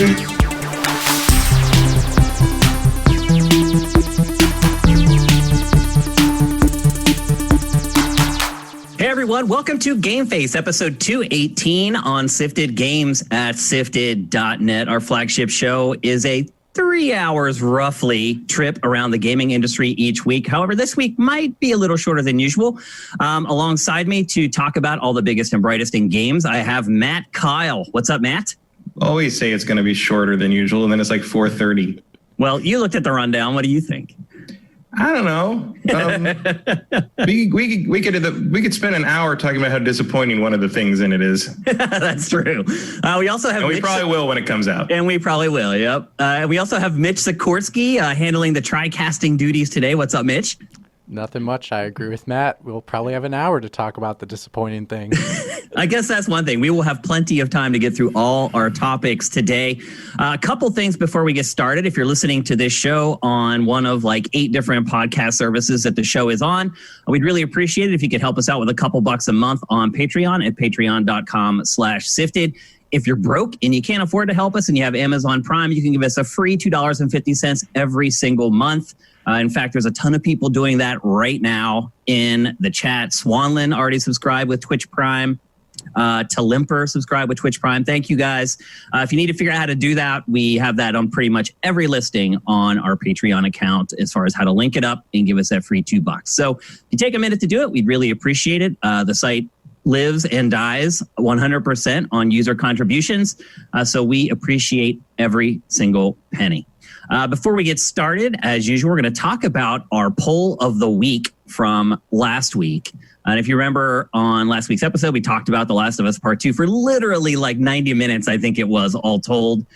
Hey everyone, welcome to GameFace, episode 218 on Sifted Games at sifted.net. Our flagship show is a 3 hours roughly trip around the gaming industry each week. However, this week might be a little shorter than usual. Alongside me to talk about all the biggest and brightest in games, I have Matt Kyle. What's up, Matt? Always say it's going to be shorter than usual, and then it's like 4:30. Well, you looked at the rundown. What do you think? I don't know. We could spend an hour talking about how disappointing one of the things in it is. That's true. We also have. And we probably will when it comes out. And we probably will. Yep. We also have Mitch Sikorsky handling the tri-casting duties today. What's up, Mitch? Nothing much. I agree with Matt. We'll probably have an hour to talk about the disappointing things. I guess that's one thing. We will have plenty of time to get through all our topics today. A couple things before we get started. If you're listening to this show on one of like 8 different podcast services that the show is on, we'd really appreciate it if you could help us out with a couple bucks a month on Patreon at patreon.com/sifted. If you're broke and you can't afford to help us and you have Amazon Prime, you can give us a free $2.50 every single month. In fact, there's a ton of people doing that right now in the chat. Swanlin already subscribed with Twitch Prime. Talimper subscribe with Twitch Prime. Thank you guys. If you need to figure out how to do that, we have that on pretty much every listing on our Patreon account as far as how to link it up and give us that free $2. So if you take a minute to do it, we'd really appreciate it. The site lives and dies 100% on user contributions. So we appreciate every single penny. Before we get started, as usual, we're going to talk about our poll of the week from last week. And if you remember on last week's episode, we talked about The Last of Us Part 2 for literally like 90 minutes, I think it was, all told.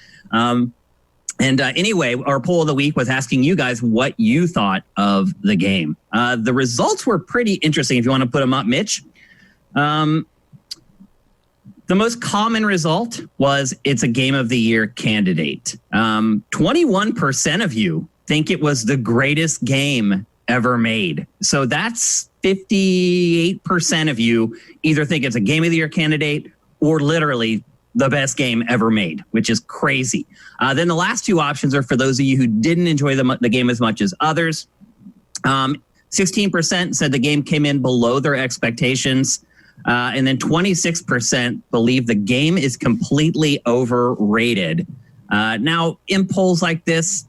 Anyway, our poll of the week was asking you guys what you thought of the game. The results were pretty interesting. If you want to put them up, Mitch. The most common result was it's a Game of the Year candidate. 21% of you think it was the greatest game ever made. So that's 58% of you either think it's a Game of the Year candidate or literally the best game ever made, which is crazy. Then the last 2 options are for those of you who didn't enjoy the game as much as others. 16% said the game came in below their expectations. And then 26% believe the game is completely overrated. Now, in polls like this,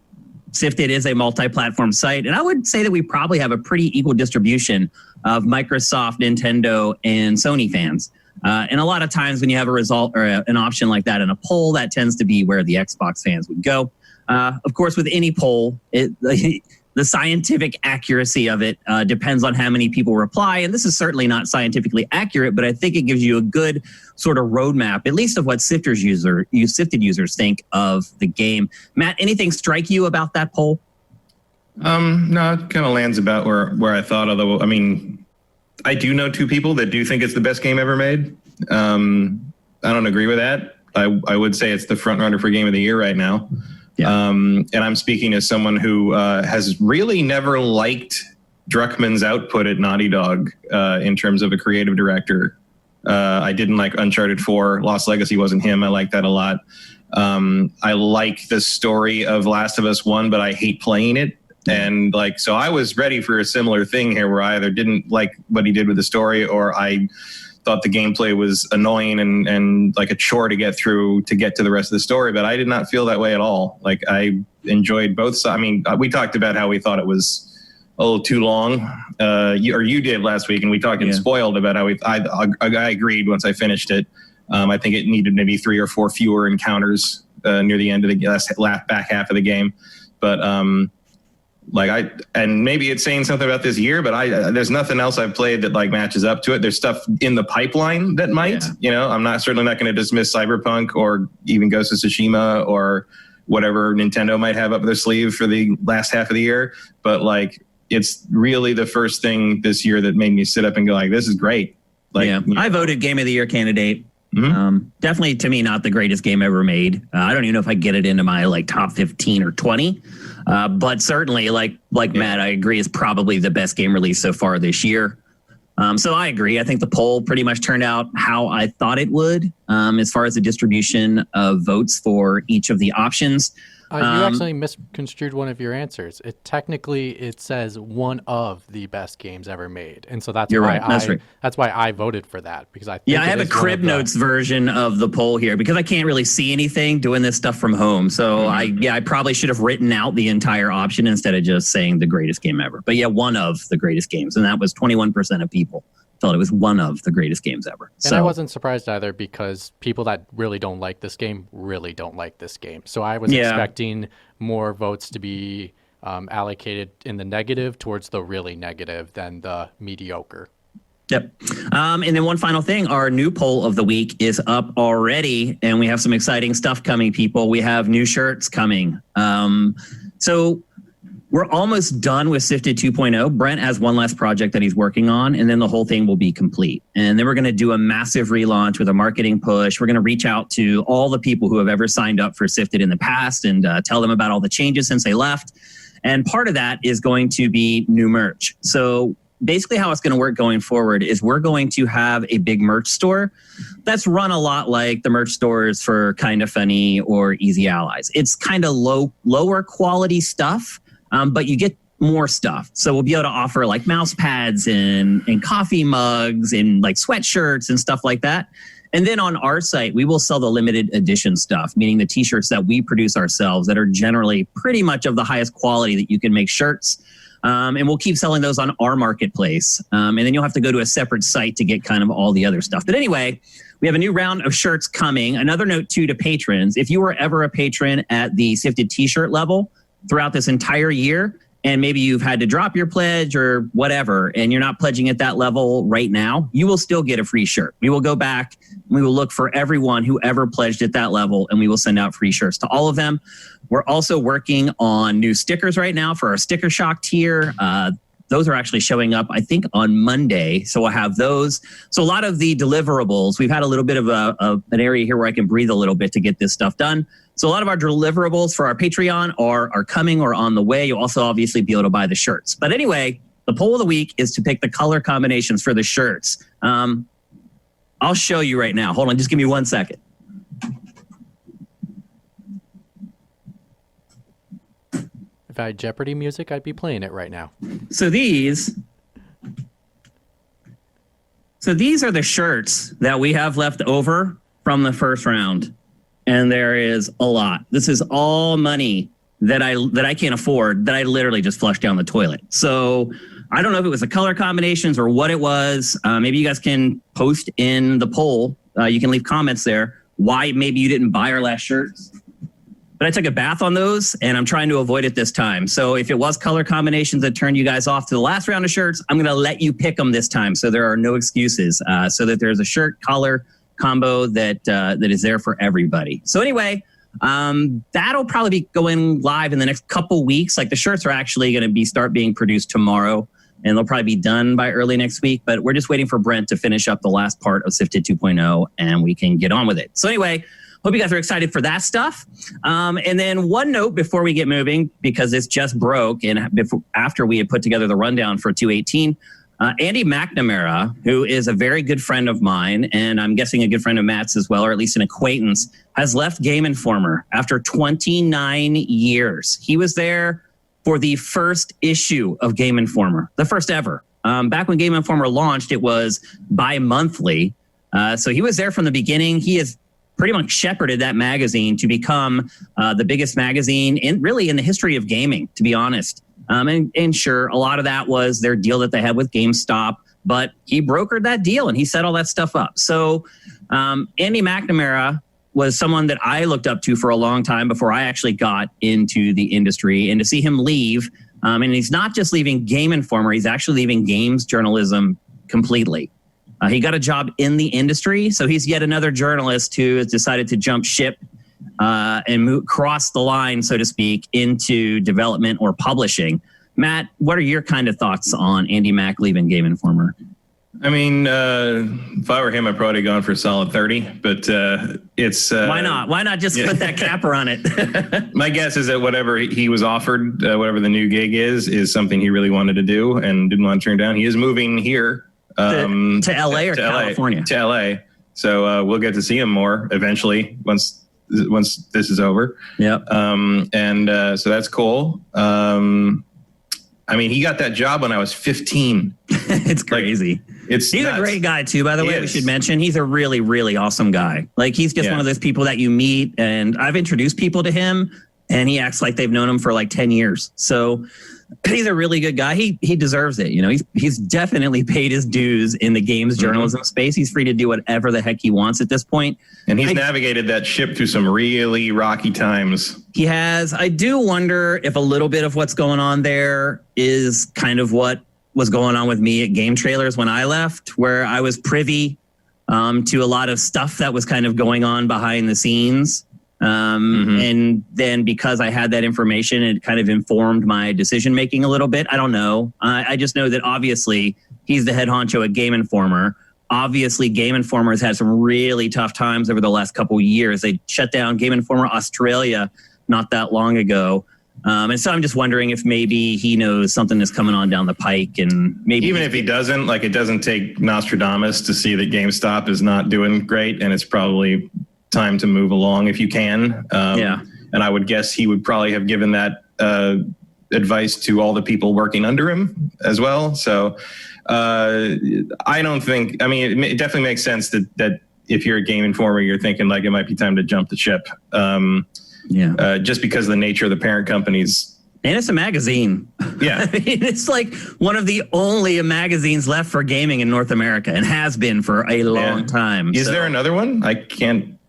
Sifted is a multi-platform site, and I would say that we probably have a pretty equal distribution of Microsoft, Nintendo, and Sony fans. And a lot of times when you have a result or an option like that in a poll, that tends to be where the Xbox fans would go. Of course, with any poll, the scientific accuracy of it depends on how many people reply. And this is certainly not scientifically accurate, but I think it gives you a good sort of roadmap, at least of what Sifted users think of the game. Matt, anything strike you about that poll? No, it kind of lands about where I thought, although, I mean, I do know 2 people that do think it's the best game ever made. I don't agree with that. I would say it's the front runner for Game of the Year right now. Yeah. And I'm speaking as someone who has really never liked Druckmann's output at Naughty Dog in terms of a creative director. I didn't like Uncharted 4. Lost Legacy wasn't him. I like that a lot. I like the story of Last of Us 1, but I hate playing it. And so I was ready for a similar thing here where I either didn't like what he did with the story or I thought the gameplay was annoying and like a chore to get through to get to the rest of the story, but I did not feel that way at all. Like I enjoyed both sides. I mean, we talked about how we thought it was a little too long, you did last week, and we talked and spoiled about how I agreed once I finished it. I think it needed maybe 3 or 4 fewer encounters near the end of the back half of the game, but and maybe it's saying something about this year, but there's nothing else I've played that like matches up to it. There's stuff in the pipeline that might, I'm certainly not going to dismiss Cyberpunk or even Ghost of Tsushima or whatever Nintendo might have up their sleeve for the last half of the year. But like, it's really the first thing this year that made me sit up and go like, this is great. Like, I voted Game of the Year candidate. Mm-hmm. Definitely to me, not the greatest game ever made. I don't even know if I get it into my like top 15 or 20. But certainly like Matt, I agree is probably the best game released so far this year. So I agree. I think the poll pretty much turned out how I thought it would, as far as the distribution of votes for each of the options. You actually misconstrued one of your answers. It says one of the best games ever made, and so that's why I voted for that, because I think I have a Crib Notes version of the poll here because I can't really see anything doing this stuff from home. So I probably should have written out the entire option instead of just saying the greatest game ever. But one of the greatest games, and that was 21% of people felt it was one of the greatest games ever. And I wasn't surprised either, because people that really don't like this game really don't like this game. So I was expecting more votes to be allocated in the negative towards the really negative than the mediocre. Yep. And then one final thing, our new poll of the week is up already, and we have some exciting stuff coming, people. We have new shirts coming. So we're almost done with Sifted 2.0. Brent has one last project that he's working on, and then the whole thing will be complete. And then we're going to do a massive relaunch with a marketing push. We're going to reach out to all the people who have ever signed up for Sifted in the past and tell them about all the changes since they left. And part of that is going to be new merch. So basically how it's going to work going forward is we're going to have a big merch store that's run a lot like the merch stores for Kinda Funny or Easy Allies. It's kind of lower quality stuff. But you get more stuff. So we'll be able to offer like mouse pads and coffee mugs and like sweatshirts and stuff like that. And then on our site, we will sell the limited edition stuff, meaning the t-shirts that we produce ourselves that are generally pretty much of the highest quality that you can make shirts. And we'll keep selling those on our marketplace. And then you'll have to go to a separate site to get kind of all the other stuff. But anyway, we have a new round of shirts coming. Another note too to patrons. If you were ever a patron at the Sifted t-shirt level throughout this entire year, and maybe you've had to drop your pledge or whatever, and you're not pledging at that level right now, you will still get a free shirt. We will go back, we will look for everyone who ever pledged at that level, and we will send out free shirts to all of them. We're also working on new stickers right now for our Sticker Shock tier. Those are actually showing up, I think, on Monday. So we'll have those. So a lot of the deliverables, we've had a little bit of an area here where I can breathe a little bit to get this stuff done. So a lot of our deliverables for our Patreon are coming or on the way. You'll also obviously be able to buy the shirts. But anyway, the poll of the week is to pick the color combinations for the shirts. I'll show you right now. Hold on, just give me 1 second. If I had Jeopardy music, I'd be playing it right now. So these are the shirts that we have left over from the first round. And there is a lot. This is all money that I can't afford, that I literally just flushed down the toilet. So I don't know if it was the color combinations or what it was. Maybe you guys can post in the poll. You can leave comments there why maybe you didn't buy our last shirts. But I took a bath on those, and I'm trying to avoid it this time. So if it was color combinations that turned you guys off to the last round of shirts, I'm going to let you pick them this time, so there are no excuses. So that there's a shirt color combo that is there for everybody. So anyway, that'll probably be going live in the next couple weeks. Like the shirts are actually going to start being produced tomorrow, and they'll probably be done by early next week. But we're just waiting for Brent to finish up the last part of Sifted 2.0, and we can get on with it. So anyway, hope you guys are excited for that stuff. And then one note before we get moving, because this just broke, and after we had put together the rundown for 218, Andy McNamara, who is a very good friend of mine, and I'm guessing a good friend of Matt's as well, or at least an acquaintance, has left Game Informer after 29 years. He was there for the first issue of Game Informer, the first ever. Back when Game Informer launched, it was bi-monthly. So he was there from the beginning. He has pretty much shepherded that magazine to become the biggest magazine in the history of gaming, to be honest. And sure, a lot of that was their deal that they had with GameStop, but he brokered that deal and he set all that stuff up. So Andy McNamara was someone that I looked up to for a long time before I actually got into the industry. And to see him leave, and he's not just leaving Game Informer, he's actually leaving games journalism completely. He got a job in the industry, so he's yet another journalist who has decided to jump ship and cross the line, so to speak, into development or publishing. Matt, what are your kind of thoughts on Andy Mack leaving Game Informer? I mean, if I were him, I'd probably gone for a solid 30, but it's... Why not? Why not just put that capper on it? My guess is that whatever he was offered, whatever the new gig is something he really wanted to do and didn't want to turn down. He is moving here To LA or California? To LA. So we'll get to see him more eventually once this is over. Yep. So that's cool. I mean, he got that job when I was 15. It's crazy. He's nuts. A great guy too, by the way. We should mention he's a really, really awesome guy. Like he's just one of those people that you meet, and I've introduced people to him, and he acts like they've known him for like 10 years. So he's a really good guy. He deserves it. You know, he's definitely paid his dues in the games journalism space. He's free to do whatever the heck he wants at this point. And he's navigated that ship through some really rocky times. He has. I do wonder if a little bit of what's going on there is kind of what was going on with me at Game Trailers when I left, where I was privy to a lot of stuff that was kind of going on behind the scenes. And then because I had that information, it kind of informed my decision making a little bit. I don't know. I just know that obviously he's the head honcho at Game Informer. Obviously, Game Informer has had some really tough times over the last couple of years. They shut down Game Informer Australia not that long ago. And so I'm just wondering if maybe he knows something is coming on down the pike, and maybe even if he doesn't, like it doesn't take Nostradamus to see that GameStop is not doing great, and it's probably time to move along if you can. And I would guess he would probably have given that advice to all the people working under him as well. So I don't think, I mean, it definitely makes sense that if you're a Game Informer, you're thinking like it might be time to jump the ship. Just because of the nature of the parent companies. And it's a magazine. Yeah. I mean, it's like one of the only magazines left for gaming in North America, and has been for a long time. Is there another one? I can't,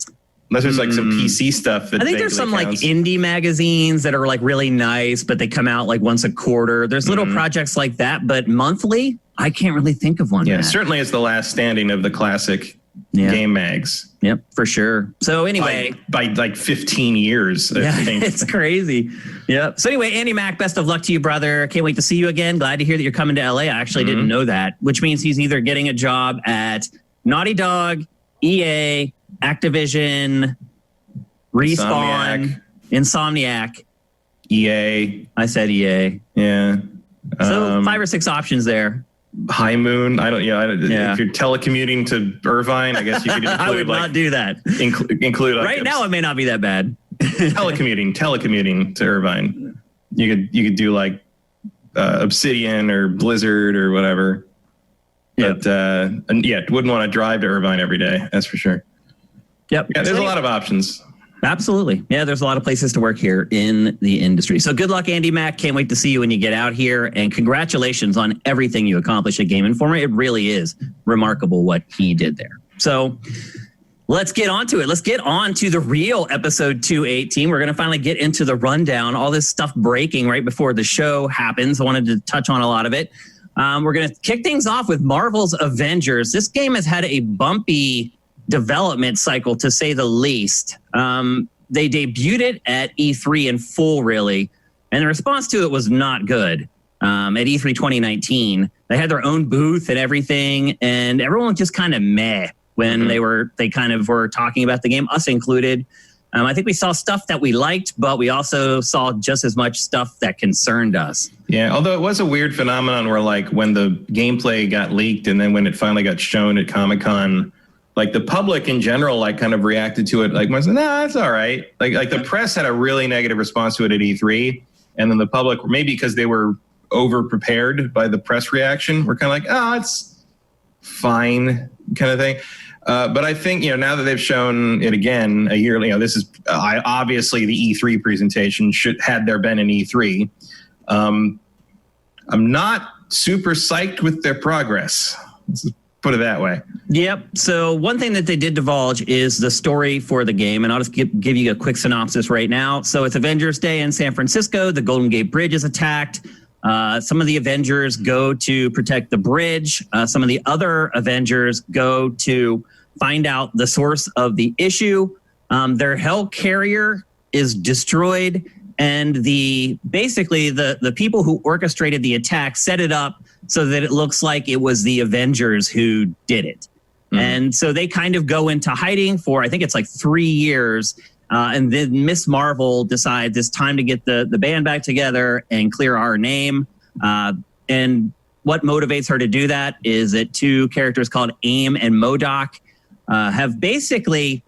unless there's like some PC stuff. That I think there's some like indie magazines that are like really nice, but they come out like once a quarter. There's little projects like that, but monthly, I can't really think of one. Yeah, certainly it's the last standing of the classic game mags. Yep, for sure. So anyway, by like 15 years, I think. It's crazy. Yep. So anyway, Andy Mack, best of luck to you, brother. Can't wait to see you again. Glad to hear that you're coming to LA. I actually didn't know that, which means he's either getting a job at Naughty Dog, EA, Activision, Respawn, Insomniac, EA. I said EA. Yeah. So 5 or 6 options there. High Moon. If you're telecommuting to Irvine, I guess you could include. I would not do that. Include like right now, it may not be that bad. telecommuting to Irvine. You could do like Obsidian or Blizzard or whatever. But wouldn't want to drive to Irvine every day. That's for sure. Yep. Yeah, there's a lot of options. Absolutely. Yeah, there's a lot of places to work here in the industry. So good luck, Andy Mack. Can't wait to see you when you get out here. And congratulations on everything you accomplished at Game Informer. It really is remarkable what he did there. So let's get on to it. Let's get on to the real episode 218. We're going to finally get into the rundown, all this stuff breaking right before the show happens. I wanted to touch on a lot of it. We're going to kick things off with Marvel's Avengers. This game has had a bumpy development cycle, to say the least. They debuted it at E3 in full, really, and the response to it was not good. At E3 2019, they had their own booth and everything, and everyone was just kind of meh when they kind of were talking about the game, us included. I think we saw stuff that we liked, but we also saw just as much stuff that concerned us. Yeah, although it was a weird phenomenon where, like, when the gameplay got leaked and then when it finally got shown at Comic-Con, like the public in general, like kind of reacted to it like, nah, it's all right. Like the press had a really negative response to it at E3. And then the public, maybe because they were over prepared by the press reaction, were kind of like, it's fine kind of thing. But I think, now that they've shown it again a year, this is obviously the E3 presentation had there been an E3. I'm not super psyched with their progress. Put it that way. Yep. So one thing that they did divulge is the story for the game, and I'll just give you a quick synopsis right now. So it's Avengers Day in San Francisco. The Golden Gate Bridge is attacked. Some of the Avengers go to protect the bridge. Some of the other Avengers go to find out the source of the issue. Their hell carrier is destroyed, and the people who orchestrated the attack set it up so that it looks like it was the Avengers who did it. And so they kind of go into hiding for, I think it's like 3 years. And then Miss Marvel decides it's time to get the band back together and clear our name. And what motivates her to do that is that two characters called AIM and MODOK have basically,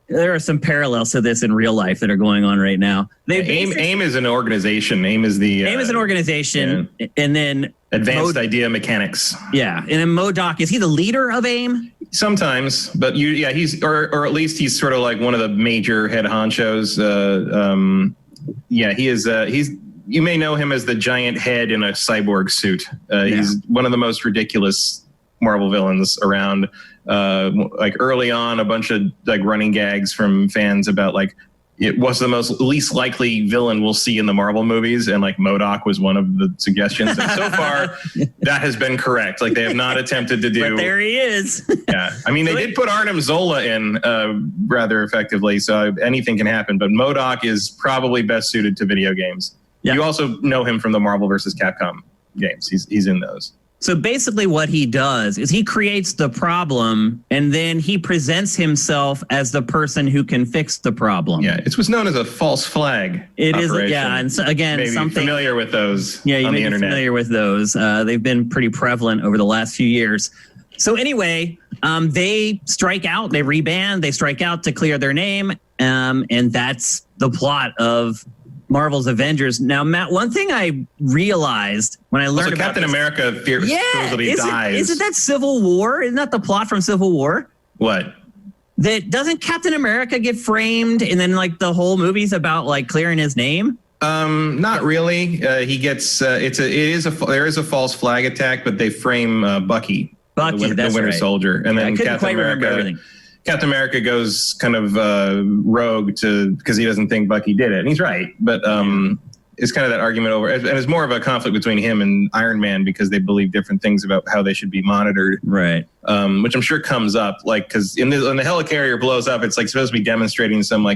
there are some parallels to this in real life that are going on right now. AIM is an organization. AIM is an organization, and then Advanced Idea Mechanics. Yeah, and then MODOK, is he the leader of AIM? Sometimes, but he's or at least he's sort of like one of the major head honchos. He is. You may know him as the giant head in a cyborg suit. He's one of the most ridiculous Marvel villains around. Like early on, a bunch of like running gags from fans about like it was the least likely villain we'll see in the Marvel movies, and like MODOK was one of the suggestions. And so far, that has been correct. Like they have not attempted to do. But there he is. Yeah, I mean they did put Arnim Zola in rather effectively, so anything can happen. But MODOK is probably best suited to video games. Yeah. You also know him from the Marvel vs. Capcom games. He's in those. So basically what he does is he creates the problem and then he presents himself as the person who can fix the problem. Yeah, it was known as a false flag. It operation. Is, yeah. And so, again, maybe something familiar with those. Yeah, you on may the be internet. familiar with those. They've been pretty prevalent over the last few years. So anyway, they strike out, they reband, they strike out to clear their name. And that's the plot of Marvel's Avengers. Now, Matt, one thing I realized when I learned about Captain America fears that he dies. Isn't that Civil War? Isn't that the plot from Civil War? What? That doesn't Captain America get framed and then like the whole movie's about like clearing his name? Not really. He gets there is a false flag attack, but they frame Bucky, the Winter Soldier, and then Captain America goes kind of rogue because he doesn't think Bucky did it, and he's right. But it's kind of that argument over, and it's more of a conflict between him and Iron Man because they believe different things about how they should be monitored. Right. Which I'm sure comes up, like because when the helicarrier blows up, it's like supposed to be demonstrating some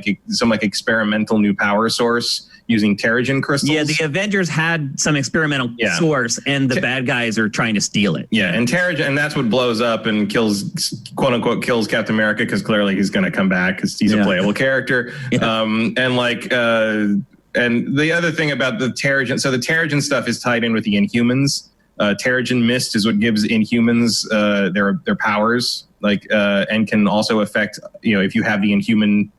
experimental new power source using Terrigen crystals. Yeah, the Avengers had some experimental source, and the bad guys are trying to steal it. Yeah, and Terrigen, and that's what blows up and kills, quote unquote, kills Captain America because clearly he's going to come back because he's a playable character. Yeah. And the other thing about the Terrigen, so the Terrigen stuff is tied in with the Inhumans. Terrigen Mist is what gives Inhumans their powers, and can also affect, if you have the Inhuman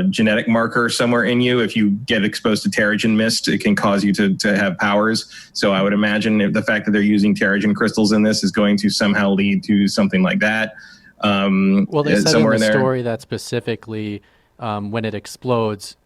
genetic marker somewhere in you, if you get exposed to Terrigen Mist, it can cause you to have powers. So I would imagine the fact that they're using Terrigen crystals in this is going to somehow lead to something like that. Well, they said in the story that specifically when it explodes,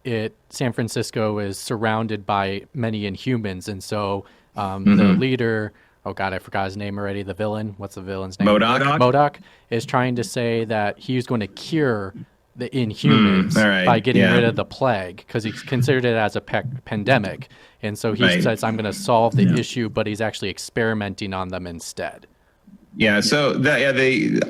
San Francisco is surrounded by many Inhumans, and so the leader, oh god, I forgot his name already, the villain, what's the villain's name? MODOK is trying to say that he's going to cure the Inhumans by getting rid of the plague, because he considered it as a pandemic, and so he says, I'm going to solve the issue, but he's actually experimenting on them instead. Yeah, so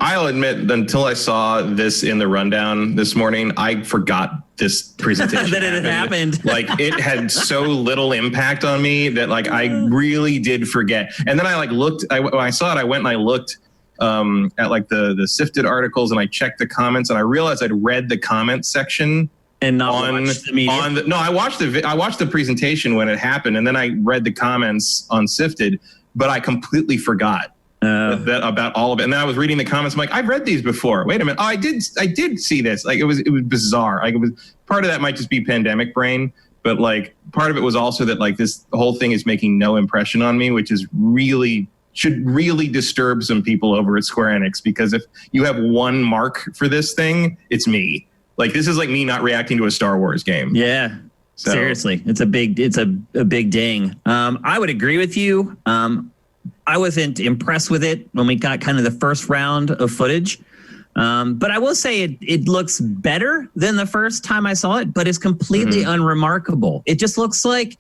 I'll admit, until I saw this in the rundown this morning, I forgot this presentation that it had happened. Like, it had so little impact on me that I really did forget. And then I looked. When I saw it, I went and I looked at the sifted articles, and I checked the comments, and I realized I'd read the comment section and not watched the media. I watched the presentation when it happened, and then I read the comments on Sifted, but I completely forgot. About all of it, and then I was reading the comments. I'm like, I've read these before. Wait a minute. Oh, I did see this. It was bizarre. It was part of that might just be pandemic brain, but part of it was also that this whole thing is making no impression on me, which is should really disturb some people over at Square Enix, because if you have one mark for this thing, it's me. This is like me not reacting to a Star Wars game. Yeah. So. Seriously, it's a big ding. I would agree with you. I wasn't impressed with it when we got kind of the first round of footage. But I will say it looks better than the first time I saw it, but it's completely unremarkable. It just looks like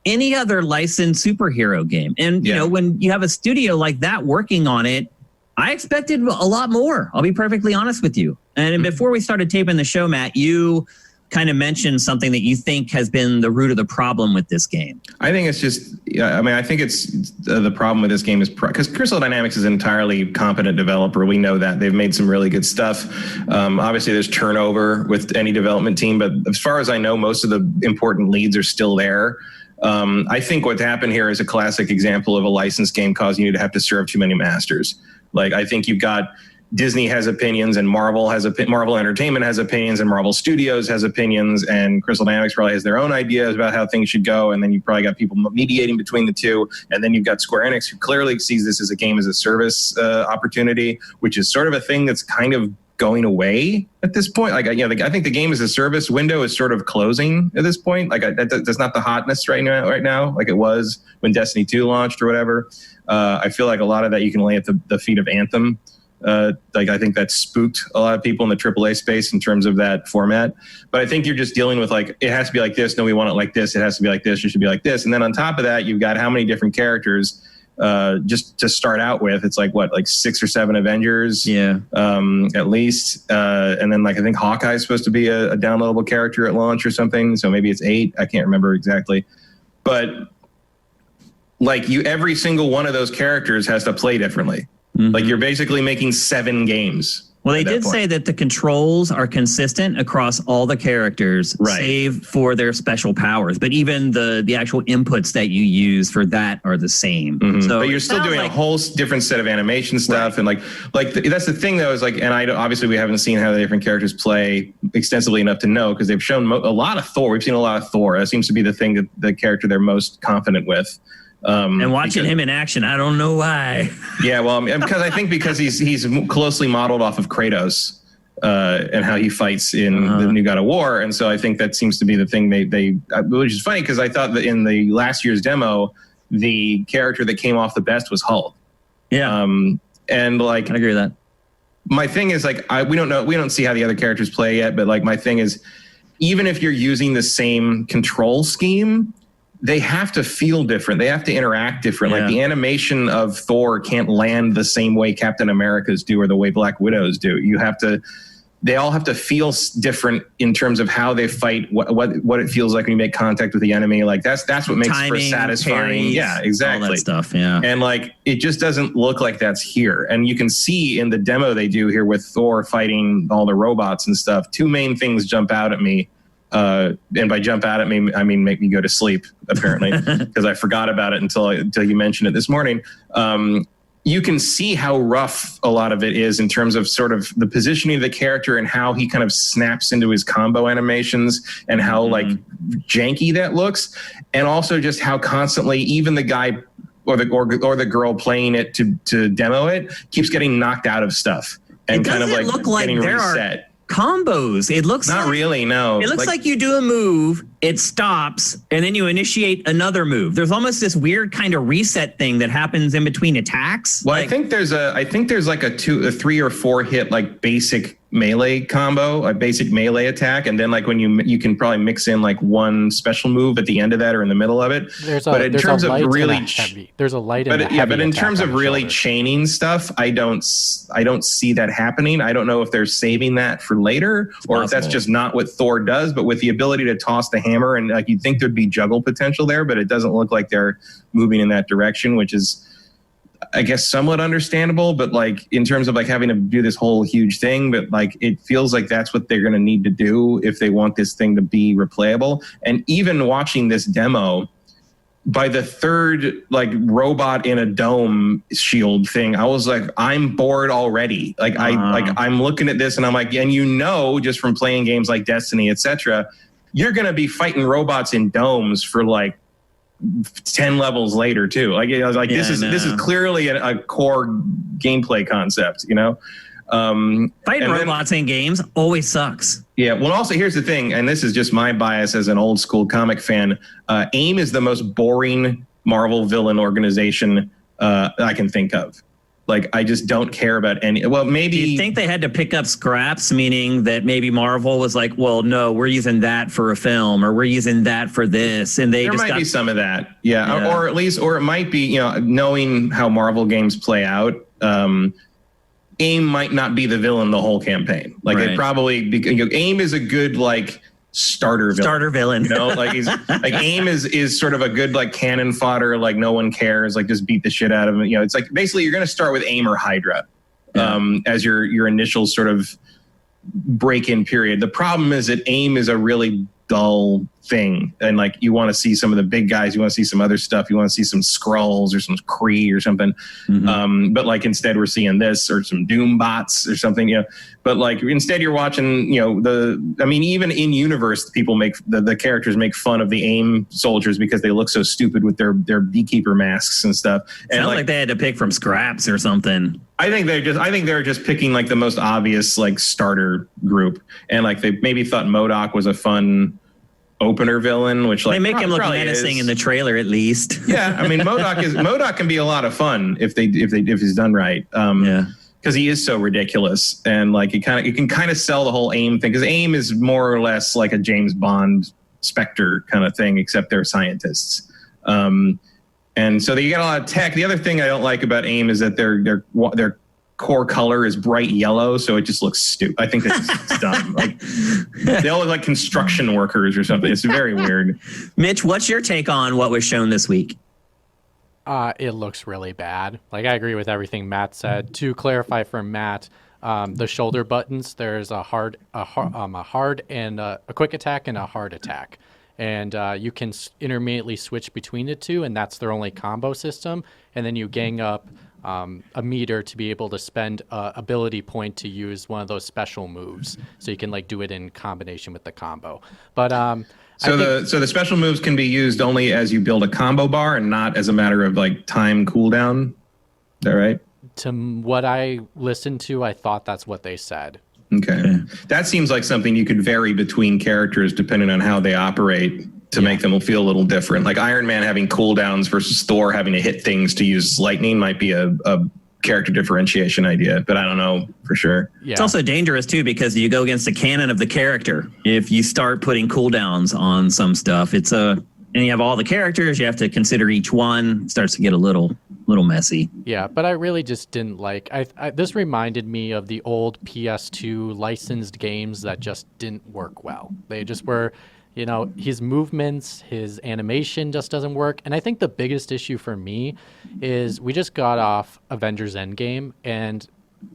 any other licensed superhero game. And, when you have a studio like that working on it, I expected a lot more. I'll be perfectly honest with you. And before we started taping the show, Matt, you kind of mentioned something that you think has been the root of the problem with this game. I think it's just, I think it's the problem with this game is because Crystal Dynamics is an entirely competent developer. We know that. They've made some really good stuff. Obviously, there's turnover with any development team, but as far as I know, most of the important leads are still there. I think what's happened here is a classic example of a licensed game causing you to have to serve too many masters. Like, I think you've got Disney has opinions, and Marvel Entertainment has opinions, and Marvel Studios has opinions, and Crystal Dynamics probably has their own ideas about how things should go. And then you've probably got people mediating between the two. And then you've got Square Enix, who clearly sees this as a game as a service opportunity, which is sort of a thing that's kind of going away at this point. Like, I think the game as a service window is sort of closing at this point. Like, that's not the hotness right now, like it was when Destiny 2 launched or whatever. I feel like a lot of that you can lay at the feet of Anthem. Like, I think that spooked a lot of people in the AAA space in terms of that format. But I think you're just dealing with, like, it has to be like this. No, we want it like this. It has to be like this. It should be like this. And then on top of that, you've got how many different characters just to start out with. It's like 6 or 7 Avengers, at least. And then, like, I think Hawkeye is supposed to be a downloadable character at launch or something. So maybe it's 8. I can't remember exactly. But like, every single one of those characters has to play differently. Mm-hmm. Like, you're basically making 7 games. Well, they did say that the controls are consistent across all the characters, right, save for their special powers. But even the actual inputs that you use for that are the same. Mm-hmm. So, but you're still doing a whole different set of animation stuff, right. And that's the thing, though, is like, and obviously we haven't seen how the different characters play extensively enough to know, because they've shown a lot of Thor. We've seen a lot of Thor. That seems to be the thing that the character they're most confident with. And watching him in action, I don't know why. Yeah, well, because he's closely modeled off of Kratos and how he fights in the new God of War, and so I think that seems to be the thing they which is funny, because I thought that in the last year's demo, the character that came off the best was Hulk. Yeah, and like, I agree with that. My thing is, like, we don't see how the other characters play yet, but like, my thing is, even if you're using the same control scheme, they have to feel different. They have to interact different. Yeah. Like, the animation of Thor can't land the same way Captain America's do or the way Black Widows do. They all have to feel different in terms of how they fight, what it feels like when you make contact with the enemy. Like, that's what makes it for satisfying. Parries, yeah, exactly. All that stuff. Yeah. And like, it just doesn't look like that's here. And you can see in the demo they do here with Thor fighting all the robots and stuff, 2 main things jump out at me. And by jump out at me, I mean make me go to sleep, apparently, because I forgot about it until you mentioned it this morning. You can see how rough a lot of it is in terms of sort of the positioning of the character and how he kind of snaps into his combo animations and how like janky that looks, and also just how constantly even the guy or the girl playing it to demo it keeps getting knocked out of stuff and kind of like getting reset. Combos. It looks not really. No, it looks like you do a move, it stops, and then you initiate another move. There's almost this weird kind of reset thing that happens in between attacks. Well, I think there's like a 3 or 4 hit like basic melee combo, a basic melee attack, and then like when you can probably mix in like one special move at the end of that or in the middle of it. There's a light. But in terms of really chaining stuff, I don't see that happening. I don't know if they're saving that for later or if that's just not what Thor does. But with the ability to toss the hammer, and like, you'd think there'd be juggle potential there, but it doesn't look like they're moving in that direction, which is, I guess, somewhat understandable. But like, in terms of like having to do this whole huge thing, but like, it feels like that's what they're going to need to do if they want this thing to be replayable. And even watching this demo, by the third like robot in a dome shield thing, I was like, I'm bored already. Like, I'm looking at this and I'm like, and just from playing games like Destiny, etc., you're going to be fighting robots in domes for like 10 levels later too. Like, this is clearly a core gameplay concept, fighting robots in games always sucks. Yeah. Well, also, here's the thing, and this is just my bias as an old school comic fan. AIM is the most boring Marvel villain organization I can think of. Like, I just don't care about any. Well, maybe. Do you think they had to pick up scraps, meaning that maybe Marvel was like, well, no, we're using that for a film, or we're using that for this, and there might be some of that, yeah. Or at least, or it might be, knowing how Marvel games play out. AIM might not be the villain the whole campaign. Like, right. It probably AIM is a good like starter villain. Like, he's like, AIM is sort of a good like cannon fodder, like no one cares, like just beat the shit out of him. It's like basically you're going to start with AIM or Hydra as your initial sort of break-in period. The problem is that AIM is a really dull thing, and like you want to see some of the big guys, you want to see some other stuff, you want to see some Skrulls or some Kree or something, but like instead we're seeing this or some Doom bots or something, but like instead you're watching, even in universe people make the characters make fun of the AIM soldiers because they look so stupid with their beekeeper masks and stuff. And sounds like they had to pick from scraps or something. I think they're just picking like the most obvious like starter group, and like they maybe thought MODOK was a fun opener villain, which like they make him look menacing in the trailer at least. Yeah, I mean MODOK can be a lot of fun if he's done right. Because he is so ridiculous, and like you can kind of sell the whole AIM thing, because AIM is more or less like a James Bond Spectre kind of thing, except they're scientists. And so they get a lot of tech. The other thing I don't like about AIM is that their core color is bright yellow, so it just looks stupid. I think that's dumb. Like they all look like construction workers or something. It's very weird. Mitch, what's your take on what was shown this week? It looks really bad. Like, I agree with everything Matt said. To clarify for Matt, the shoulder buttons, there's a hard and a quick attack and a hard attack. And you can intermittently switch between the two, and that's their only combo system. And then you gang up a meter to be able to spend an ability point to use one of those special moves, so you can like do it in combination with the combo. But so the special moves can be used only as you build a combo bar, and not as a matter of like time cooldown. Is that right? To what I listened to, I thought that's what they said. Okay. That seems like something you could vary between characters depending on how they operate to make them feel a little different. Like Iron Man having cooldowns versus Thor having to hit things to use lightning might be a character differentiation idea, but I don't know for sure. Yeah. It's also dangerous too, because you go against the canon of the character. If you start putting cooldowns on some stuff, and you have all the characters, you have to consider each one. It starts to get a little messy. Yeah, but I really just didn't like. This reminded me of the old PS2 licensed games that just didn't work well. They just were, his movements, his animation just doesn't work. And I think the biggest issue for me is we just got off Avengers Endgame, and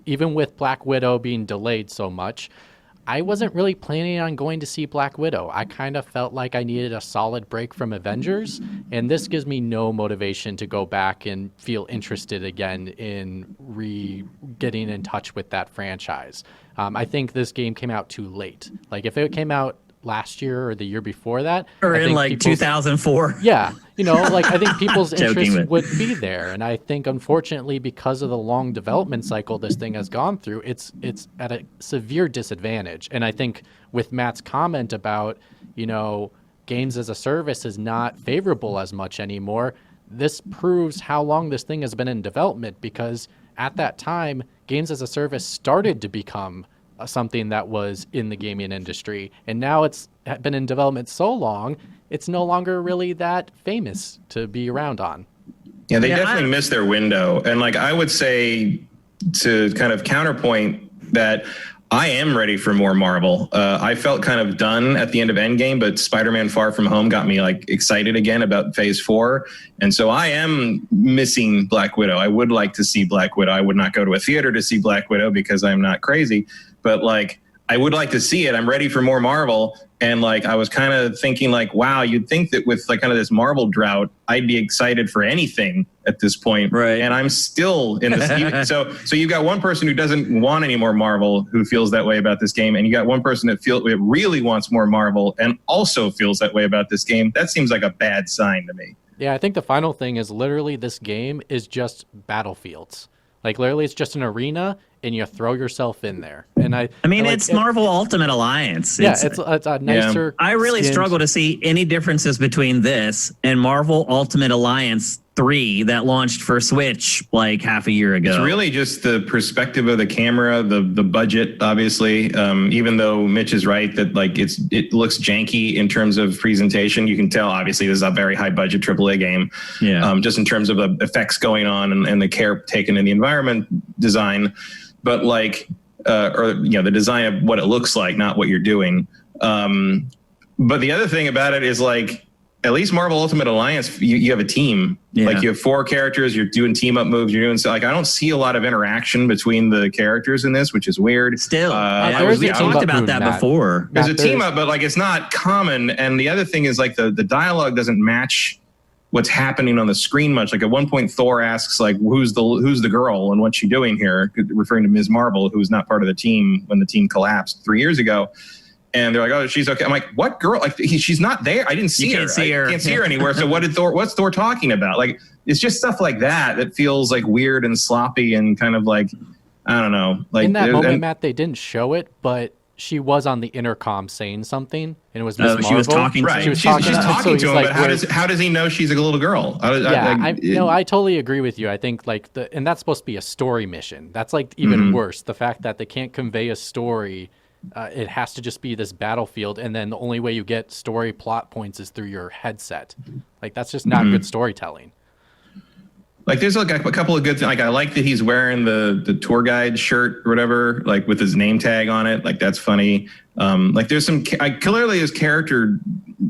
even with Black Widow being delayed so much, I wasn't really planning on going to see Black Widow. I kind of felt like I needed a solid break from Avengers, and this gives me no motivation to go back and feel interested again in getting in touch with that franchise. I think this game came out too late. Like, if it came out last year or the year before that, or in like 2004. Yeah, I think people's interest would be there. And I think, unfortunately, because of the long development cycle this thing has gone through, it's at a severe disadvantage. And I think with Matt's comment about, games as a service is not favorable as much anymore, this proves how long this thing has been in development, because at that time, games as a service started to become something that was in the gaming industry, and now it's been in development so long, it's no longer really that famous to be around on. Yeah, they definitely missed their window. And like, I would say, to kind of counterpoint that, I am ready for more Marvel. I felt kind of done at the end of Endgame, but Spider-Man Far From Home got me like excited again about Phase 4. And so I am missing Black Widow. I would like to see Black Widow. I would not go to a theater to see Black Widow because I'm not crazy, but like, I would like to see it. I'm ready for more Marvel. And like, I was kind of thinking like, wow, you'd think that with like kind of this Marvel drought, I'd be excited for anything at this point. Right. And I'm still in this. So you've got one person who doesn't want any more Marvel who feels that way about this game. And you got one person that really wants more Marvel and also feels that way about this game. That seems like a bad sign to me. Yeah, I think the final thing is literally this game is just battlefields. Like, literally, it's just an arena, and you throw yourself in there. And it's Marvel Ultimate Alliance. It's a nicer. I really struggle to see any differences between this and Marvel Ultimate Alliance 3 that launched for Switch like half a year ago. It's really just the perspective of the camera, the budget, obviously. Even though Mitch is right that like it looks janky in terms of presentation, you can tell obviously this is a very high budget AAA game. Yeah. Just in terms of the effects going on and the care taken in the environment design, but like the design of what it looks like, not what you're doing. But the other thing about it is like, at least Marvel Ultimate Alliance, you have a team. Yeah. Like you have 4 characters, you're doing team up moves, you're doing so. Like I don't see a lot of interaction between the characters in this, which is weird. Still, we talked about that before. There's a team up, but like it's not common. And the other thing is like the dialogue doesn't match what's happening on the screen much. Like at one point, Thor asks like, "Who's the girl and what's she doing here?" Referring to Ms. Marvel, who was not part of the team when the team collapsed 3 years ago. And they're like, "Oh, she's okay." I'm like, "What girl? Like, she's not there. I didn't see her. I can't see her anywhere." So what's Thor talking about? Like, it's just stuff like that feels like weird and sloppy and kind of like, I don't know. Like in that moment, Matt, they didn't show it, but she was on the intercom saying something, and it was Ms. Marvel. She was talking. Right. She's talking to him. Like, but how does he know she's a little girl? I totally agree with you. I think like and that's supposed to be a story mission. That's like even worse. The fact that they can't convey a story. It has to just be this battlefield, and then the only way you get story plot points is through your headset. Like that's just not good storytelling. Like there's like a couple of good things. Like I like that he's wearing the tour guide shirt or whatever, like with his name tag on it. Like that's funny. Like there's some clearly there's character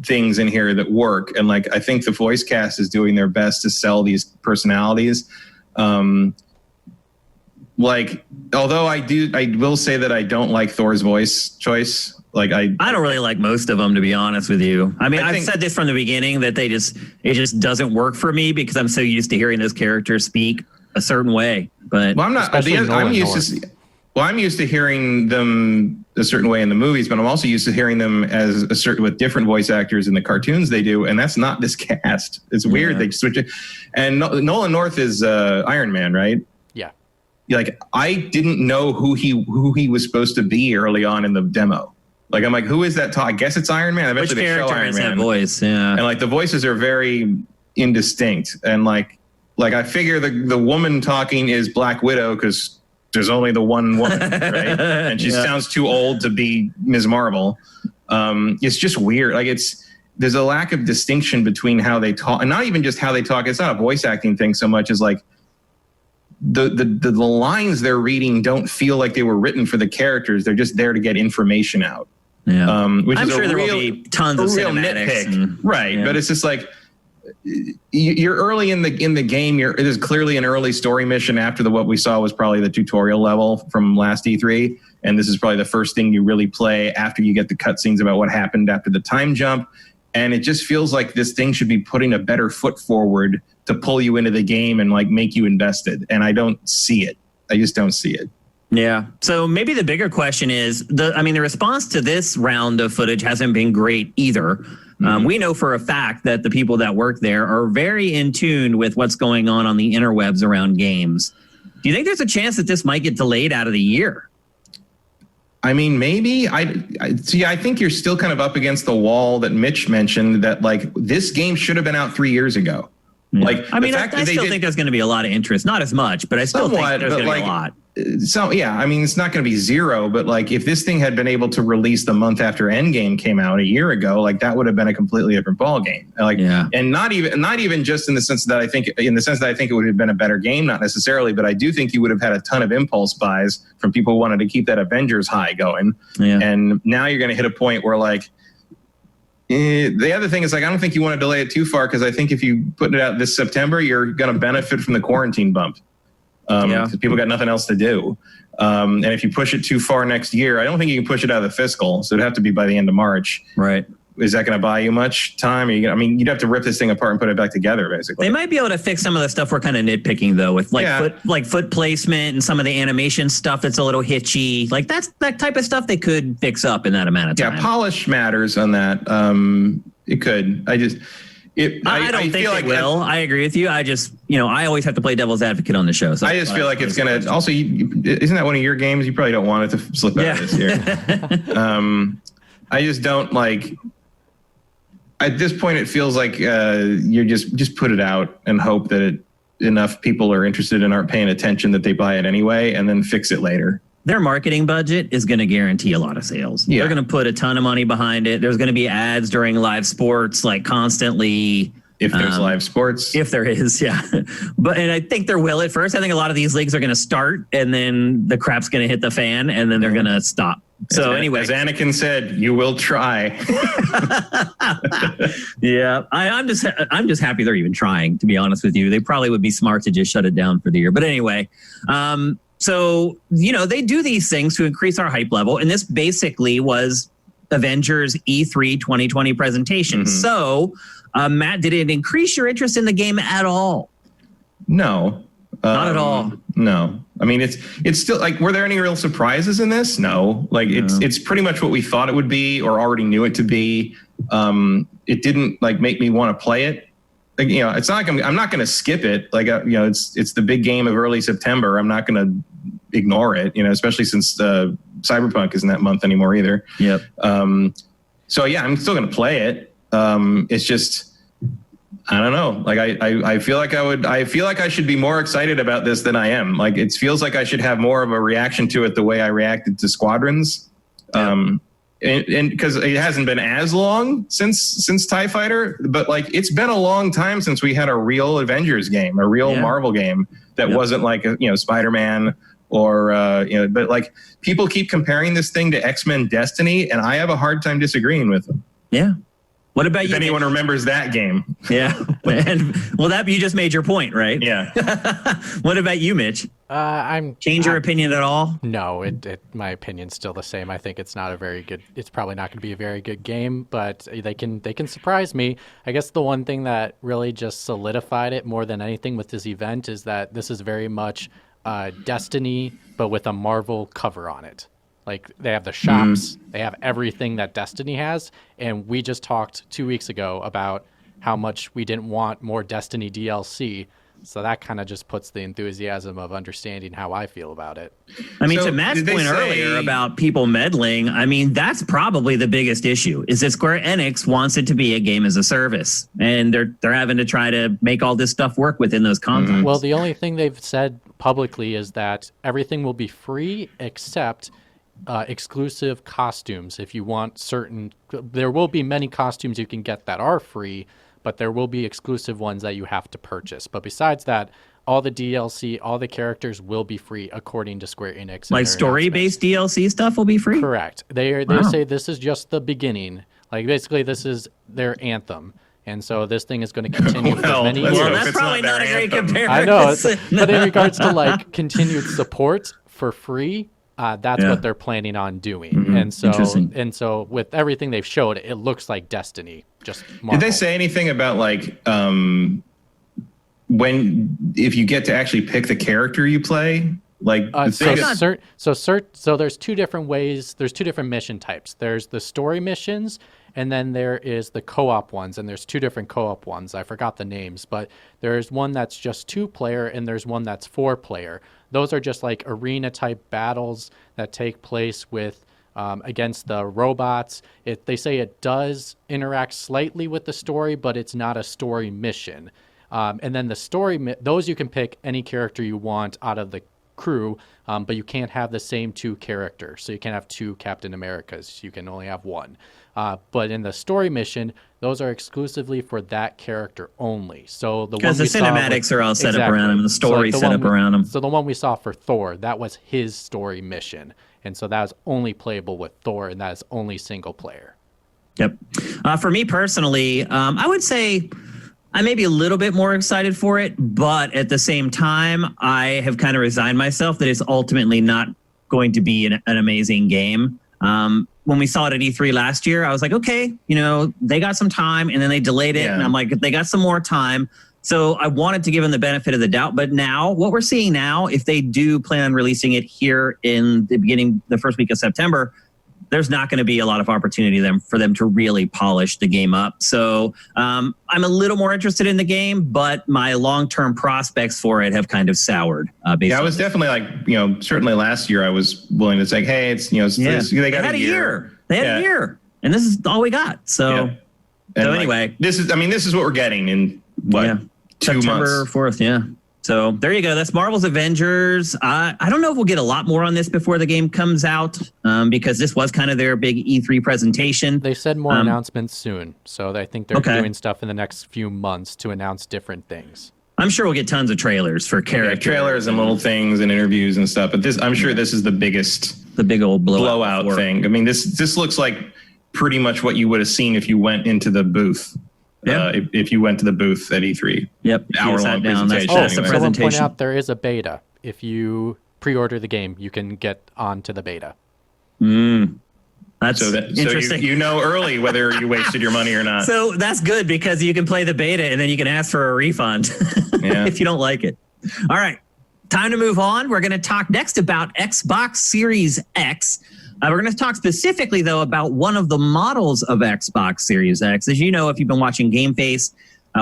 things in here that work, and like I think the voice cast is doing their best to sell these personalities. Like, although I will say that I don't like Thor's voice choice. Like I don't really like most of them, to be honest with you. I mean, I've said this from the beginning that it just doesn't work for me because I'm so used to hearing those characters speak a certain way. But I'm used to hearing them a certain way in the movies, but I'm also used to hearing them as with different voice actors in the cartoons they do, and that's not this cast. It's weird they switch it. And Nolan North is Iron Man, right? Yeah. Like I didn't know who he was supposed to be early on in the demo. Like I'm like, who is that? I guess it's Iron Man. Eventually they show Iron Man. That voice, yeah. And like the voices are very indistinct. And like I figure the woman talking is Black Widow because there's only the one woman, right? And she sounds too old to be Ms. Marvel. It's just weird. Like there's a lack of distinction between how they talk, and not even just how they talk. It's not a voice acting thing so much as like. The lines they're reading don't feel like they were written for the characters. They're just there to get information out. Yeah, which I'm is sure there will be tons of cinematics. Right? Yeah. But it's just like you're early in the game. It is clearly an early story mission after what we saw was probably the tutorial level from last E3, and this is probably the first thing you really play after you get the cutscenes about what happened after the time jump. And it just feels like this thing should be putting a better foot forward to pull you into the game and like make you invested. And I don't see it. I just don't see it. Yeah. So maybe the bigger question is the response to this round of footage hasn't been great either. We know for a fact that the people that work there are very in tune with what's going on the interwebs around games. Do you think there's a chance that this might get delayed out of the year? I mean, maybe. I think you're still kind of up against the wall that Mitch mentioned that like this game should have been out 3 years ago. Yeah. Like, I mean, I still think there's going to be a lot of interest. Not as much, but I still think there's going to be a lot. So, yeah, I mean, it's not going to be zero, but like if this thing had been able to release the month after Endgame came out a year ago, like that would have been a completely different ball game. Like, and not even just in the sense that I think it would have been a better game, not necessarily, but I do think you would have had a ton of impulse buys from people who wanted to keep that Avengers high going. Yeah. And now you're going to hit a point where like, the other thing is like I don't think you want to delay it too far because I think if you put it out this September, you're going to benefit from the quarantine bump because people got nothing else to do. And if you push it too far next year, I don't think you can push it out of the fiscal. So it'd have to be by the end of March. Right. Is that going to buy you much time? You'd have to rip this thing apart and put it back together, basically. They might be able to fix some of the stuff we're kind of nitpicking, though, with foot placement and some of the animation stuff that's a little hitchy. Like that type of stuff they could fix up in that amount of time. Yeah, polish matters on that. It could. I don't think they will. I agree with you. I just, I always have to play devil's advocate on the show. So I just feel like it's going to. Also, isn't that one of your games? You probably don't want it to slip out this year. I just don't like. At this point, it feels like you're just put it out and hope that enough people are interested and aren't paying attention that they buy it anyway, and then fix it later. Their marketing budget is going to guarantee a lot of sales. Yeah. They're going to put a ton of money behind it. There's going to be ads during live sports, like constantly. If there's live sports. If there is, yeah. And I think there will at first. I think a lot of these leagues are going to start, and then the crap's going to hit the fan, and then they're going to stop. So anyway, as Anakin said, you will try. Yeah, I'm just happy they're even trying, to be honest with you. They probably would be smart to just shut it down for the year. But anyway, so, they do these things to increase our hype level. And this basically was Avengers E3 2020 presentation. Mm-hmm. So, Matt, did it increase your interest in the game at all? No. Not at all. No. I mean, it's still like, were there any real surprises in this? No. Like, it's pretty much what we thought it would be or already knew it to be. It didn't make me want to play it. Like, it's not like I'm not going to skip it. Like, it's the big game of early September. I'm not going to ignore it, especially since Cyberpunk isn't that month anymore either. Yep. So yeah, I'm still going to play it. It's just, I don't know. Like I feel like I should be more excited about this than I am. Like, it feels like I should have more of a reaction to it the way I reacted to Squadrons. Yep. And because it hasn't been as long since TIE Fighter, but it's been a long time since we had a real Avengers game, a real Marvel game that wasn't like Spider-Man or but people keep comparing this thing to X-Men Destiny, and I have a hard time disagreeing with them. Yeah. What about if you? Anyone remembers that game? Yeah. And you just made your point, right? Yeah. What about you, Mitch? Change your opinion at all? No, my opinion's still the same. I think it's probably not going to be a very good game, but they can surprise me. I guess the one thing that really just solidified it more than anything with this event is that this is very much Destiny, but with a Marvel cover on it. Like, they have the shops, they have everything that Destiny has, and we just talked 2 weeks ago about how much we didn't want more Destiny DLC. So that kind of just puts the enthusiasm of understanding how I feel about it. I mean, to Matt's point earlier about people meddling, I mean, that's probably the biggest issue, is that Square Enix wants it to be a game as a service. And they're having to try to make all this stuff work within those confines. Mm-hmm. Well, the only thing they've said publicly is that everything will be free except exclusive costumes. If you want there will be many costumes you can get that are free, but there will be exclusive ones that you have to purchase. But besides that, all the DLC, all the characters will be free according to Square Enix. Like story-based DLC stuff will be free? Correct. They say this is just the beginning. Like, basically, this is their anthem. And so this thing is going to continue for many years. Well, that's probably not a great comparison. I know. But in regards to continued support for free, that's what they're planning on doing. Mm-hmm. And so with everything they've showed, it looks like Destiny. Just Marvel. Did they say anything about if you get to actually pick the character you play? So there's two different ways. There's two different mission types. There's the story missions, and then there is the co-op ones, and there's two different co-op ones. I forgot the names, but there's one that's just 2-player, and there's one that's 4-player. Those are just like arena type battles that take place with against the robots. They say it does interact slightly with the story, but it's not a story mission. And then the story, those you can pick any character you want out of the crew, but you can't have the same 2 characters. So you can't have 2 Captain Americas. You can only have 1. But in the story mission, those are exclusively for that character only. So because the cinematics are all set up around him, the story set up around him. So the one we saw for Thor, that was his story mission, and so that was only playable with Thor, and that is only single player. Yep. For me personally, I would say I may be a little bit more excited for it, but at the same time, I have kind of resigned myself that it's ultimately not going to be an amazing game. When we saw it at E3 last year, I was like, okay, they got some time, and then they delayed it, and I'm like, they got some more time. So I wanted to give them the benefit of the doubt. But now, what we're seeing now, if they do plan on releasing it here in the first week of September, there's not going to be a lot of opportunity for them to really polish the game up. So I'm a little more interested in the game, but my long-term prospects for it have kind of soured. Yeah, I was definitely certainly last year I was willing to say, hey, they got a year. They had a year, and this is all we got. So, anyway, this is what we're getting in 2 months. September 4th, yeah. So there you go. That's Marvel's Avengers. I don't know if we'll get a lot more on this before the game comes out, because this was kind of their big E3 presentation. They said more announcements soon, so I think they're doing stuff in the next few months to announce different things. I'm sure we'll get tons of trailers for characters. Yeah, trailers and little things and interviews and stuff. But I'm sure this is the biggest, the big old blowout thing. I mean, this looks like pretty much what you would have seen if you went into the booth. Yeah. If you went to the booth at E3. Yep. Hour-long presentation. That's the Someone presentation. point out there is a beta. If you pre-order the game, you can get onto the beta. That's interesting. So you know early whether you wasted your money or not. So that's good because you can play the beta and then you can ask for a refund if you don't like it. All right. Time to move on. We're going to talk next about Xbox Series X. We're going to talk specifically, though, about one of the models of Xbox Series X. As you know, if you've been watching GameFace,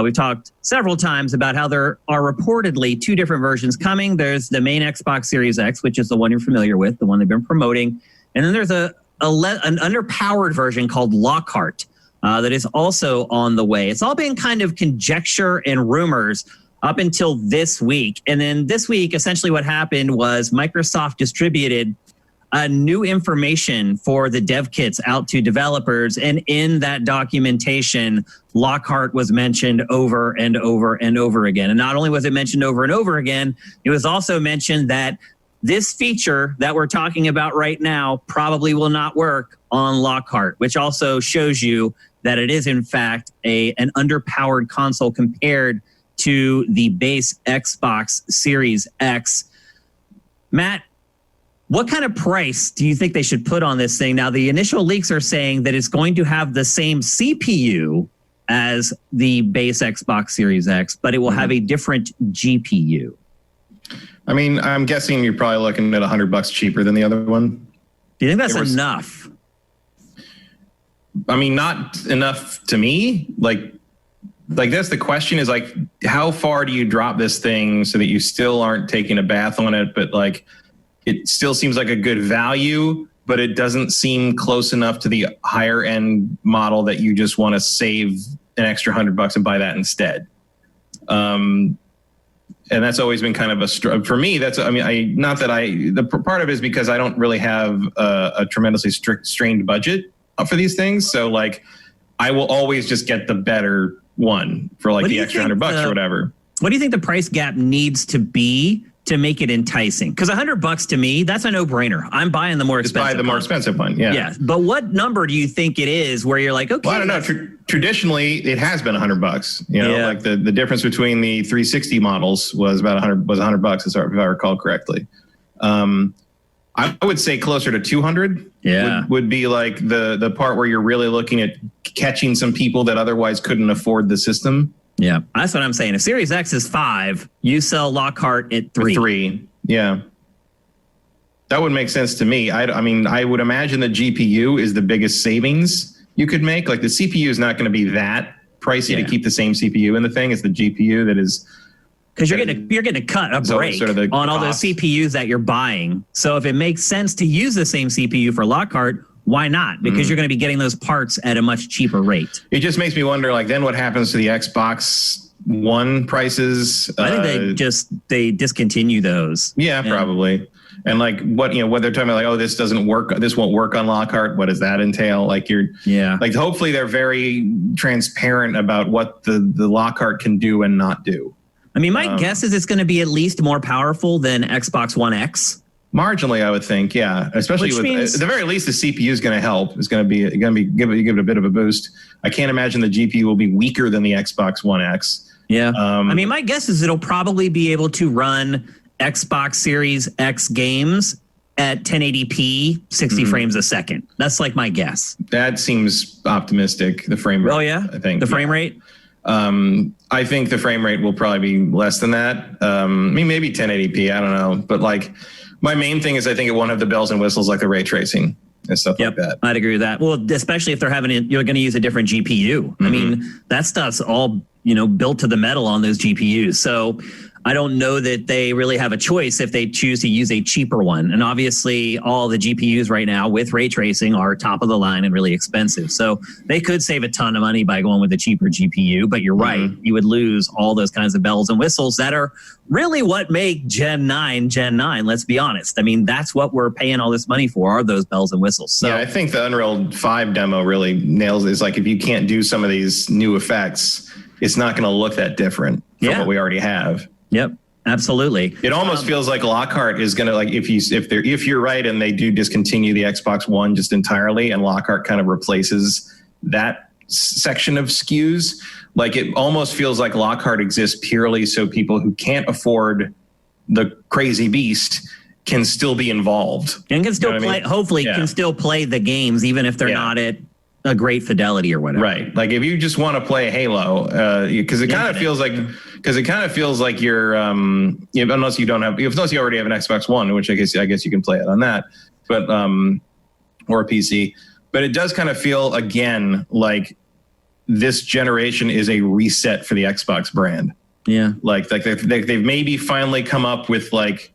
we've talked several times about how there are reportedly two different versions coming. There's the main Xbox Series X, which is the one you're familiar with, the one they've been promoting. And then there's an underpowered version called Lockhart that is also on the way. It's all been kind of conjecture and rumors up until this week. And then this week, essentially what happened was Microsoft distributed new information for the dev kits out to developers. And in that documentation, Lockhart was mentioned over and over and over again. And not only was it mentioned over and over again, it was also mentioned that this feature that we're talking about right now probably will not work on Lockhart, which also shows you that it is, in fact, an underpowered console compared to the base Xbox Series X. Matt, what kind of price do you think they should put on this thing? Now, the initial leaks are saying that it's going to have the same CPU as the base Xbox Series X, but it will have a different GPU. I mean, I'm guessing you're probably looking at $100 cheaper than the other one. Do you think that's enough? I mean, not enough to me. Like that's the question is like, how far do you drop this thing so that you still aren't taking a bath on it, but like, it still seems like a good value, but it doesn't seem close enough to the higher end model that you just want to save an extra $100 and buy that instead. And that's always been kind of a for me. That's the part of it is because I don't really have a tremendously strained budget for these things. So like, I will always just get the better one for like the extra $100 or whatever. What do you think the price gap needs to be to make it enticing? Because $100 to me, that's a no-brainer. I'm buying the more expensive one. Just buy the more expensive one, yeah. Yeah, but what number do you think it is where you're like, okay? Well, I don't know. Traditionally, it has been $100. You know, like the difference between the 360 models was about $100, if I recall correctly. I would say closer to 200. Yeah, would be like the part where you're really looking at catching some people that otherwise couldn't afford the system. Yeah, that's what I'm saying. If Series X is 5, you sell Lockhart at 3. 3, yeah. That would make sense to me. I mean, I would imagine the GPU is the biggest savings you could make. Like the CPU is not going to be that pricey to keep the same CPU in the thing. It's the GPU that is... Because you're getting to cut a break sort of on all those CPUs that you're buying. So if it makes sense to use the same CPU for Lockhart, why not? Because you're going to be getting those parts at a much cheaper rate. It just makes me wonder, like, then what happens to the Xbox One prices? I think they discontinue those. Yeah, probably. And like what they're talking about, like, oh, this doesn't work. This won't work on Lockhart. What does that entail? Like like hopefully they're very transparent about what the Lockhart can do and not do. I mean, my guess is it's going to be at least more powerful than Xbox One X. Marginally, I would think, yeah. Especially at the very least, the CPU is going to help. It's going to give it a bit of a boost. I can't imagine the GPU will be weaker than the Xbox One X. Yeah, I mean, my guess is it'll probably be able to run Xbox Series X games at 1080p, 60 frames a second. That's like my guess. That seems optimistic. The frame rate. Oh yeah, I think the frame rate. I think the frame rate will probably be less than that. I mean, maybe 1080p. I don't know, but like. My main thing is I think it won't have the bells and whistles like the ray tracing and stuff like that. I'd agree with that. Well, especially if you're going to use a different GPU. I mean, that stuff's all, built to the metal on those GPUs. So I don't know that they really have a choice if they choose to use a cheaper one. And obviously, all the GPUs right now with ray tracing are top of the line and really expensive. So they could save a ton of money by going with a cheaper GPU. But you're right, you would lose all those kinds of bells and whistles that are really what make Gen 9, let's be honest. I mean, that's what we're paying all this money for, are those bells and whistles. So yeah, I think the Unreal 5 demo really nails it. It's like, if you can't do some of these new effects, it's not going to look that different from what we already have. Yep, absolutely. It almost feels like Lockhart is going to, like, if you're right and they do discontinue the Xbox One just entirely, and Lockhart kind of replaces that section of SKUs, like, it almost feels like Lockhart exists purely so people who can't afford the crazy beast can still be involed and can still play. Hopefully, can still play the games even if they're not at a great fidelity or whatever. Right. Like, if you just want to play Halo, because it kind of feels like. Because it kind of feels like you're, unless you already have an Xbox One, which I guess you can play it on that, but or a PC. But it does kind of feel, again, like this generation is a reset for the Xbox brand. Yeah, like they've maybe finally come up with like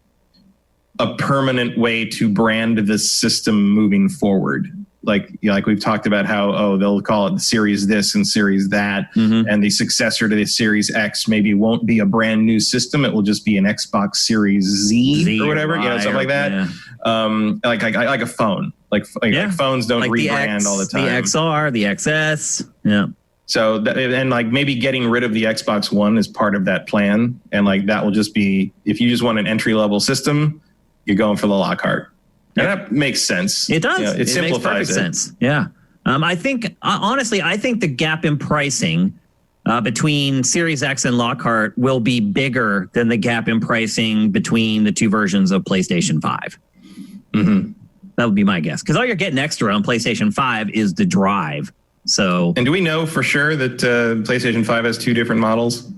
a permanent way to brand this system moving forward. Like we've talked about how, they'll call it the Series this and Series that, and the successor to the Series X maybe won't be a brand new system. It will just be an Xbox Series Z or whatever, something like that. Yeah. Like a phone. Like phones don't rebrand all the time. The XR, the XS. Yeah. So and like maybe getting rid of the Xbox One is part of that plan, and like that will just be, if you just want an entry level system, you're going for the Lockhart. And that makes sense. It does. It simplifies makes perfect sense. Yeah. I think, honestly, the gap in pricing between Series X and Lockhart will be bigger than the gap in pricing between the two versions of PlayStation 5. That would be my guess. Because all you're getting extra on PlayStation 5 is the drive. So, and do we know for sure that PlayStation 5 has two different models?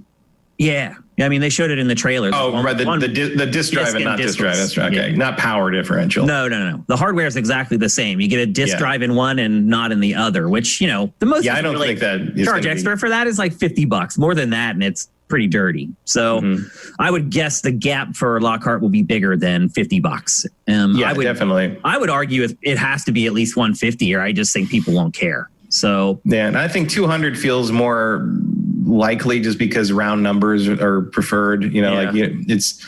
Yeah. I mean, they showed it in the trailers. Oh, right. The disk drive and not disk drive. That's right. Okay. Yeah. Not power differential. No. The hardware is exactly the same. You get a disk drive in one and not in the other, which, the most. Yeah, I don't think that is charge extra for that is like $50. More than that, and it's pretty dirty. So I would guess the gap for Lockhart will be bigger than $50. Definitely. I would argue it has to be at least $150, or I just think people won't care. So yeah, and I think 200 feels more likely just because round numbers are preferred. It's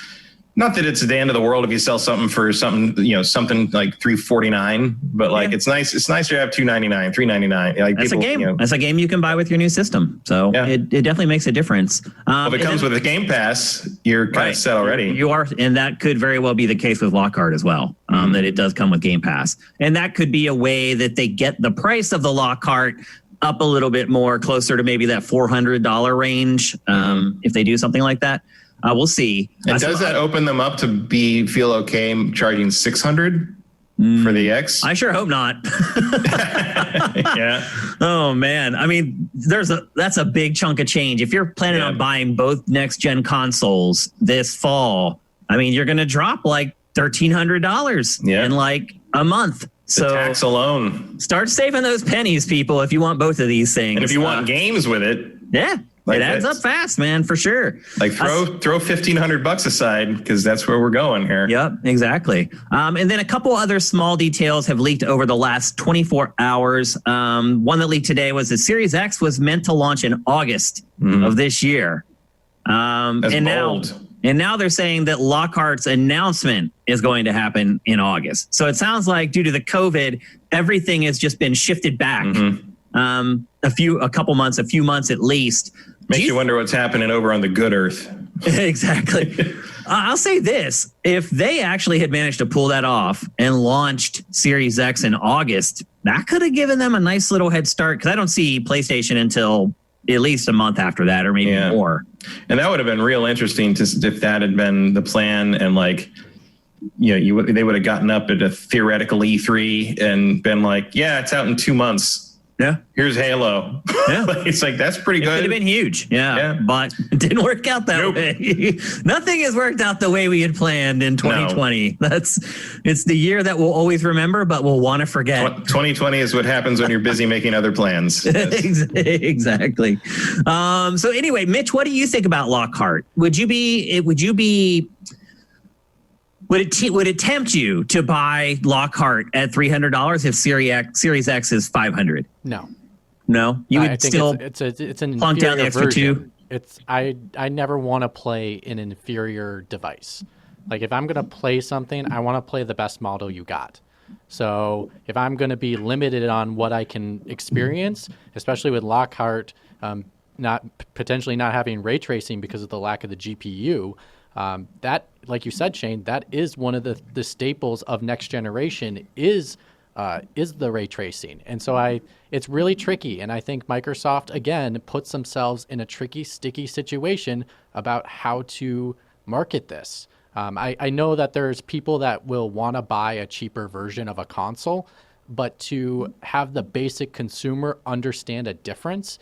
not that it's the end of the world if you sell something for something like $349, but like it's nice. It's nicer to have $299, $399. Like that's a game. That's a game you can buy with your new system. So it definitely makes a difference. If it comes with a Game Pass, you're kind of set already. You are, and that could very well be the case with Lockhart as well. That it does come with Game Pass, and that could be a way that they get the price of the Lockhart up a little bit more, closer to maybe that $400 range. If they do something like that. We'll see. And does that open them up to feel okay charging $600 for the X? I sure hope not. Yeah. Oh man. I mean, that's a big chunk of change. If you're planning on buying both next gen consoles this fall, I mean, you're going to drop like $1,300 in like a month. So the tax alone. Start saving those pennies, people, if you want both of these things. And if you want games with it. Yeah. Like it adds up fast, man, for sure. Like throw $1,500 aside, because that's where we're going here. Yep, exactly. And then a couple other small details have leaked over the last 24 hours. One that leaked today was the Series X was meant to launch in August of this year. That's bold. Now they're saying that Lockhart's announcement is going to happen in August. So it sounds like due to the COVID, everything has just been shifted back. A few months at least. Makes you wonder what's happening over on the good earth. Exactly. I'll say this. If they actually had managed to pull that off and launched Series X in August, that could have given them a nice little head start, because I don't see PlayStation until at least a month after that, or maybe more. And that would have been real interesting if that had been the plan, and like, they would have gotten up at a theoretical E3 and been like, yeah, it's out in 2 months. Yeah. Here's Halo. Yeah. It's like, that's pretty It good. could have been huge. Yeah. But it didn't work out that way. Nothing has worked out the way we had planned in 2020. No. It's the year that we'll always remember, but we'll want to forget. 2020 is what happens when you're busy making other plans. Yes. Exactly. So anyway, Mitch, what do you think about Lockhart? Would it tempt you to buy Lockhart at $300 if Series X is $500? No, you would still it's an plunk down the extra version. I never want to play an inferior device. Like if I'm going to play something, I want to play the best model you got. So if I'm going to be limited on what I can experience, especially with Lockhart, potentially not having ray tracing because of the lack of the GPU. That, like you said, Shane, that is one of the staples of next generation is the ray tracing. And so it's really tricky. And I think Microsoft, again, puts themselves in a tricky, sticky situation about how to market this. I know that there's people that will want to buy a cheaper version of a console, but to have the basic consumer understand a difference,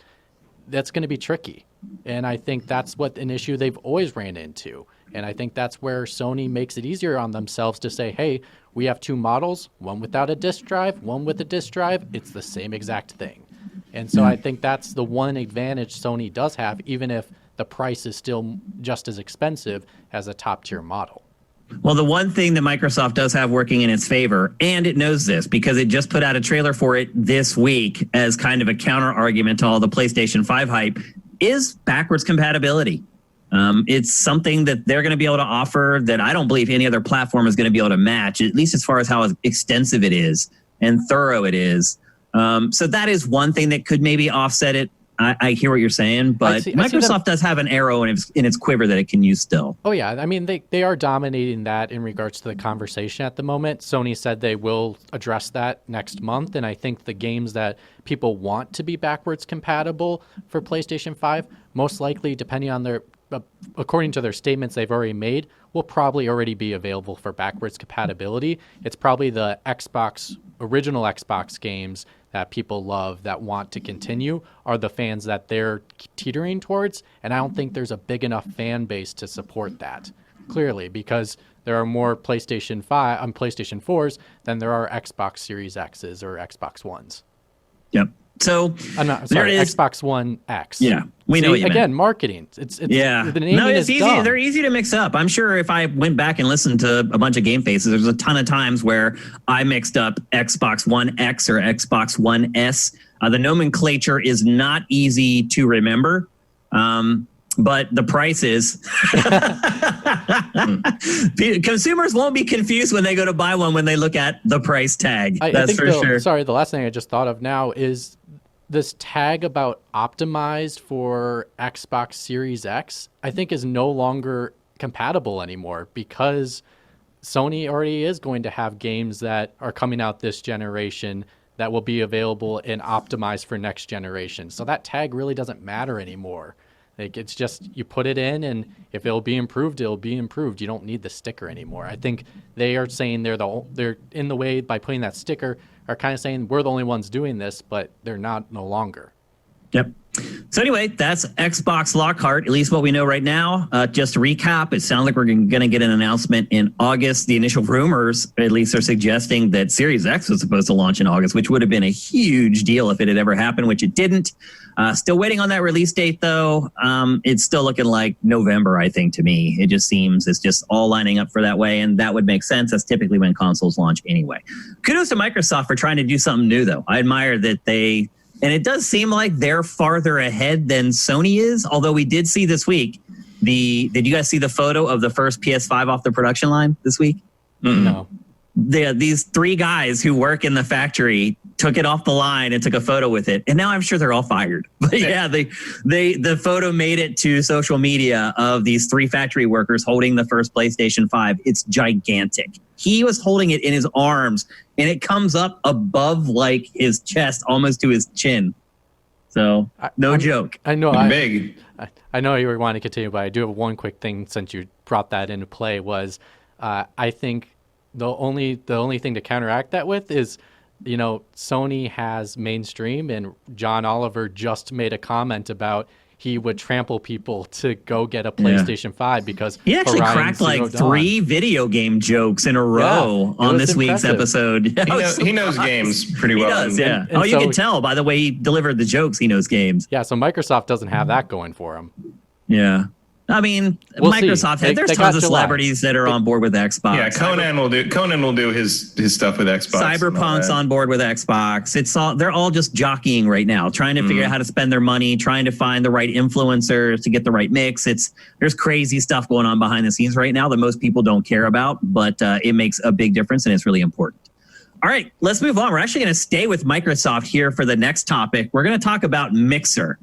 that's going to be tricky. And I think that's an issue they've always ran into. And I think that's where Sony makes it easier on themselves to say, hey, we have two models, one without a disk drive, one with a disk drive. It's the same exact thing. And so I think that's the one advantage Sony does have, even if the price is still just as expensive as a top-tier model. Well, the one thing that Microsoft does have working in its favor, and it knows this because it just put out a trailer for it this week as kind of a counter argument to all the PlayStation 5 hype, is backwards compatibility. It's something that they're going to be able to offer that I don't believe any other platform is going to be able to match, at least as far as how extensive it is and thorough it is. So that is one thing that could maybe offset it. I hear what you're saying, but Microsoft does have an arrow in its quiver that it can use still. Oh, yeah. I mean, they are dominating that in regards to the conversation at the moment. Sony said they will address that next month, and I think the games that people want to be backwards compatible for PlayStation 5, most likely, depending on according to their statements they've already made, will probably already be available for backwards compatibility. It's probably the original Xbox games that people love that want to continue are the fans that they're teetering towards. And I don't think there's a big enough fan base to support that, clearly, because there are more PlayStation 4s than there are Xbox Series X's or Xbox Ones. Yep. So Xbox One X. Yeah, we know what you again, meant. Marketing. It's The naming is easy. dumb. They're easy to mix up. I'm sure if I went back and listened to a bunch of GameFaces, there's a ton of times where I mixed up Xbox One X or Xbox One S. The nomenclature is not easy to remember. But the price is. Consumers won't be confused when they go to buy one when they look at the price tag. That's for sure. Sorry, the last thing I just thought of now is this tag about optimized for Xbox Series X, I think is no longer compatible anymore because Sony already is going to have games that are coming out this generation that will be available and optimized for next generation. So that tag really doesn't matter anymore. Like it's just you put it in, and if it'll be improved, it'll be improved. You don't need the sticker anymore. I think they are saying they're in the way by putting that sticker are kind of saying we're the only ones doing this, but they're not no longer. Yep. So anyway, that's Xbox Lockhart, at least what we know right now. Just to recap, it sounds like we're going to get an announcement in August. The initial rumors, at least, are suggesting that Series X was supposed to launch in August, which would have been a huge deal if it had ever happened, which it didn't. Still waiting on that release date, though. It's still looking like November, I think, to me. It just seems it's just all lining up for that way, and that would make sense. That's typically when consoles launch anyway. Kudos to Microsoft for trying to do something new, though. I admire that they... And it does seem like they're farther ahead than Sony is, although we did see this week. Did you guys see the photo of the first PS5 off the production line this week? No. These three guys who work in the factory took it off the line and took a photo with it. And now I'm sure they're all fired. But yeah, the photo made it to social media of these three factory workers holding the first PlayStation 5. It's gigantic. He was holding it in his arms, and it comes up above like his chest, almost to his chin. So no joke. I know. Big. I know you were wanting to continue, but I do have one quick thing since you brought that into play was I think the only thing to counteract that with is Sony has mainstream, and John Oliver just made a comment about he would trample people to go get a PlayStation 5 because he actually cracked like 3 video game jokes in a row on this week's episode. He knows games pretty well. He does, yeah. And you can tell by the way he delivered the jokes, he knows games. Yeah, so Microsoft doesn't have that going for him. Yeah. I mean, Microsoft. There's tons of celebrities that are on board with Xbox. Yeah, Conan will do his stuff with Xbox. Cyberpunk's on board with Xbox. They're all just jockeying right now, trying to figure out how to spend their money, trying to find the right influencers to get the right mix. There's crazy stuff going on behind the scenes right now that most people don't care about, but it makes a big difference and it's really important. All right, let's move on. We're actually going to stay with Microsoft here for the next topic. We're going to talk about Mixer.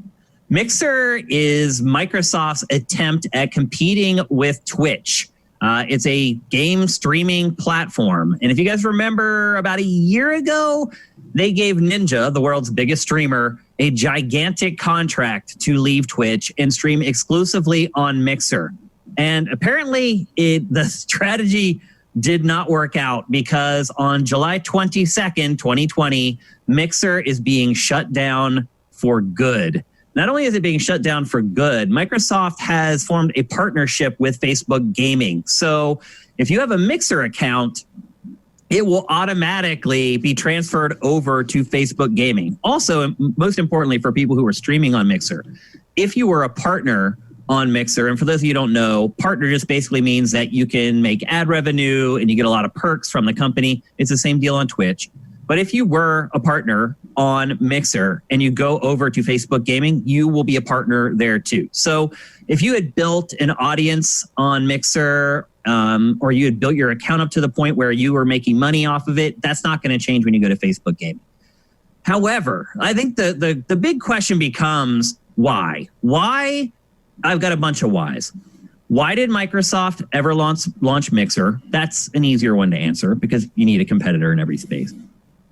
Mixer is Microsoft's attempt at competing with Twitch. It's a game streaming platform. And if you guys remember about a year ago, they gave Ninja, the world's biggest streamer, a gigantic contract to leave Twitch and stream exclusively on Mixer. And apparently the strategy did not work out because on July 22nd, 2020, Mixer is being shut down for good. Not only is it being shut down for good, Microsoft has formed a partnership with Facebook Gaming. So if you have a Mixer account, it will automatically be transferred over to Facebook Gaming. Also, most importantly for people who are streaming on Mixer, if you were a partner on Mixer, and for those of you who don't know, partner just basically means that you can make ad revenue and you get a lot of perks from the company. It's the same deal on Twitch. But if you were a partner on Mixer and you go over to Facebook Gaming, you will be a partner there too. So if you had built an audience on Mixer or you had built your account up to the point where you were making money off of it, that's not going to change when you go to Facebook Gaming. However, I think the big question becomes why? Why? I've got a bunch of whys. Why did Microsoft ever launch Mixer? That's an easier one to answer because you need a competitor in every space.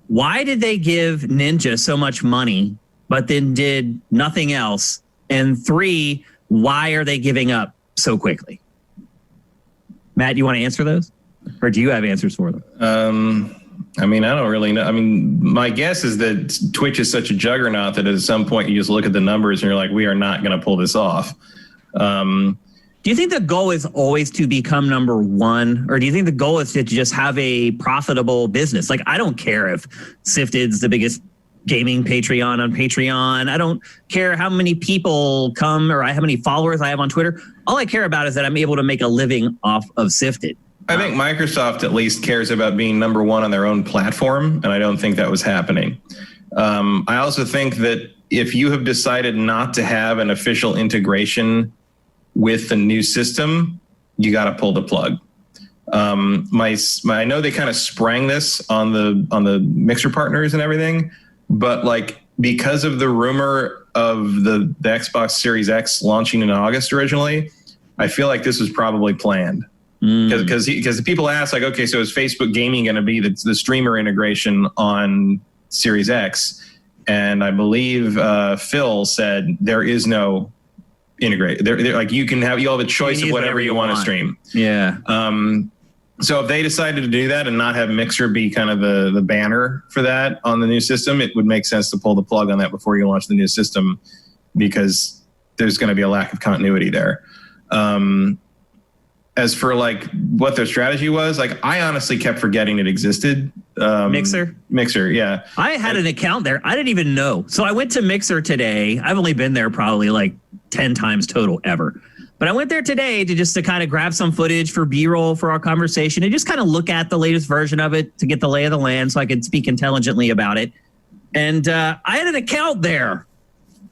Why did they give Ninja so much money, but then did nothing else? And 3, why are they giving up so quickly? Matt, you want to answer those? Or do you have answers for them? I don't really know. My guess is that Twitch is such a juggernaut that at some point you just look at the numbers and you're like, we are not going to pull this off. Do you think the goal is always to become number one? Or do you think the goal is to just have a profitable business? Like, I don't care if Sifted's the biggest gaming Patreon on Patreon. I don't care how many people come or how many followers I have on Twitter. All I care about is that I'm able to make a living off of Sifted. I think Microsoft at least cares about being number one on their own platform, and I don't think that was happening. I also think that if you have decided not to have an official integration with the new system, you got to pull the plug. I know they kind of sprang this on the Mixer partners and everything, but like because of the rumor of the Xbox Series X launching in August originally, I feel like this was probably planned. Because people ask like, okay, so is Facebook Gaming going to be the streamer integration on Series X? And I believe Phil said there is no integrate. They're like you have a choice of whatever you want to stream. Yeah. So if they decided to do that and not have Mixer be kind of the banner for that on the new system, it would make sense to pull the plug on that before you launch the new system because there's going to be a lack of continuity there. As for like what their strategy was, like I honestly kept forgetting it existed. Mixer, yeah. I had an account there. I didn't even know. So I went to Mixer today. I've only been there probably like 10 times total ever. But I went there today to kind of grab some footage for B-roll for our conversation and just kind of look at the latest version of it to get the lay of the land so I could speak intelligently about it. And I had an account there.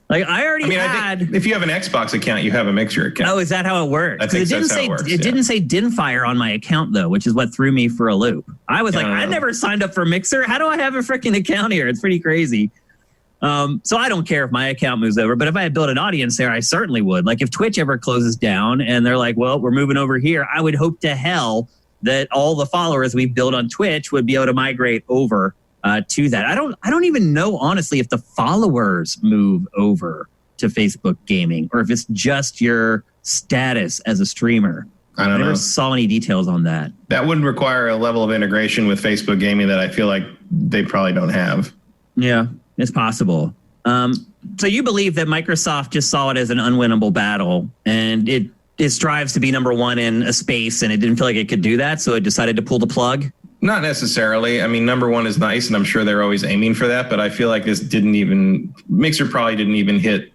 Like I think if you have an Xbox account, you have a Mixer account. Oh, is that how it works? I think that's how it works. It didn't say Dinfire on my account though, which is what threw me for a loop. I was I never signed up for Mixer. How do I have a freaking account here? It's pretty crazy. So I don't care if my account moves over, but if I had built an audience there, I certainly would. Like if Twitch ever closes down and they're like, well, we're moving over here, I would hope to hell that all the followers we build on Twitch would be able to migrate over to that. I don't even know, honestly, if the followers move over to Facebook Gaming or if it's just your status as a streamer. I never saw any details on that. That would require a level of integration with Facebook Gaming that I feel like they probably don't have. Yeah, it's possible. So you believe that Microsoft just saw it as an unwinnable battle, and it strives to be number one in a space, and it didn't feel like it could do that, so it decided to pull the plug? Not necessarily. I mean, number one is nice, and I'm sure they're always aiming for that, but I feel like Mixer probably didn't even hit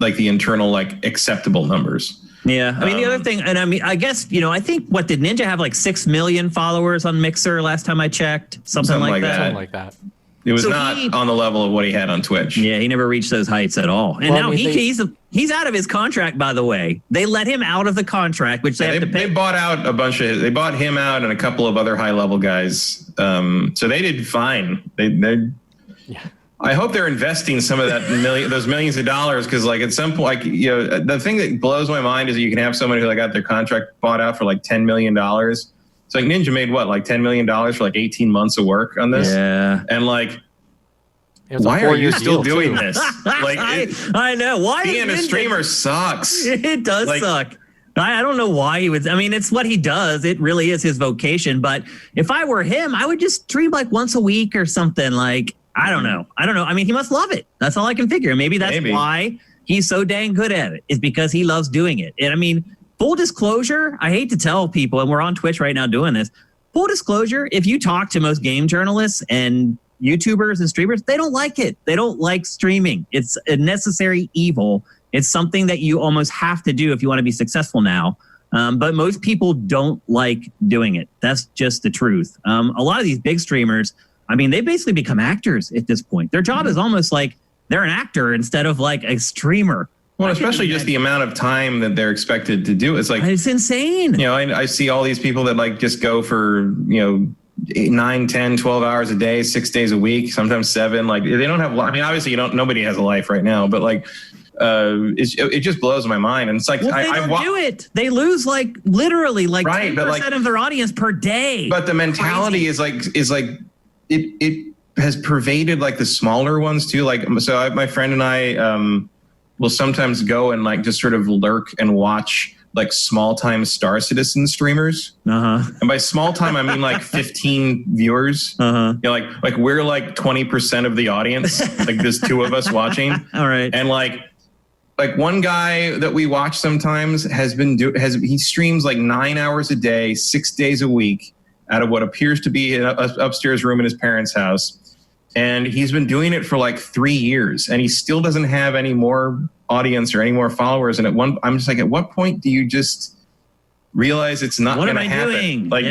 like the internal, like, acceptable numbers. Yeah. I mean, the other thing, and I mean, I guess, I think, what did Ninja have, like 6 million followers on Mixer last time I checked? Something like that. Something like that. It was not on the level of what he had on Twitch. Yeah, he never reached those heights at all. And now he's out of his contract, by the way. They let him out of the contract, which they have to pay. They bought out they bought him out and a couple of other high level guys. So they did fine. I hope they're investing some of those millions of dollars, because like at some point, like, the thing that blows my mind is that you can have someone who got their contract bought out for like $10 million. It's like Ninja made what, like $10 million for like 18 months of work on this? Yeah. And like, why are you still doing this? Like, I know. Why being a streamer sucks. It does suck. I don't know why he would. I mean, it's what he does. It really is his vocation. But if I were him, I would just stream like once a week or something. Like, I don't know. I mean, he must love it. That's all I can figure. Maybe that's why he's so dang good at it, is because he loves doing it. And I mean, full disclosure, I hate to tell people, and we're on Twitch right now doing this. Full disclosure, if you talk to most game journalists and YouTubers and streamers, they don't like it. They don't like streaming. It's a necessary evil. It's something that you almost have to do if you want to be successful now. But most people don't like doing it. That's just the truth. A lot of these big streamers, I mean, they basically become actors at this point. Their job is almost like they're an actor instead of like a streamer. Well, especially just the amount of time that they're expected to do. It's like, it's insane. I see all these people that like just go for, 9, 10, 12 hours a day, 6 days a week, sometimes 7. Like, they don't have, I mean, obviously nobody has a life right now, but like, it just blows my mind. And it's like, they don't do it. They lose like literally like 10% of their audience per day. But the mentality is like, it has pervaded like the smaller ones too. Like, so my friend and I, will sometimes go and like just sort of lurk and watch like small time Star Citizen streamers. And by small time, I mean like 15 viewers. Like we're like 20% of the audience. Like there's 2 of us watching. All right. And like one guy that we watch sometimes he streams like 9 hours a day, 6 days a week out of what appears to be an upstairs room in his parents' house. And he's been doing it for like 3 years, and he still doesn't have any more audience or any more followers. And I'm just like, at what point do you just realize it's not going to happen? Doing? Like,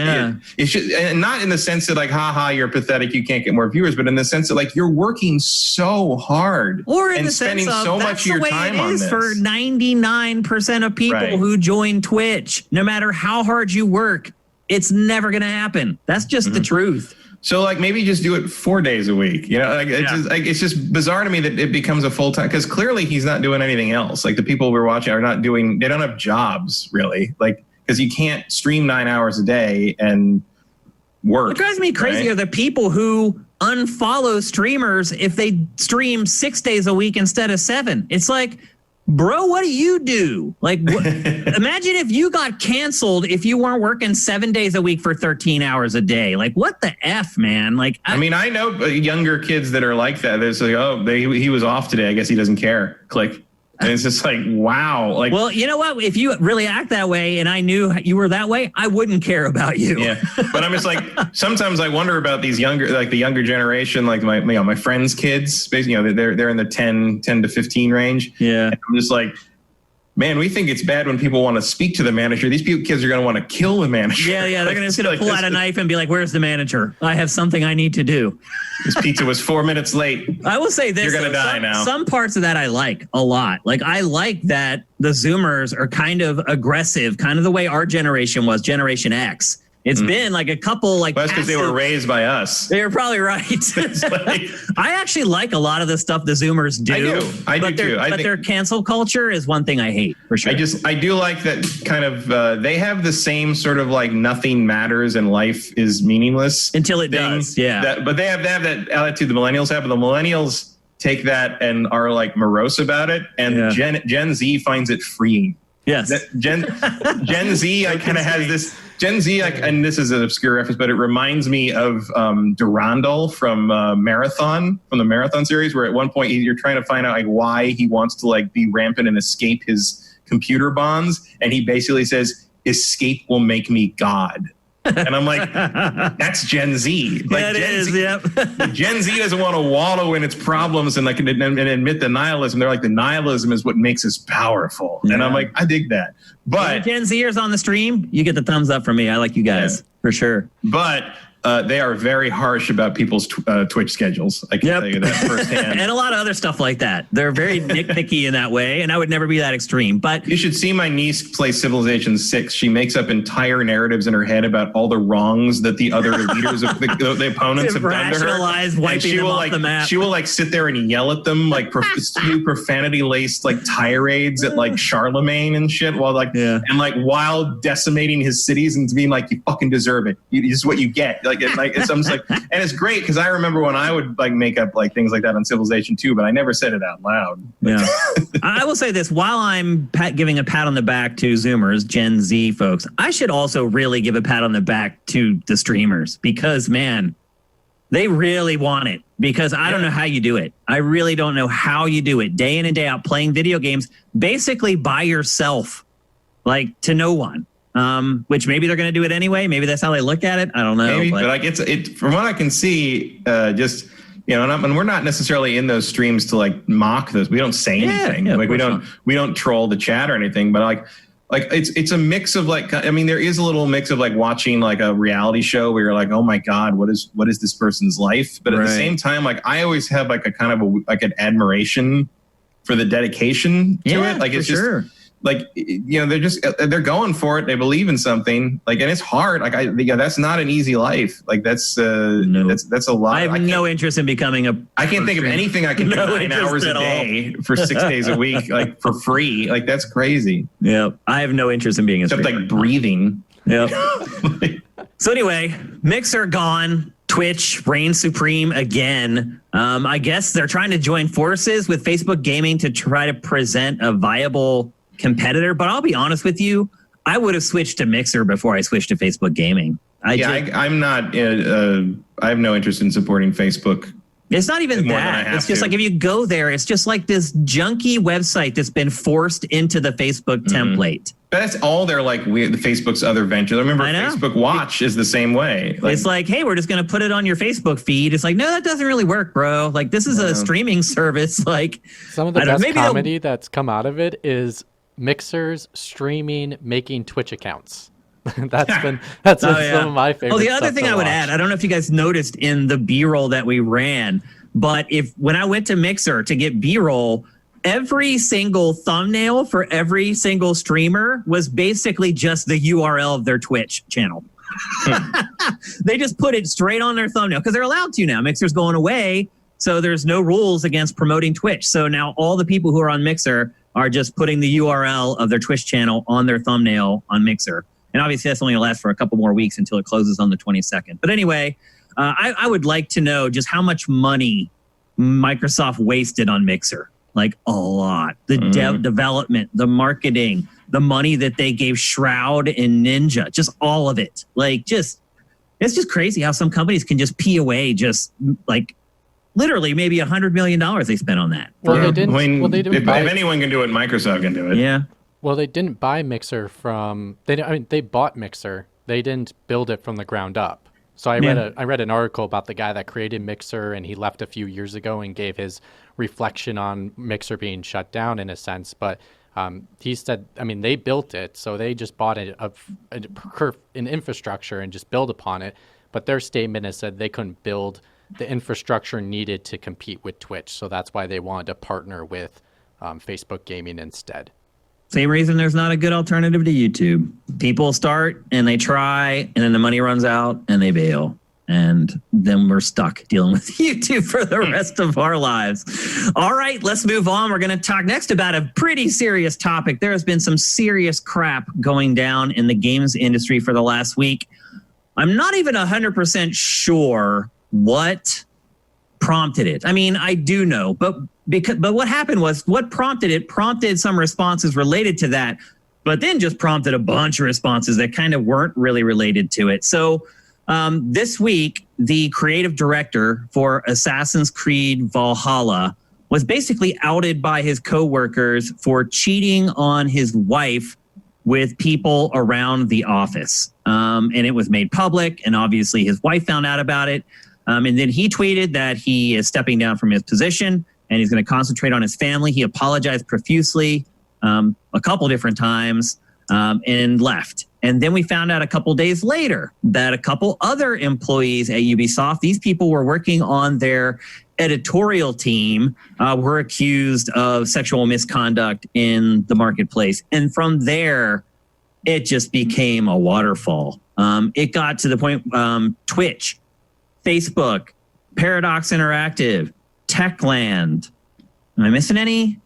it should, and not in the sense that like, haha, you're pathetic, you can't get more viewers, but in the sense that like you're working so hard, or in and the spending sense of, so much of your time on this. For 99% of people who join Twitch, no matter how hard you work, it's never going to happen. That's just the truth. So like maybe just do it 4 days a week. It's just bizarre to me that it becomes a full time, because clearly he's not doing anything else. Like the people we're watching they don't have jobs really. Like, because you can't stream 9 hours a day and work. What drives me crazy are the people who unfollow streamers if they stream 6 days a week instead of 7. It's like, bro, what do you do? Like, imagine if you got canceled if you weren't working 7 days a week for 13 hours a day. Like, what the F, man? Like, I mean, I know younger kids that are like that. It's like, he was off today. I guess he doesn't care. Click. And it's just like, wow. Like, well, you know what? If you really act that way and I knew you were that way, I wouldn't care about you. Yeah. But I'm just like, sometimes I wonder about these the younger generation, like my friends' kids, basically, they're in the 10 to 15 range. Yeah. And I'm just like, man, we think it's bad when people want to speak to the manager. These kids are going to want to kill the manager. Yeah. They're just going to pull out a knife and be like, where's the manager? I have something I need to do. This pizza was 4 minutes late. I will say this. You're going to die now. Some parts of that I like a lot. Like, I like that the Zoomers are kind of aggressive, kind of the way our generation was, Generation X. It's been like a couple like. Well, that's because they were raised by us. You're probably right. I actually like a lot of the stuff the Zoomers do. I do too. But their cancel culture is one thing I hate for sure. I do like that kind of. They have the same sort of like nothing matters and life is meaningless until it does. Yeah. But they have that attitude the millennials have. But the millennials take that and are like morose about it, and Gen Z finds it freeing. Yes. Gen Z, I kind of has this. Gen Z, and this is an obscure reference, but it reminds me of Durandal from the Marathon series, where at one point you're trying to find out like why he wants to like be rampant and escape his computer bonds, and he basically says, "Escape will make me God." And I'm like, that's Gen Z. Like, that is, yep. Gen Z doesn't want to wallow in its problems and admit the nihilism. They're like, the nihilism is what makes us powerful. Yeah. And I'm like, I dig that. But Gen Zers on the stream, you get the thumbs up from me. I like you guys for sure. But they are very harsh about people's Twitch schedules. I can tell you that firsthand. And a lot of other stuff like that. They're very nitpicky in that way, and I would never be that extreme. But you should see my niece play Civilization 6. She makes up entire narratives in her head about all the wrongs that the other leaders of the opponents have done to her. Wiping them off the map. She will like sit there and yell at them, like spew profanity-laced like tirades at like Charlemagne and shit, while decimating his cities and being like, "You fucking deserve it. This is what you get." I'm just like, and it's great because I remember when I would like make up like things like that on Civilization 2, but I never said it out loud. Yeah, I will say this: while I'm giving a pat on the back to Zoomers, Gen Z folks, I should also really give a pat on the back to the streamers because man, they really want it. Because I don't know how you do it. I really don't know how you do it. Day in and day out, playing video games, basically by yourself, like to no one. Which maybe they're going to do it anyway. Maybe that's how they look at it. I don't know. Maybe, but like it's from what I can see, and we're not necessarily in those streams to like mock those. We don't say anything. Like we don't troll the chat or anything. But like it's a mix of like, I mean, there is a little mix of like watching like a reality show where you're like, oh my God, what is this person's life? But at the same time, like I always have like a kind of an admiration for the dedication to it. Like it's just. Sure. Like, they're going for it. They believe in something like, and it's hard. Like that's not an easy life. Like that's a lot. I have no interest in becoming I can't think of anything I can do 9 hours a day for 6 days a week, like for free. Like that's crazy. Yeah. I have no interest in being except like breathing. Yeah. So anyway, Mixer gone. Twitch reigns supreme again. I guess they're trying to join forces with Facebook Gaming to try to present a viable competitor, but I'll be honest with you, I would have switched to Mixer before I switched to Facebook Gaming. I'm not. I have no interest in supporting Facebook. It's not even that. It's just like if you go there, it's just like this junky website that's been forced into the Facebook template. But that's all they're like. The Facebook's other venture. I remember Facebook Watch is the same way. It's like, hey, we're just going to put it on your Facebook feed. It's like, no, that doesn't really work, bro. Like this is a streaming service. Like some of the best comedy that's come out of it is Mixers streaming, making Twitch accounts. That's some of my favorite. The other thing I would add, I don't know if you guys noticed in the B-roll that we ran, but when I went to Mixer to get B-roll, every single thumbnail for every single streamer was basically just the URL of their Twitch channel. They just put it straight on their thumbnail because they're allowed to now. Mixer's going away, so there's no rules against promoting Twitch. So now all the people who are on Mixer are just putting the URL of their Twitch channel on their thumbnail on Mixer. And obviously that's only going to last for a couple more weeks until it closes on the 22nd. But anyway, I would like to know just how much money Microsoft wasted on Mixer. Like a lot. The development, the marketing, the money that they gave Shroud and Ninja, just all of it. Like it's just crazy how some companies can just pee away just like literally maybe $100 million they spent on that. Well, they didn't. If anyone can do it, Microsoft can do it. Yeah. Well, they didn't buy Mixer they bought Mixer. They didn't build it from the ground up. So I read an article about the guy that created Mixer, and he left a few years ago and gave his reflection on Mixer being shut down in a sense. But he said, they built it, so they just bought an infrastructure and just build upon it. But their statement has said they couldn't build the infrastructure needed to compete with Twitch. So that's why they wanted to partner with Facebook Gaming instead. Same reason there's not a good alternative to YouTube. People start and they try, and then the money runs out and they bail. And then we're stuck dealing with YouTube for the rest of our lives. All right, let's move on. We're going to talk next about a pretty serious topic. There has been some serious crap going down in the games industry for the last week. I'm not even 100% sure what prompted it. I mean, I do know, but what happened was what prompted it prompted some responses related to that. but then just prompted a bunch of responses that kind of weren't really related to it. So this week, the creative director for Assassin's Creed Valhalla was basically outed by his coworkers for cheating on his wife with people around the office. And it was made public, and obviously his wife found out about it. And then he tweeted that he is stepping down from his position and he's going to concentrate on his family. He apologized profusely a couple different times and left. And then we found out a couple days later that a couple other employees at Ubisoft, these people were working on their editorial team, were accused of sexual misconduct in the marketplace. And from there, it just became a waterfall. It got to the point, Twitch, Facebook, Paradox Interactive, Techland. Am I missing any?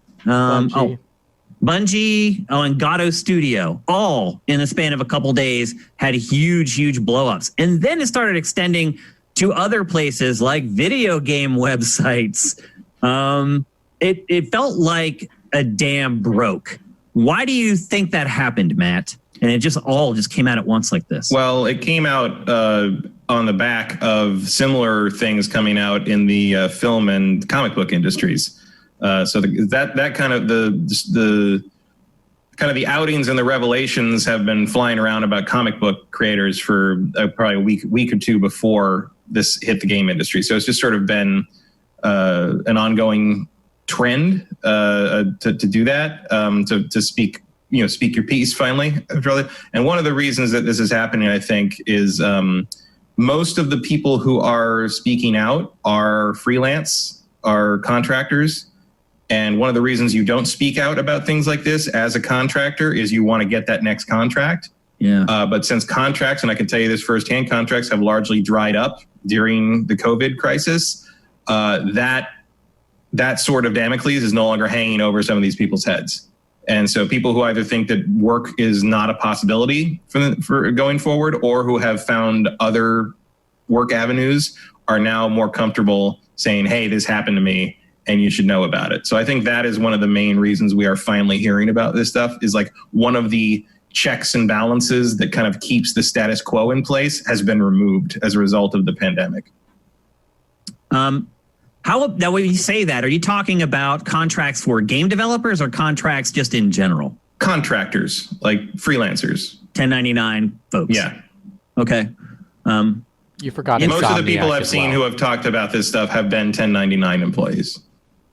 Bungie, and Gato Studio, all in the span of a couple days had huge blow-ups. And then it started extending to other places like video game websites. It felt like a dam broke. Why do you think that happened, Matt? And it all came out at once like this. Well, it came out on the back of similar things coming out in the film and comic book industries. So that kind of the outings and the revelations have been flying around about comic book creators for probably a week or two before this hit the game industry. So it's just sort of been an ongoing trend to do that, to speak your piece finally. And one of the reasons that this is happening, I think, is most of the people who are speaking out are freelance, are contractors. And one of the reasons you don't speak out about things like this as a contractor is you want to get that next contract. Yeah. But since contracts, and I can tell you this firsthand, contracts have largely dried up during the COVID crisis, that sort of Damocles is no longer hanging over some of these people's heads. And so people who either think that work is not a possibility for going forward, or who have found other work avenues, are now more comfortable saying, hey, this happened to me, and you should know about it. So I think that is one of the main reasons we are finally hearing about this stuff, is like one of the checks and balances that kind of keeps the status quo in place has been removed as a result of the pandemic. Now, when you say that, are you talking about contracts for game developers or contracts just in general? Contractors, like freelancers. 1099 folks. Yeah. Okay. You forgot. Most of the people I've seen who have talked about this stuff have been 1099 employees.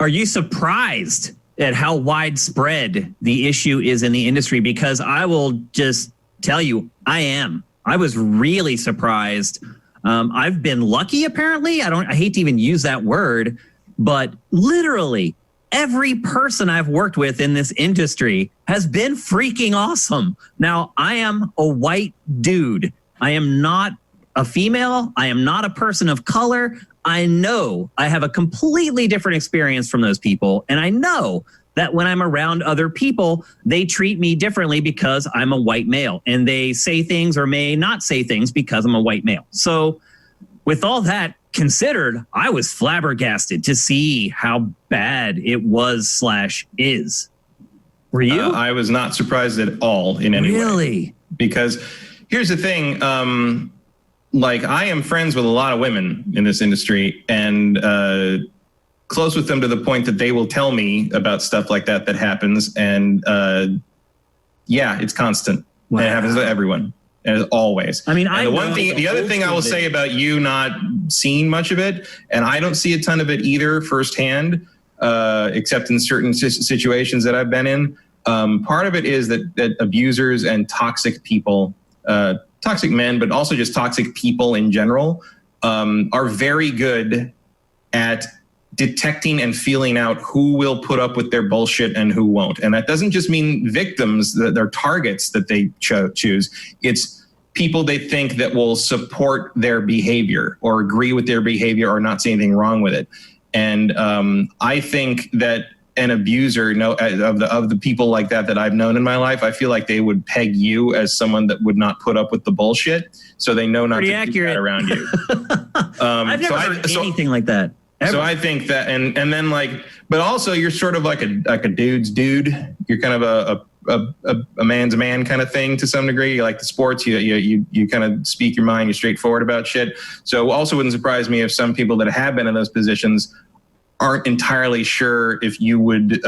Are you surprised at how widespread the issue is in the industry? Because I will just tell you, I am. I was really surprised. I've been lucky, apparently. I hate to even use that word, but literally every person I've worked with in this industry has been freaking awesome. Now, I am a white dude. I am not a female. I am not a person of color. I know I have a completely different experience from those people. And I know that when I'm around other people, they treat me differently because I'm a white male, and they say things or may not say things because I'm a white male. So with all that considered, I was flabbergasted to see how bad it was / is. Were you? I was not surprised at all in any way. Really? Because here's the thing. Like, I am friends with a lot of women in this industry, and close with them to the point that they will tell me about stuff like that happens. And yeah, it's constant. Wow. And it happens to everyone. And always. I mean, the other thing I will say about you not seeing much of it, and I don't see a ton of it either firsthand, except in certain situations that I've been in. Part of it is that abusers and toxic people, toxic men, but also just toxic people in general, are very good at detecting and feeling out who will put up with their bullshit and who won't. And that doesn't just mean victims, that they're targets that they choose. It's people they think that will support their behavior or agree with their behavior or not see anything wrong with it. And I think that an abuser, of the people like that I've known in my life, I feel like they would peg you as someone that would not put up with the bullshit, so they know not to do that around you. I've never heard anything like that. Ever. So I think that, and then like, but also you're sort of like a dude's dude. You're kind of a man's a man kind of thing to some degree. You like the sports, you kind of speak your mind, you're straightforward about shit. So also wouldn't surprise me if some people that have been in those positions aren't entirely sure if you would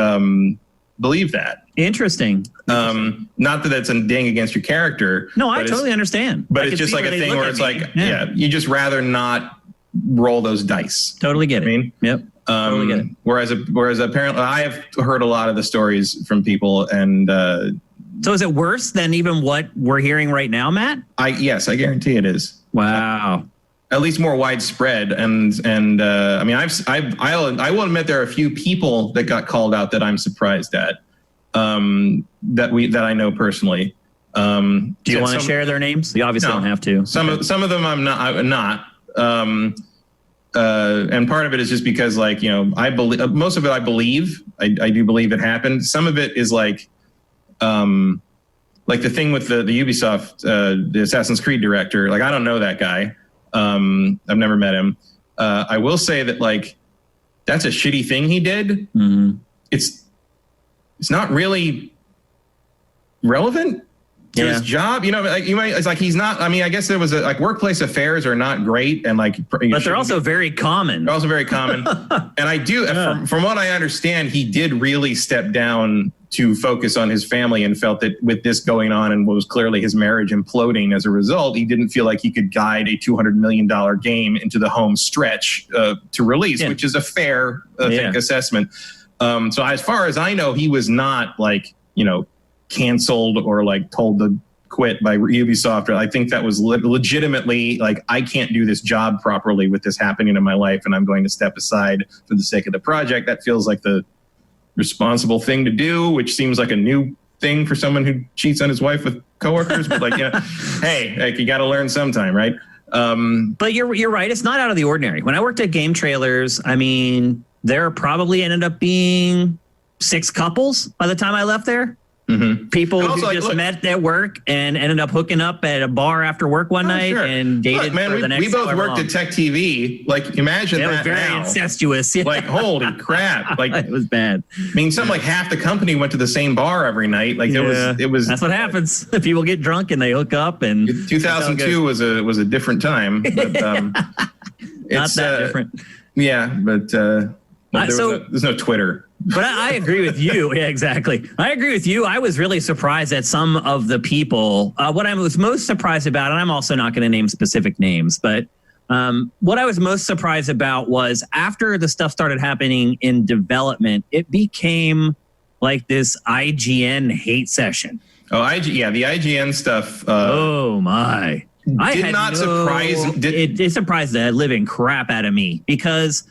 believe that. Interesting. Not that that's a ding against your character. No, I totally understand. But it's just like a thing where it's like, you just rather not roll those dice. Totally get it. I mean, yep. Totally get it. Whereas apparently I have heard a lot of the stories from people, and so is it worse than even what we're hearing right now, Matt? Yes, I guarantee it is. Wow. At least more widespread, and I mean, I will admit there are a few people that got called out that I'm surprised at, that I know personally. Do you want to share their names? You obviously don't have to. Some of them I'm not. And part of it is just because, like, you know, I believe most of it. I do believe it happened. Some of it is like the thing with the Ubisoft, the Assassin's Creed director. Like, I don't know that guy. I've never met him. I will say that, like, that's a shitty thing he did. Mm-hmm. It's not really relevant to his job. You know, like, it's like he's not. I mean, I guess there was workplace affairs are not great, and like, but they're also very common. They're also very common. And I do, from what I understand, he did really step down to focus on his family, and felt that with this going on and what was clearly his marriage imploding as a result, he didn't feel like he could guide a $200 million game into the home stretch to release, which is a fair, I think, assessment. So as far as I know, he was not, like, you know, canceled or like told to quit by Ubisoft. I think that was legitimately like, I can't do this job properly with this happening in my life, and I'm going to step aside for the sake of the project. That feels like the responsible thing to do, which seems like a new thing for someone who cheats on his wife with coworkers. But, like, you know, hey, like, you got to learn sometime, right? But you're right. It's not out of the ordinary. When I worked at Game Trailers, I mean, there probably ended up being 6 couples by the time I left there. Mm-hmm. People who just met at work and ended up hooking up at a bar after work one night and dated for the next. We both worked at Tech TV. Like, imagine that. It was very incestuous. Yeah. Like, holy crap! Like, it was bad. I mean, something like half the company went to the same bar every night. Like, it was. That's what happens. People get drunk and they hook up. And 2002 was a different time. But, not that different. Yeah, but there's no Twitter. But I agree with you. Yeah, exactly. I agree with you. I was really surprised at some of the people. What I was most surprised about, and I'm also not going to name specific names, but what I was most surprised about was after the stuff started happening in development, it became like this IGN hate session. Oh, the IGN stuff. Oh, my. It surprised the living crap out of me, because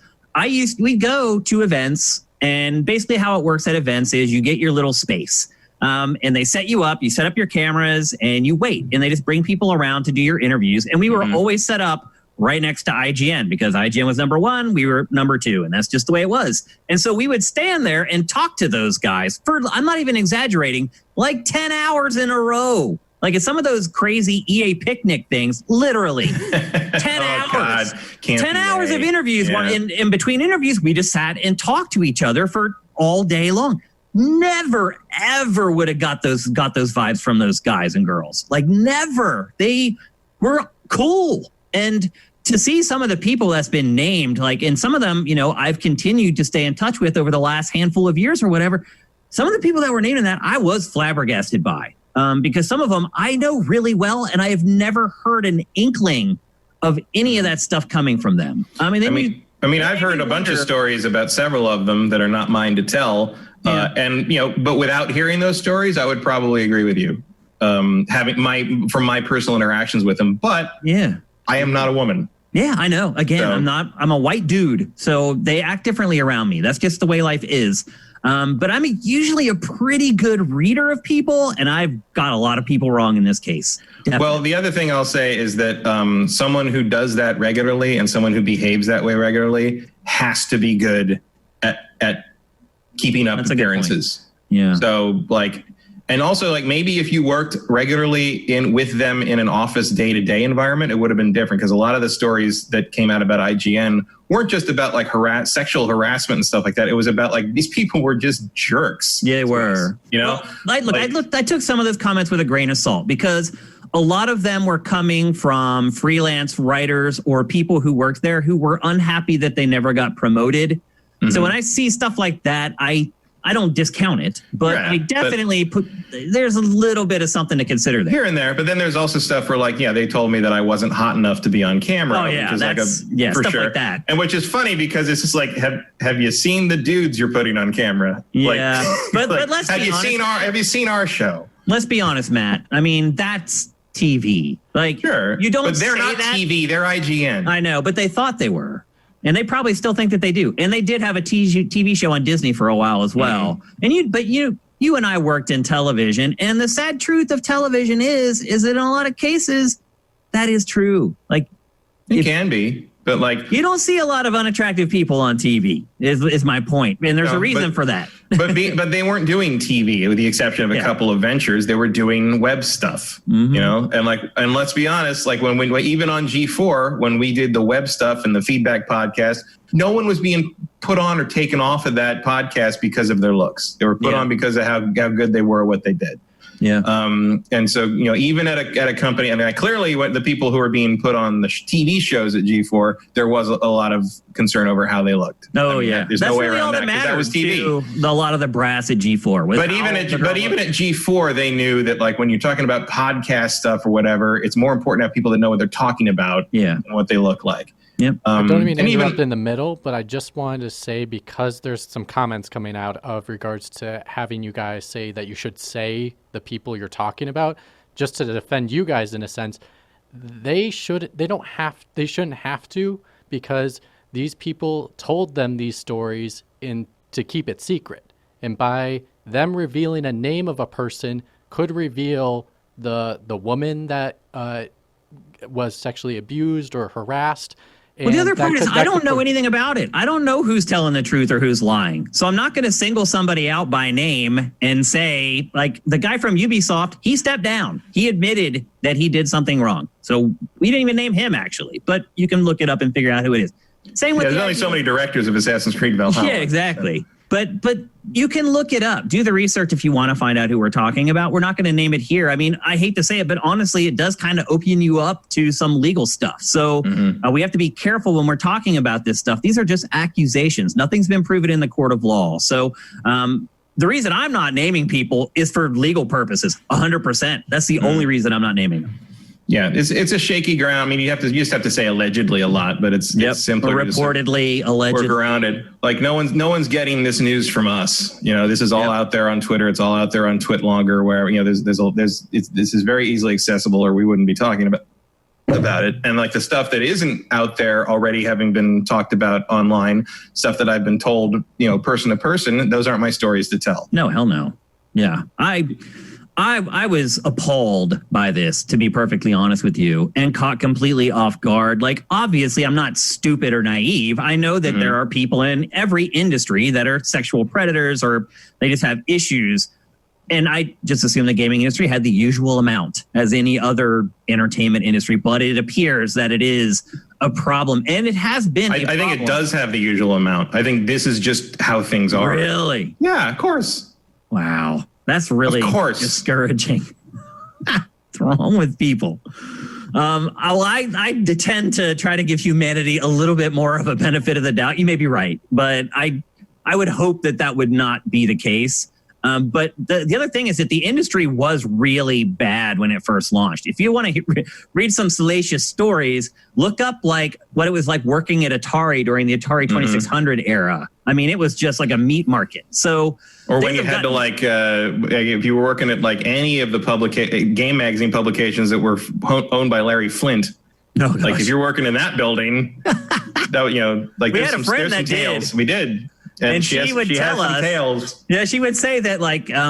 we'd go to events. And basically how it works at events is you get your little space and they set you up, you set up your cameras and you wait, and they just bring people around to do your interviews. And we were always set up right next to IGN, because IGN was number 1, we were number 2, and that's just the way it was. And so we would stand there and talk to those guys for, I'm not even exaggerating, like 10 hours in a row. Like, it's some of those crazy EA picnic things, literally 10 hours, 10 hours of interviews. Yeah. In between interviews, we just sat and talked to each other for all day long. Never, ever would have got those vibes from those guys and girls. Like, never. They were cool. And to see some of the people that's been named, like, and some of them, you know, I've continued to stay in touch with over the last handful of years or whatever. Some of the people that were named in that, I was flabbergasted by. Because some of them I know really well, and I have never heard an inkling of any of that stuff coming from them. I mean, I've heard a bunch of stories about several of them that are not mine to tell. And, you know, but without hearing those stories, I would probably agree with you. From my personal interactions with them, but I am not a woman. Yeah, I know. Again, I'm a white dude, so they act differently around me. That's just the way life is. But I'm usually a pretty good reader of people, and I've got a lot of people wrong in this case. Definitely. Well, the other thing I'll say is that someone who does that regularly and someone who behaves that way regularly has to be good at keeping up appearances. Yeah. So, like, And also, like, maybe if you worked regularly with them in an office day-to-day environment, it would have been different, because a lot of the stories that came out about IGN weren't just about like sexual harassment and stuff like that. It was about like these people were just jerks. Yeah, they were. You know, well, I took some of those comments with a grain of salt, because a lot of them were coming from freelance writers or people who worked there who were unhappy that they never got promoted. Mm-hmm. So when I see stuff like that, I don't discount it, but I definitely there's a little bit of something to consider there. Here and there, but then there's also stuff where, like, they told me that I wasn't hot enough to be on camera. Oh yeah, which is for stuff sure. like that. And which is funny, because it's just like, have you seen the dudes you're putting on camera? Yeah, like, but let's have be honest. Have you seen our show? Let's be honest, Matt. I mean, that's TV. Like, sure, you don't. But they're say not that. TV. They're IGN. I know, but they thought they were. And they probably still think that they do. And they did have a TV show on Disney for a while as well. Mm-hmm. And you and I worked in television, and the sad truth of television is that in a lot of cases, that is true. Like, it can be, but like, you don't see a lot of unattractive people on TV is my point. And there's a reason for that. but they weren't doing TV, with the exception of a couple of ventures. They were doing web stuff, and let's be honest, like when even on G4, when we did the web stuff and the feedback podcast, no one was being put on or taken off of that podcast because of their looks. They were put on because of how good they were at what they did. Yeah. And so, even at a company, I mean, clearly the people who are being put on the TV shows at G4, there was a lot of concern over how they looked. Oh, yeah. There's no way around that, because that was TV. A lot of the brass at G4. But even at G4, they knew that, like, when you're talking about podcast stuff or whatever, it's more important to have people that know what they're talking about and what they look like. Yep. I don't mean to interrupt in the middle, but I just wanted to say, because there's some comments coming out of regards to having you guys say that you should say the people you're talking about, just to defend you guys in a sense, they shouldn't have to, because these people told them these stories to keep it secret. And by them revealing a name of a person could reveal the woman that was sexually abused or harassed. Well, the other part is I don't know anything about it. I don't know who's telling the truth or who's lying. So I'm not going to single somebody out by name and say, like, the guy from Ubisoft, he stepped down. He admitted that he did something wrong. So we didn't even name him, actually. But you can look it up and figure out who it is. Same with there's only so many directors of Assassin's Creed Valhalla. Yeah, exactly. But you can look it up. Do the research if you want to find out who we're talking about. We're not going to name it here. I mean, I hate to say it, but honestly, it does kind of open you up to some legal stuff. So we have to be careful when we're talking about this stuff. These are just accusations. Nothing's been proven in the court of law. So the reason I'm not naming people is for legal purposes, 100%. That's the only reason I'm not naming them. Yeah, it's a shaky ground. I mean, you just have to say allegedly a lot, but it's simpler. Or reportedly, allegedly. Work around it. Like no one's getting this news from us. This is all out there on Twitter. It's all out there on Twitlonger, where this is very easily accessible, or we wouldn't be talking about it. And like the stuff that isn't out there already having been talked about online, stuff that I've been told, person to person, those aren't my stories to tell. No, hell no. Yeah, I was appalled by this, to be perfectly honest with you, and caught completely off guard. Like, obviously, I'm not stupid or naive. I know that there are people in every industry that are sexual predators, or they just have issues. And I just assume the gaming industry had the usual amount as any other entertainment industry. But it appears that it is a problem. And it has been I think it does have the usual amount. I think this is just how things are. Really? Yeah, of course. Wow. That's really discouraging. What's wrong with people? I tend to try to give humanity a little bit more of a benefit of the doubt. You may be right, but I would hope that would not be the case. But the other thing is that the industry was really bad when it first launched. If you want to read some salacious stories, look up like what it was like working at Atari during the Atari 2600 era. I mean, it was just like a meat market. So, or when you had to if you were working at like any of the game magazine publications that were owned by Larry Flint. No, like if you're working in that building, we had a friend that did. We did. And she would tell us, she would say that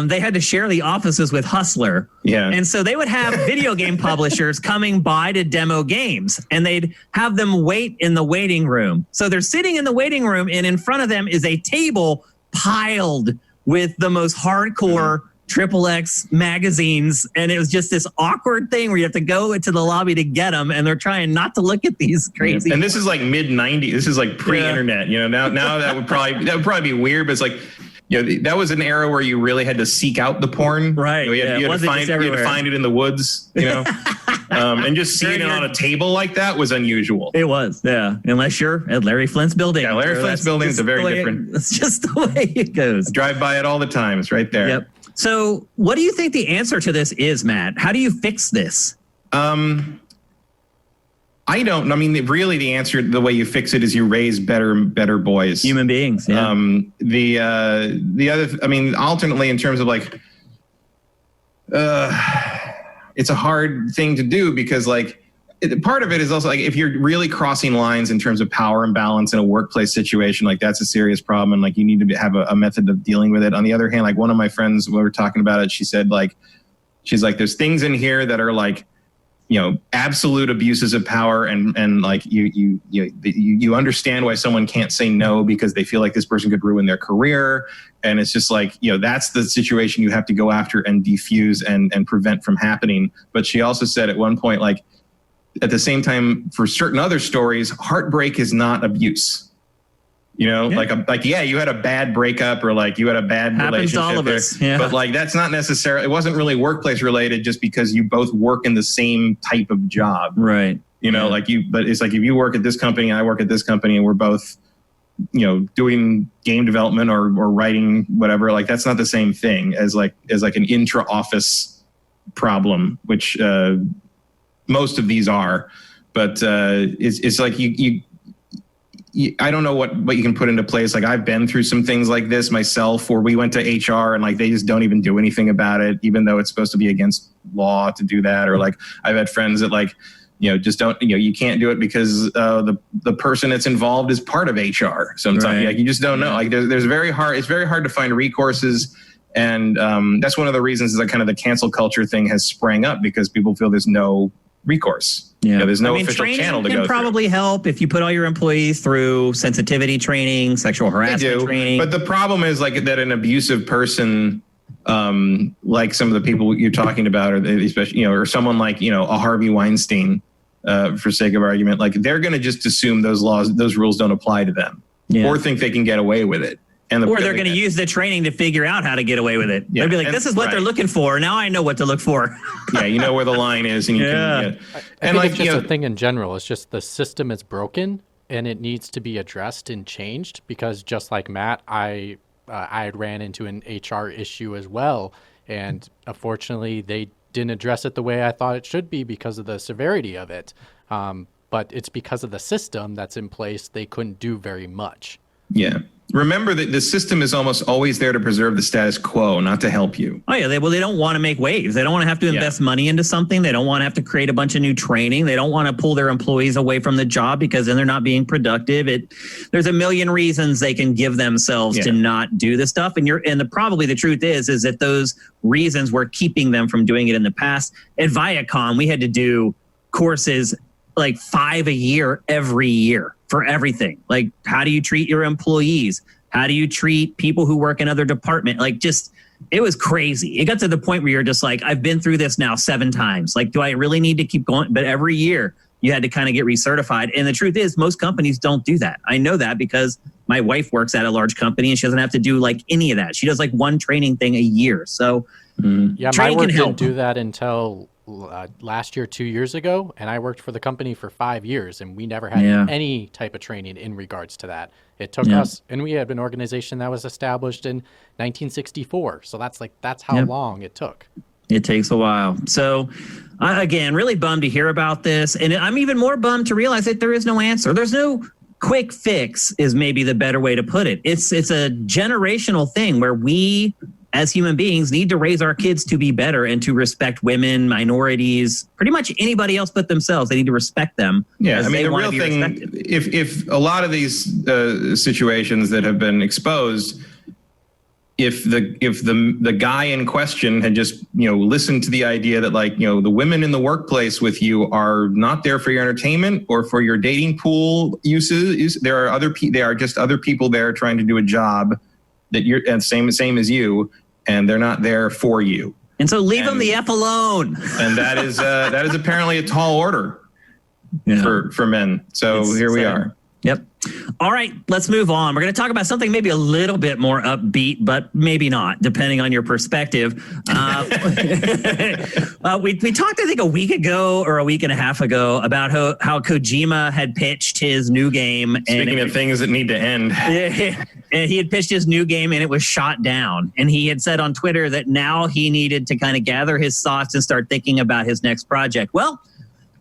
they had to share the offices with Hustler. Yeah. And so they would have video game publishers coming by to demo games, and they'd have them wait in the waiting room. So they're sitting in the waiting room, and in front of them is a table piled with the most hardcore XXX magazines, and it was just this awkward thing where you have to go into the lobby to get them, and they're trying not to look at these crazy. And this is like mid '90s. This is like pre-internet. You know, now that would probably be weird, but it's like, you know, that was an era where you really had to seek out the porn. Right. You know, you had to find it in the woods, you know. And just seeing it on a table like that was unusual. It was, yeah. Unless you're at Larry Flint's building. Yeah, Larry Flint's building is a very different. It's just the way it goes. I drive by it all the time. It's right there. Yep. So what do you think the answer to this is, Matt? How do you fix this? I don't. I mean, really, the answer, the way you fix it, is you raise better boys, human beings. Yeah. The other, I mean, alternately, in terms of like, it's a hard thing to do because like part of it is also like if you're really crossing lines in terms of power imbalance in a workplace situation, like that's a serious problem, and like you need to have a method of dealing with it. On the other hand, like one of my friends, when we were talking about it, she said like, she's like, there's things in here that are like, you know, absolute abuses of power, and like you understand why someone can't say no because they feel like this person could ruin their career, and it's just like, you know, that's the situation you have to go after and defuse and prevent from happening. But she also said at one point, like, at the same time, for certain other stories, heartbreak is not abuse. You know, yeah, you had a bad breakup or like you had a bad relationship. To all of us. Yeah. But like that's not necessarily, it wasn't really workplace related just because you both work in the same type of job. Right. You know, but it's like if you work at this company, I work at this company, and we're both, you know, doing game development or writing whatever, like that's not the same thing as like an intra-office problem, which most of these are. But it's like I don't know what you can put into place. Like I've been through some things like this myself where we went to HR and like they just don't even do anything about it, even though it's supposed to be against law to do that. Or like I've had friends that like, you know, just don't, you know, you can't do it because the person that's involved is part of HR. Sometimes like you just don't know. Like it's very hard to find recourses. And that's one of the reasons that kind of the cancel culture thing has sprang up, because people feel there's no recourse. Yeah, you know, there's no official channel to go through. Training can probably help if you put all your employees through sensitivity training, sexual harassment training. But the problem is like that an abusive person, like some of the people you're talking about, or especially, you know, or someone like, you know, a Harvey Weinstein, for sake of argument, like they're going to just assume those rules don't apply to them, or think they can get away with it. Or they're going to use the training to figure out how to get away with it. Yeah. They'll be like, this is what they're looking for. Now I know what to look for. Yeah, you know where the line is. And you can. I think like, it's just a thing in general. It's just the system is broken and it needs to be addressed and changed, because just like Matt, I had ran into an HR issue as well. And unfortunately, they didn't address it the way I thought it should be because of the severity of it. But it's because of the system that's in place. They couldn't do very much. Yeah. Remember that the system is almost always there to preserve the status quo, not to help you. Oh, yeah. They don't want to make waves. They don't want to have to invest money into something. They don't want to have to create a bunch of new training. They don't want to pull their employees away from the job because then they're not being productive. There's a million reasons they can give themselves to not do this stuff. And probably the truth is that those reasons were keeping them from doing it in the past. At Viacom, we had to do courses like 5 a year every year for everything. Like, how do you treat your employees? How do you treat people who work in other departments? Like, just, it was crazy. It got to the point where you're just like, I've been through this now 7 times. Like, do I really need to keep going? But every year you had to kind of get recertified. And the truth is, most companies don't do that. I know that because my wife works at a large company and she doesn't have to do like any of that. She does like one training thing a year. So yeah, my work didn't do that until last year, 2 years ago, and I worked for the company for 5 years, and we never had any type of training in regards to that. It took us, and we had an organization that was established in 1964, so that's how long it took. It takes a while. So again, really bummed to hear about this, and I'm even more bummed to realize that there is no answer. There's no quick fix, is maybe the better way to put it. It's a generational thing where we as human beings need to raise our kids to be better and to respect women, minorities, pretty much anybody else but themselves. They need to respect them. Yeah, I mean, the real thing, if a lot of these situations that have been exposed, if the guy in question had just, you know, listened to the idea that, like, you know, the women in the workplace with you are not there for your entertainment or for your dating pool uses. They are just other people there trying to do a job that you're and same as you. and they're not there for you. And so leave them the F alone. And that is apparently a tall order for men. So here we are. Yep. All right, let's move on. We're going to talk about something maybe a little bit more upbeat, but maybe not, depending on your perspective. We talked, I think, a week ago or a week and a half ago about how Kojima had pitched his new game. Speaking of things that need to end. And he had pitched his new game and it was shot down. And he had said on Twitter that now he needed to kind of gather his thoughts and start thinking about his next project. Well,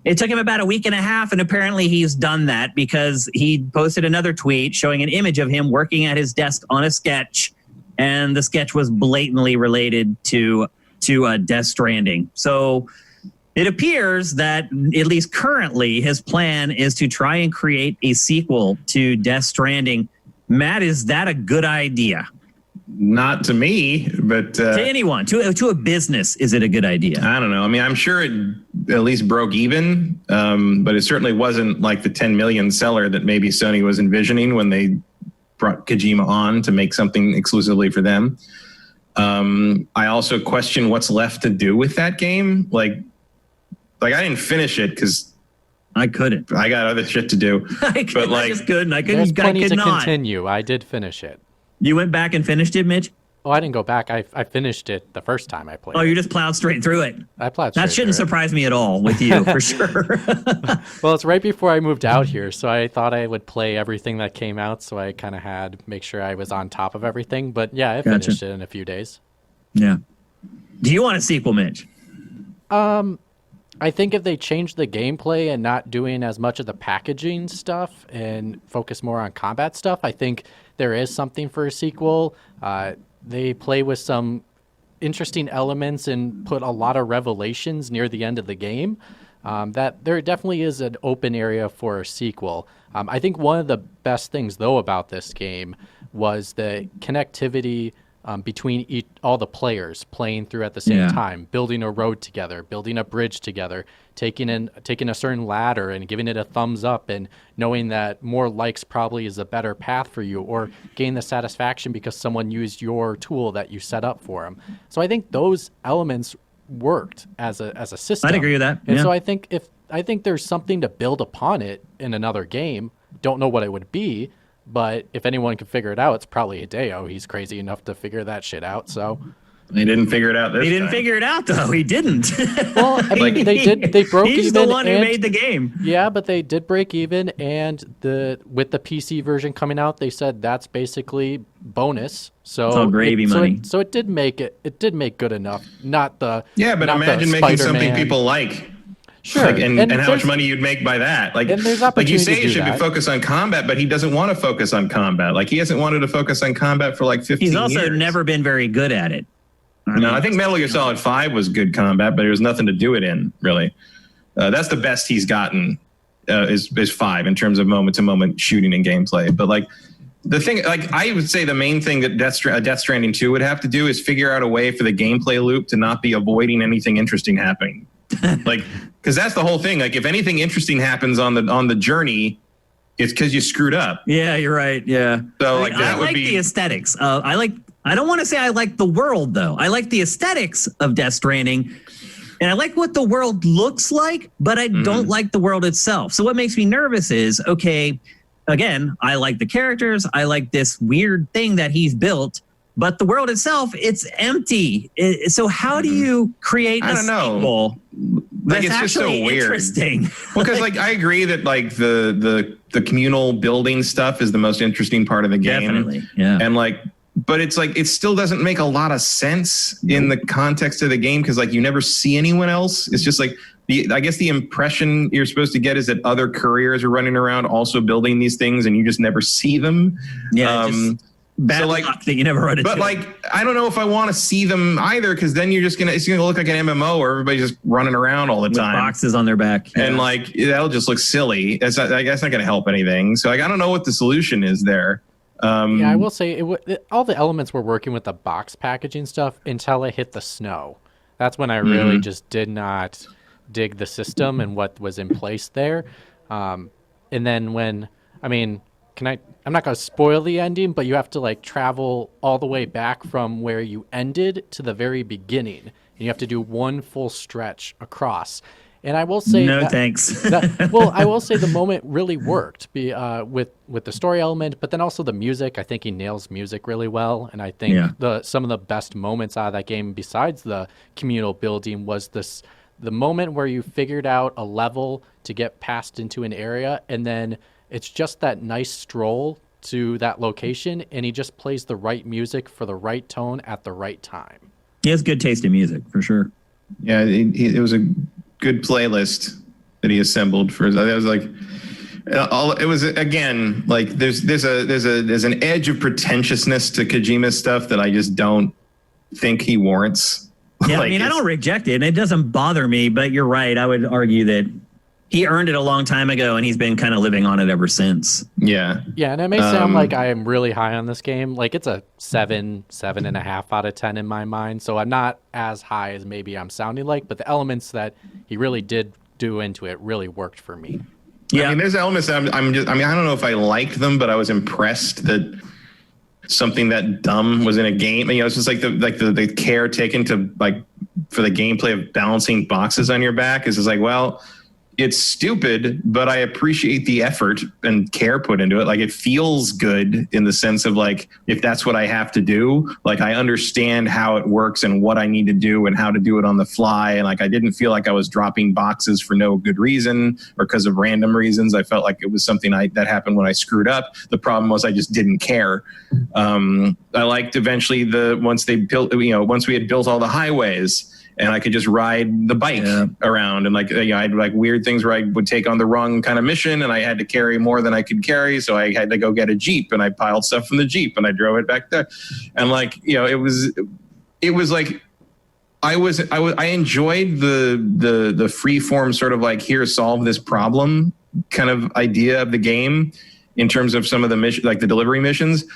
it took him about a week and a half, and apparently he's done that because he posted another tweet showing an image of him working at his desk on a sketch, and the sketch was blatantly related to Death Stranding. So it appears that, at least currently, his plan is to try and create a sequel to Death Stranding. Matt, is that a good idea? Not to me, but to anyone, to a business, is it a good idea? I don't know. I mean, I'm sure it at least broke even, but it certainly wasn't like the 10 million seller that maybe Sony was envisioning when they brought Kojima on to make something exclusively for them. I also question what's left to do with that game. Like I didn't finish it because I couldn't. I got other shit to do. I just couldn't. There's plenty to not continue. I did finish it. You went back and finished it, Mitch? Oh, I didn't go back. I finished it the first time I played. Oh, you just plowed straight through it. I plowed straight That shouldn't surprise me at all with you, for sure. Well, it's right before I moved out here, so I thought I would play everything that came out, so I kind of had make sure I was on top of everything. But yeah, I finished it in a few days. Yeah. Do you want a sequel, Mitch? I think if they change the gameplay and not doing as much of the packaging stuff and focus more on combat stuff, I think there is something for a sequel. They play with some interesting elements and put a lot of revelations near the end of the game. That there definitely is an open area for a sequel. I think one of the best things, though, about this game was the connectivity between all the players playing through at the same time, building a road together, building a bridge together, taking a certain ladder and giving it a thumbs up and knowing that more likes probably is a better path for you, or gain the satisfaction because someone used your tool that you set up for them. So I think those elements worked as a system. I'd agree with that. And so I think there's something to build upon it in another game. Don't know what it would be, but if anyone can figure it out, it's probably Hideo. He's crazy enough to figure that shit out. So he didn't figure it out this time. He didn't figure it out, though. He didn't. Well, I mean, they did. They broke even. He's the one who made the game. Yeah, but they did break even, and with the PC version coming out, they said that's basically bonus. So it's all gravy money. So it did make it. It did make good enough. Not the. Yeah, but imagine making something people like. Sure. And how much money you'd make by that. Like you say it should be focused on combat, but he doesn't want to focus on combat. Like he hasn't wanted to focus on combat for like 15 years. He's also never been very good at it. I think Metal Gear Solid 5 was good combat, but there was nothing to do it in, really. That's the best he's gotten is 5 in terms of moment-to-moment shooting and gameplay. But like the thing, like I would say the main thing that Death Stranding 2 would have to do is figure out a way for the gameplay loop to not be avoiding anything interesting happening. Like, because that's the whole thing. Like, if anything interesting happens on the journey, it's because you screwed up. Yeah, you're right. Yeah. So like that would be the aesthetics. I don't want to say I like the world though. I like the aesthetics of Death Stranding, and I like what the world looks like, but I don't like the world itself. So what makes me nervous is, okay, again, I like the characters. I like this weird thing that he's built. But the world itself, it's empty. So how do you create a sequel? Like it's just so weird. Interesting. Well, because like I agree that like the communal building stuff is the most interesting part of the game. Definitely, yeah. And like, but it's like it still doesn't make a lot of sense in the context of the game because like you never see anyone else. It's just like I guess the impression you're supposed to get is that other couriers are running around also building these things, and you just never see them. Yeah. Bad luck that you never run into. But like, I don't know if I want to see them either, because then it's gonna look like an MMO where everybody's just running around all the time, with boxes on their back, and like that'll just look silly. That's not gonna help anything. So like, I don't know what the solution is there. Yeah, I will say all the elements were working with the box packaging stuff until I hit the snow. That's when I really just did not dig the system and what was in place there. And then I'm not going to spoil the ending, but you have to like travel all the way back from where you ended to the very beginning. And you have to do one full stretch across. And I will say no thanks. Well, I will say the moment really worked with the story element, but then also the music. I think he nails music really well. And I think some of the best moments out of that game, besides the communal building, was the moment where you figured out a level to get past into an area, and then it's just that nice stroll to that location, and he just plays the right music for the right tone at the right time. He has good taste in music, for sure. Yeah, it was a good playlist that he assembled for. It was like, it was again like there's an edge of pretentiousness to Kojima's stuff that I just don't think he warrants. Yeah, I mean, I don't reject it, and it doesn't bother me. But you're right. I would argue that he earned it a long time ago, and he's been kind of living on it ever since. Yeah. Yeah, and it may sound like I am really high on this game. Like, it's a 7.5 out of 10 in my mind. So I'm not as high as maybe I'm sounding like, but the elements that he really did do into it really worked for me. Yeah. I mean, there's elements that I don't know if I liked them, but I was impressed that something that dumb was in a game. You know, it's just like the care taken to like for the gameplay of balancing boxes on your back is just like, well, it's stupid, but I appreciate the effort and care put into it. Like, it feels good in the sense of like, if that's what I have to do, like I understand how it works and what I need to do and how to do it on the fly. And like, I didn't feel like I was dropping boxes for no good reason or because of random reasons. I felt like it was something that happened when I screwed up. The problem was I just didn't care. I liked eventually once we had built all the highways, and I could just ride the bike around, and like, I had like weird things where I would take on the wrong kind of mission, and I had to carry more than I could carry, so I had to go get a Jeep, and I piled stuff from the Jeep, and I drove it back there, and like, you know, it was like I enjoyed the free form sort of like, here, solve this problem kind of idea of the game in terms of some of the mission, like the delivery missions.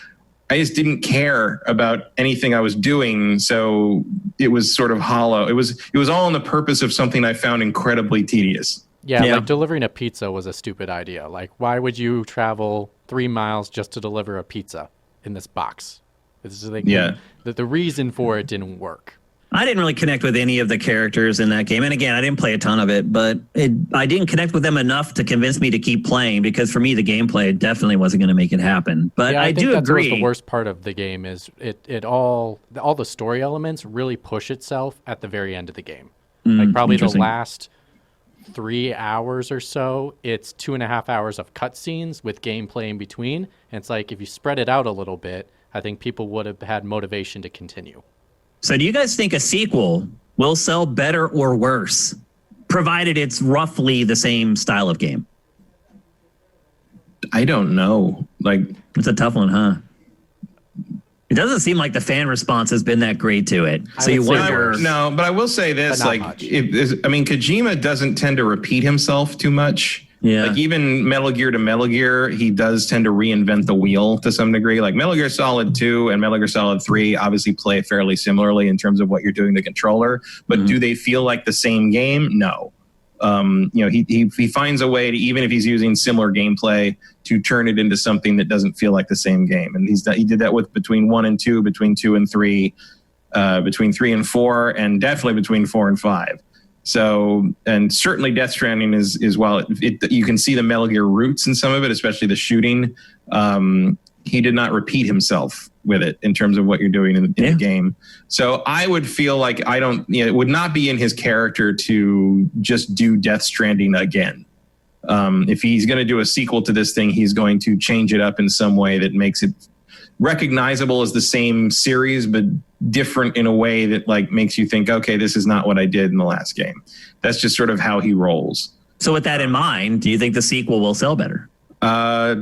I just didn't care about anything I was doing, so it was sort of hollow. It was all on the purpose of something I found incredibly tedious. Yeah, like delivering a pizza was a stupid idea. Like, why would you travel 3 miles just to deliver a pizza in this box? It's like, the reason for it didn't work. I didn't really connect with any of the characters in that game. And again, I didn't play a ton of it, but I didn't connect with them enough to convince me to keep playing, because for me, the gameplay definitely wasn't going to make it happen. But I do agree. The worst part of the game is all the story elements really push itself at the very end of the game. Like probably the last 3 hours or so, it's 2.5 hours of cutscenes with gameplay in between. And it's like, if you spread it out a little bit, I think people would have had motivation to continue. So do you guys think a sequel will sell better or worse, provided it's roughly the same style of game? I don't know. Like, it's a tough one, huh? It doesn't seem like the fan response has been that great to it. So you wonder. No, but I will say this: like, Kojima doesn't tend to repeat himself too much. Yeah. Like, even Metal Gear to Metal Gear, he does tend to reinvent the wheel to some degree. Like, Metal Gear Solid 2 and Metal Gear Solid 3 obviously play fairly similarly in terms of what you're doing to the controller. But do they feel like the same game? No. He finds a way to, even if he's using similar gameplay, to turn it into something that doesn't feel like the same game. And he did that with between 1 and 2, between 2 and 3, between 3 and 4, and definitely between 4 and 5. So, and certainly Death Stranding is while you can see the Metal Gear roots in some of it, especially the shooting. He did not repeat himself with it in terms of what you're doing in the game. So I would feel like it would not be in his character to just do Death Stranding again. If he's going to do a sequel to this thing, he's going to change it up in some way that makes it recognizable as the same series, but different in a way that like makes you think, okay, this is not what I did in the last game. That's just sort of how he rolls. So with that in mind, do you think the sequel will sell better?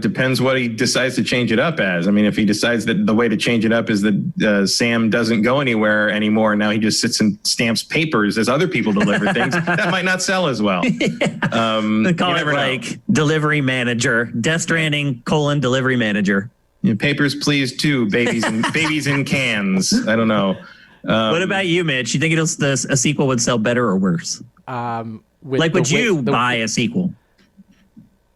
Depends what he decides to change it up as. I mean, if he decides that the way to change it up is that Sam doesn't go anywhere anymore, and now he just sits and stamps papers as other people deliver things, that might not sell as well. They call it like delivery manager, Death Stranding : delivery manager. Papers, please, too. Babies in cans. I don't know. What about you, Mitch? You think a sequel would sell better or worse? Would you buy a sequel?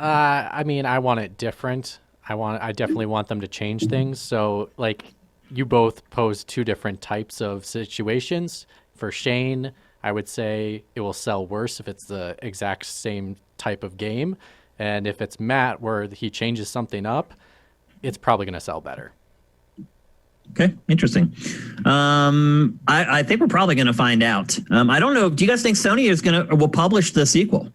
I mean, I want it different. I definitely want them to change things. So like you both pose two different types of situations. For Shane, I would say it will sell worse if it's the exact same type of game. And if it's Matt, where he changes something up, it's probably going to sell better. Okay, interesting. I think we're probably going to find out. I don't know. Do you guys think Sony will publish the sequel?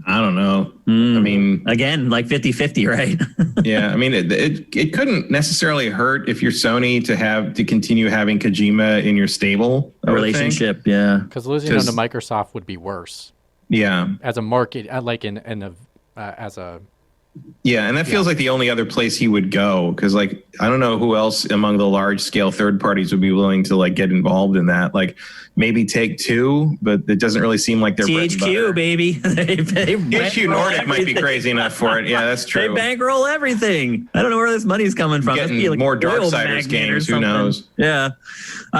I don't know. I mean, again, like 50-50, right? Yeah, I mean, it couldn't necessarily hurt if you're Sony to continue having Kojima in your stable relationship. Yeah, because losing him to Microsoft would be worse. Yeah, as a market, like as a. Yeah, and that feels like the only other place he would go, because like I don't know who else among the large scale third parties would be willing to like get involved in that. Like maybe Take-Two, but it doesn't really seem like they're THQ, baby. THQ Nordic might be crazy enough for it. Yeah, that's true. They bankroll everything. I don't know where this money's coming from. Getting like more Darksiders games. Who knows? Yeah.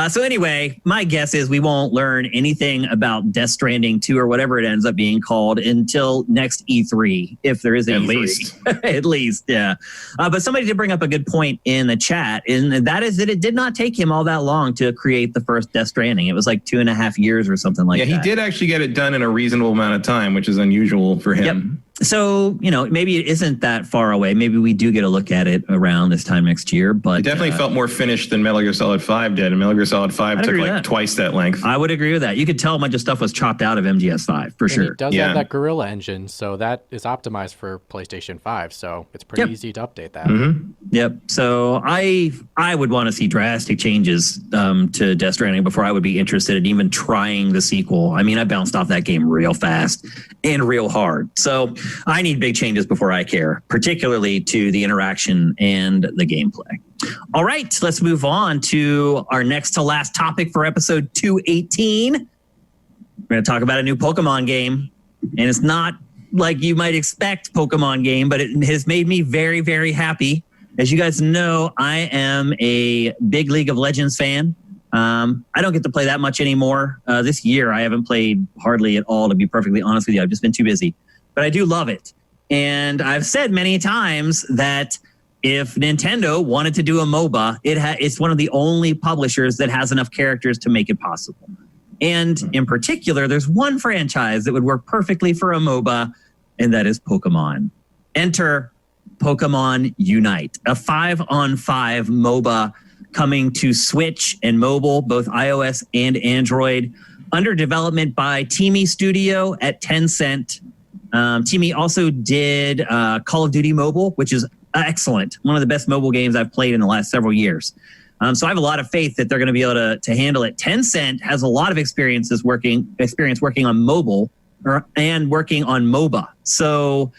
So anyway, my guess is we won't learn anything about Death Stranding 2 or whatever it ends up being called until next E3, if there is an E3. At least, yeah. But somebody did bring up a good point in the chat, and that is that it did not take him all that long to create the first Death Stranding. It was like 2.5 years or something like that. Yeah, he did actually get it done in a reasonable amount of time, which is unusual for him. Yep. So, maybe it isn't that far away. Maybe we do get a look at it around this time next year. But it definitely felt more finished than Metal Gear Solid 5 did. And Metal Gear Solid 5 took like twice that length. I would agree with that. You could tell a bunch of stuff was chopped out of MGS5 for sure. It does have that Gorilla engine, so that is optimized for PlayStation 5. So it's pretty easy to update that. Mm-hmm. Yep. So I would want to see drastic changes to Death Stranding before I would be interested in even trying the sequel. I mean, I bounced off that game real fast and real hard. So I need big changes before I care, particularly to the interaction and the gameplay. All right, let's move on to our next to last topic for episode 218. We're going to talk about a new Pokemon game, and it's not like you might expect Pokemon game, but it has made me very, very happy. As you guys know, I am a big League of Legends fan. I don't get to play that much anymore. This year, I haven't played hardly at all, to be perfectly honest with you. I've just been too busy, but I do love it. And I've said many times that if Nintendo wanted to do a MOBA, it's one of the only publishers that has enough characters to make it possible. And in particular, there's one franchise that would work perfectly for a MOBA, and that is Pokemon. Enter Pokemon Unite, a 5-on-5 MOBA coming to Switch and mobile, both iOS and Android, under development by Teamy Studio at Tencent. Teamy also did Call of Duty Mobile, which is excellent. One of the best mobile games I've played in the last several years. So I have a lot of faith that they're going to be able to handle it. Tencent has a lot of experience working on mobile and working on MOBA. So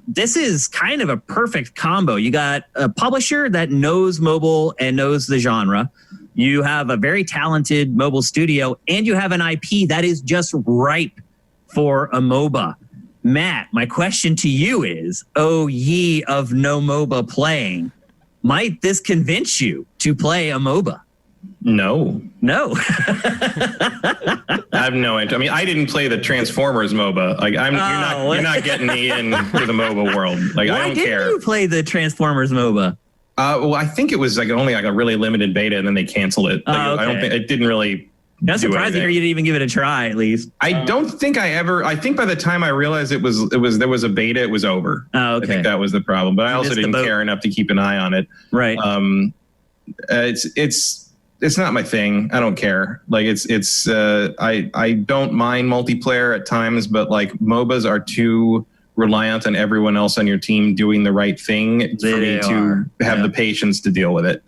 this is kind of a perfect combo. You got a publisher that knows mobile and knows the genre. You have a very talented mobile studio, and you have an IP that is just ripe for a MOBA. Matt, my question to you is, oh ye of no MOBA playing, might this convince you to play a MOBA? No. I have no idea. I mean, I didn't play the Transformers MOBA. Like, you're not getting me into the MOBA world. Like, I don't care. Why didn't you play the Transformers MOBA? Well, I think it was like only like a really limited beta, and then they canceled it. Like, okay. I don't think it didn't really. That's surprising. Or you didn't even give it a try, at least. I don't think I think by the time I realized there was a beta, it was over. Oh, okay. I think that was the problem. But I also didn't care enough to keep an eye on it. Right. It's not my thing. I don't care. Like I don't mind multiplayer at times, but like MOBAs are too reliant on everyone else on your team doing the right thing for me to have the patience to deal with it.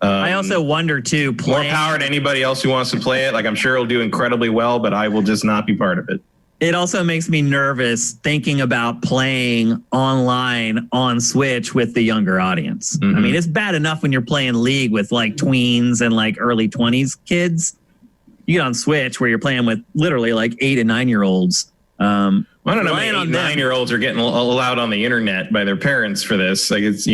I also wonder too. More power to anybody else who wants to play it. Like I'm sure it'll do incredibly well, but I will just not be part of it. It also makes me nervous thinking about playing online on Switch with the younger audience. Mm-hmm. I mean, it's bad enough when you're playing League with like tweens and like early 20s kids. You get on Switch where you're playing with literally like 8 and 9-year-olds. I don't know. 8 and 9-year-olds are getting allowed on the internet by their parents for this. Like it's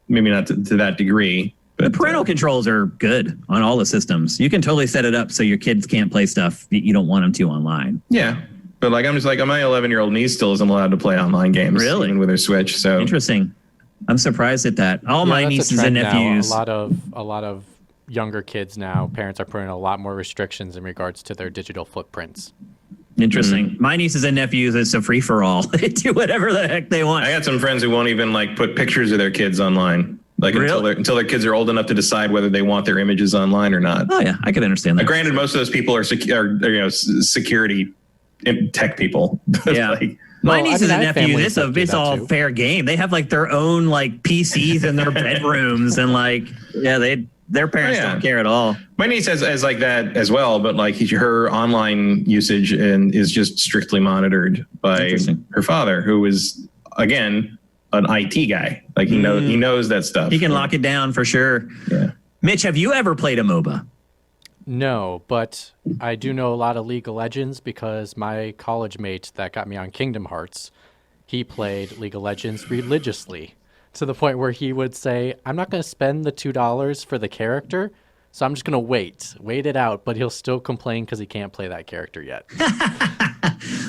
maybe not to that degree. But the parental controls are good on all the systems. You can totally set it up so your kids can't play stuff that you don't want them to online. Yeah. But like, I'm just like, my 11-year-old niece still isn't allowed to play online games, really, even with her Switch. So interesting. I'm surprised at that. All my nieces and nephews. Now. A lot of younger kids now, parents are putting a lot more restrictions in regards to their digital footprints. Interesting. Mm-hmm. My nieces and nephews, it's a free for all. They do whatever the heck they want. I got some friends who won't even like put pictures of their kids online. Like until their kids are old enough to decide whether they want their images online or not. Oh yeah, I can understand that. Granted, most of those people are security tech people. Yeah. Like, my nieces and nephews, it's all fair game. They have like their own like PCs in their bedrooms, and like their parents don't care at all. My niece has like that as well, but like her online usage is just strictly monitored by her father, who is again an IT guy. Like he knows that stuff. He can lock it down for sure. Yeah. Mitch, have you ever played a MOBA? No, but I do know a lot of League of Legends because my college mate that got me on Kingdom Hearts, he played League of Legends religiously to the point where he would say, I'm not going to spend the $2 for the character, so I'm just going to wait it out, but he'll still complain because he can't play that character yet.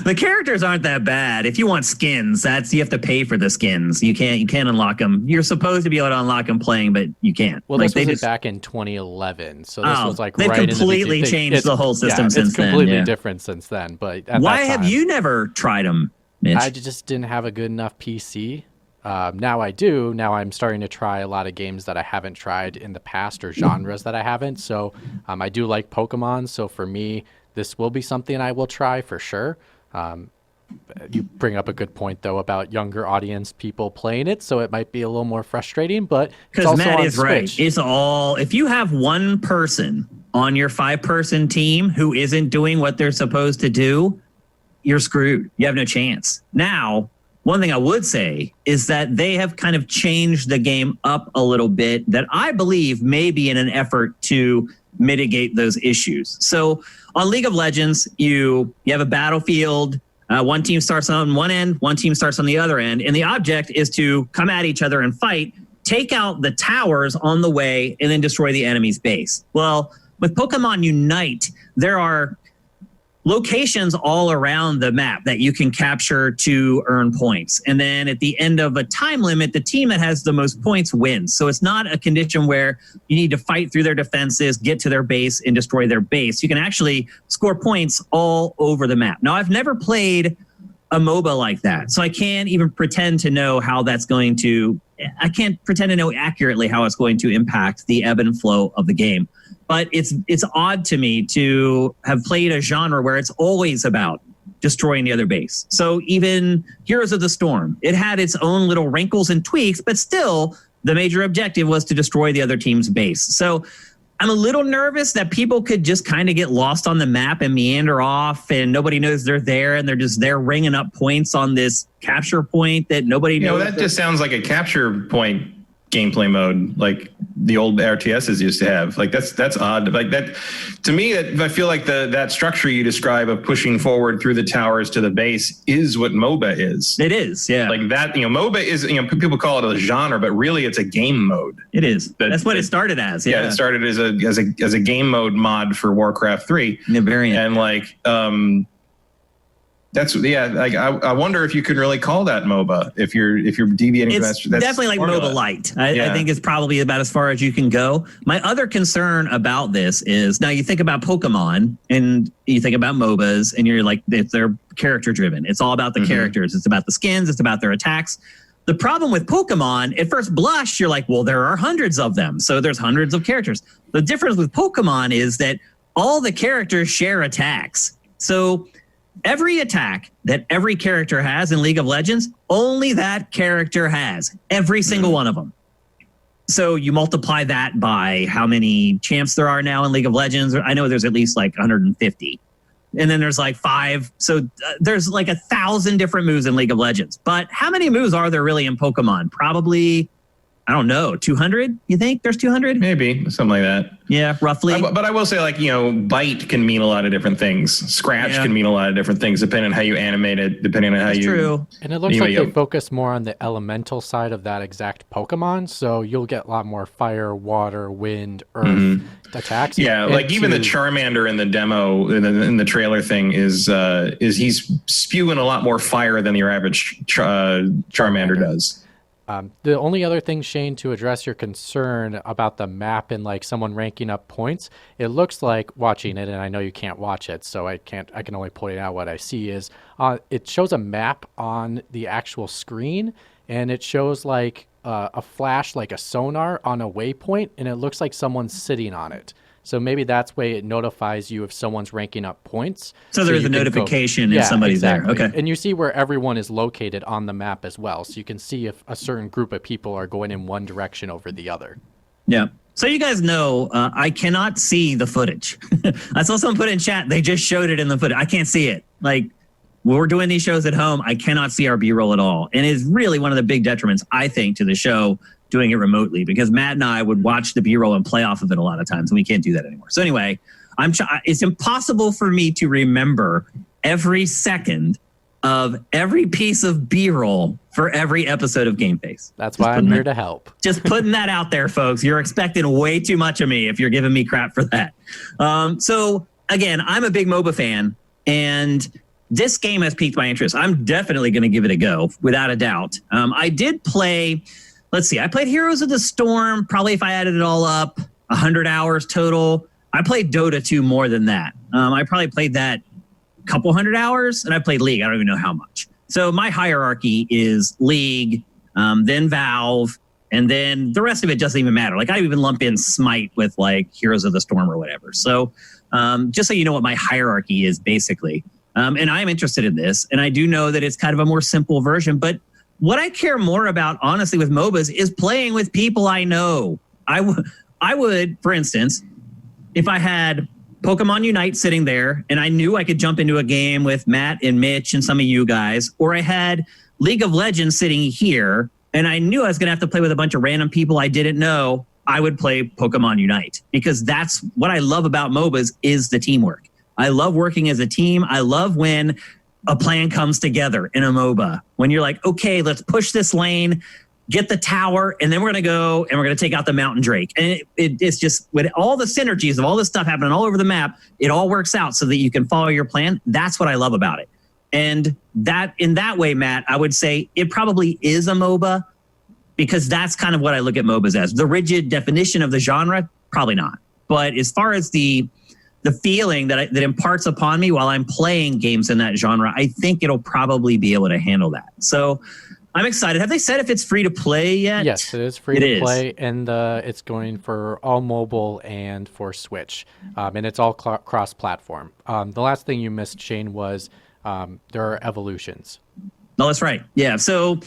The characters aren't that bad. If you want skins, you have to pay for the skins. You can't unlock them. You're supposed to be able to unlock them playing, but you can't. Well, this was back in 2011, so this was like right in the completely changed the whole system since then. It's completely different since then. But why have you never tried them, Mitch? I just didn't have a good enough PC. Now I do. Now I'm starting to try a lot of games that I haven't tried in the past or genres that I haven't. So I do like Pokemon. So for me, this will be something I will try for sure. You bring up a good point, though, about younger audience people playing it. So it might be a little more frustrating, but it's also Matt on is Switch. Right. It's all, if you have one person on your 5-person team who isn't doing what they're supposed to do, you're screwed. You have no chance. Now, one thing I would say is that they have kind of changed the game up a little bit that I believe may be in an effort to mitigate those issues. So on League of Legends, you have a battlefield. One team starts on one end, one team starts on the other end. And the object is to come at each other and fight, take out the towers on the way, and then destroy the enemy's base. Well, with Pokemon Unite, there are locations all around the map that you can capture to earn points. And then at the end of a time limit, the team that has the most points wins. So it's not a condition where you need to fight through their defenses, get to their base, and destroy their base. You can actually score points all over the map. Now, I've never played a MOBA like that, so I can't even pretend to know how that's going to... I can't pretend to know accurately how it's going to impact the ebb and flow of the game. But it's odd to me to have played a genre where it's always about destroying the other base. So even Heroes of the Storm, it had its own little wrinkles and tweaks, but still the major objective was to destroy the other team's base. So I'm a little nervous that people could just kind of get lost on the map and meander off and nobody knows they're there and they're just there ringing up points on this capture point that nobody knows. That just sounds like a capture point gameplay mode like the old RTSs used to have. Like that's odd. Like that to me, I feel like that structure you describe of pushing forward through the towers to the base is what MOBA is. It is, yeah. Like that, MOBA is, people call it a genre, but really it's a game mode. It is. That's what it started as. Yeah, it started as a game mode mod for Warcraft 3. The variant. And like like I wonder if you could really call that MOBA if you're deviating from that. Definitely like formula. MOBA light. I think it's probably about as far as you can go. My other concern about this is now you think about Pokemon and you think about MOBAs and you're like, they're character driven. It's all about the characters. It's about the skins. It's about their attacks. The problem with Pokemon, at first blush, you're like, well, there are hundreds of them. So there's hundreds of characters. The difference with Pokemon is that all the characters share attacks. So every attack that every character has in League of Legends, only that character has. Every single one of them. So you multiply that by how many champs there are now in League of Legends. I know there's at least like 150. And then there's like 5. So there's like 1,000 different moves in League of Legends. But how many moves are there really in Pokemon? Probably I don't know, 200? You think there's 200? Maybe something like that. Yeah, roughly. But I will say, like, bite can mean a lot of different things. Scratch can mean a lot of different things depending on how you animate it, depending on how That's you. True. And it looks like they focus more on the elemental side of that exact Pokemon, so you'll get a lot more fire, water, wind, earth attacks. Yeah, like even the Charmander in the demo, in the trailer thing is he's spewing a lot more fire than your average Charmander does. The only other thing, Shane, to address your concern about the map and like someone ranking up points, it looks like watching it, and I know you can't watch it, so I can only point out what I see is it shows a map on the actual screen, and it shows like a flash, like a sonar on a waypoint, and it looks like someone's sitting on it. So maybe that's way it notifies you if someone's ranking up points. So there's a notification if somebody's there. Okay. And you see where everyone is located on the map as well. So you can see if a certain group of people are going in one direction over the other. Yeah. So you guys know I cannot see the footage. I saw someone put in chat, they just showed it in the footage. I can't see it. Like, when we're doing these shows at home, I cannot see our B-roll at all. And it's really one of the big detriments, I think, to the show doing it remotely, because Matt and I would watch the B-roll and play off of it a lot of times, and we can't do that anymore. So anyway, it's impossible for me to remember every second of every piece of B-roll for every episode of GameFace. That's why I'm here to help. Just putting that out there, folks. You're expecting way too much of me if you're giving me crap for that. So again, I'm a big MOBA fan, and this game has piqued my interest. I'm definitely going to give it a go, without a doubt. I did play... Let's see. I played Heroes of the Storm, probably if I added it all up, 100 hours total. I played Dota 2 more than that. I probably played that a couple hundred hours, and I played League. I don't even know how much. So my hierarchy is League, then Valve, and then the rest of it doesn't even matter. Like, I even lump in Smite with like Heroes of the Storm or whatever. So just so you know what my hierarchy is, basically. And I'm interested in this, and I do know that it's kind of a more simple version, but what I care more about, honestly, with MOBAs is playing with people I know. I would, for instance, if I had Pokemon Unite sitting there and I knew I could jump into a game with Matt and Mitch and some of you guys, or I had League of Legends sitting here and I knew I was going to have to play with a bunch of random people I didn't know, I would play Pokemon Unite, because that's what I love about MOBAs is the teamwork. I love working as a team. I love when a plan comes together in a MOBA, when you're like, okay, let's push this lane, get the tower, and then we're going to go and we're going to take out the mountain drake. And it's just, with all the synergies of all this stuff happening all over the map, it all works out so that you can follow your plan. That's what I love about it. And that, in that way, Matt, I would say it probably is a MOBA, because that's kind of what I look at MOBAs as. The rigid definition of the genre, probably not. But as far as the feeling that imparts upon me while I'm playing games in that genre, I think it'll probably be able to handle that. So I'm excited. Have they said if it's free to play yet? Yes, it is free to play, and it's going for all mobile and for Switch, and it's all cross-platform. The last thing you missed, Shane, was there are evolutions. No, that's right. Yeah, so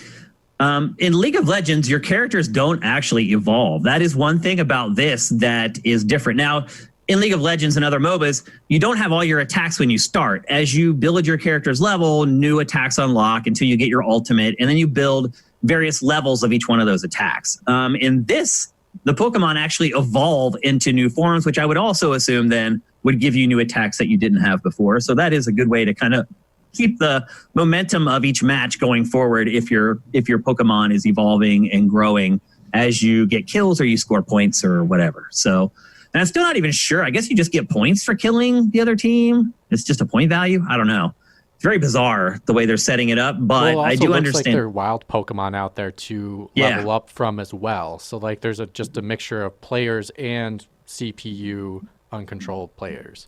in League of Legends, your characters don't actually evolve. That is one thing about this that is different. Now, in League of Legends and other MOBAs, you don't have all your attacks when you start. As you build your character's level, new attacks unlock until you get your ultimate, and then you build various levels of each one of those attacks. In this, the Pokemon actually evolve into new forms, which I would also assume then would give you new attacks that you didn't have before. So that is a good way to kind of keep the momentum of each match going forward if your Pokemon is evolving and growing as you get kills or you score points or whatever. So... And I'm still not even sure. I guess you just get points for killing the other team. It's just a point value. I don't know. It's very bizarre the way they're setting it up, but I do understand. Like there are wild Pokemon out there to level up from as well. So like there's just a mixture of players and CPU uncontrolled players.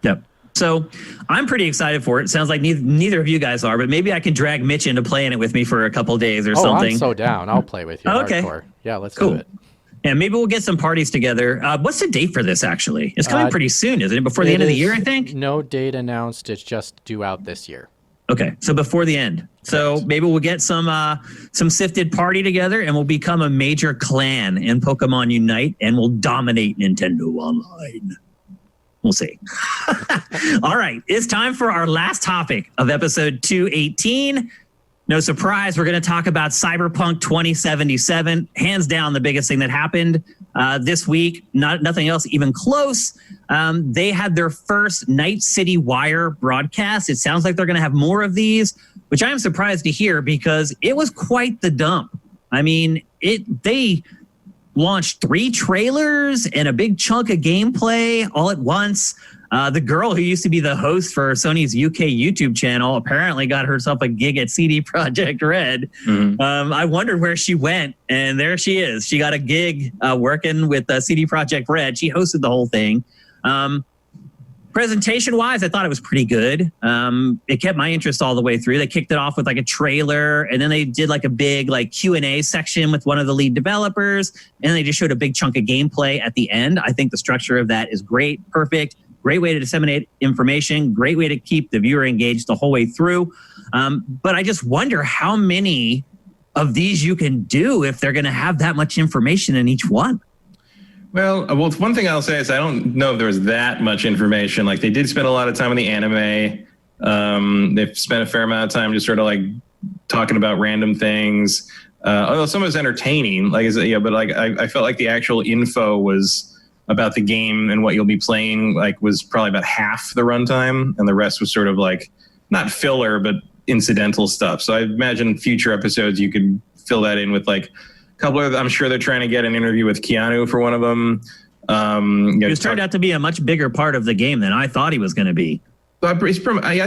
Yep. So I'm pretty excited for it. Sounds like neither of you guys are, but maybe I can drag Mitch into playing it with me for a couple days or something. I'm so down. I'll play with you. Okay. Hardcore. Yeah, let's do it. Yeah, maybe we'll get some parties together. What's the date for this, actually? It's coming pretty soon, isn't it? Before the end of the year, I think? No date announced. It's just due out this year. Okay, so before the end. So maybe we'll get some sifted party together, and we'll become a major clan in Pokemon Unite, and we'll dominate Nintendo Online. We'll see. All right, it's time for our last topic of episode 218. No surprise, we're going to talk about Cyberpunk 2077. Hands down, the biggest thing that happened this week. Nothing else even close. They had their first Night City Wire broadcast. It sounds like they're going to have more of these, which I am surprised to hear because it was quite the dump. I mean, they launched 3 trailers and a big chunk of gameplay all at once. The girl who used to be the host for Sony's UK YouTube channel apparently got herself a gig at CD Projekt Red. Mm-hmm. I wondered where she went, and there she is. She got a gig working with CD Projekt Red. She hosted the whole thing. Presentation-wise, I thought it was pretty good. It kept my interest all the way through. They kicked it off with like a trailer, and then they did like a big like Q&A section with one of the lead developers, and they just showed a big chunk of gameplay at the end. I think the structure of that is great, perfect. Great way to disseminate information, great way to keep the viewer engaged the whole way through. But I just wonder how many of these you can do if they're going to have that much information in each one. Well, one thing I'll say is I don't know if there was that much information. Like they did spend a lot of time on the anime. They've spent a fair amount of time just sort of like talking about random things. Although some of it's entertaining, but I felt like the actual info was about the game and what you'll be playing, like was probably about half the runtime, and the rest was sort of like not filler but incidental stuff. So I imagine future episodes you could fill that in with like a couple of. I'm sure they're trying to get an interview with Keanu for one of them. It turned out to be a much bigger part of the game than I thought he was going to be. I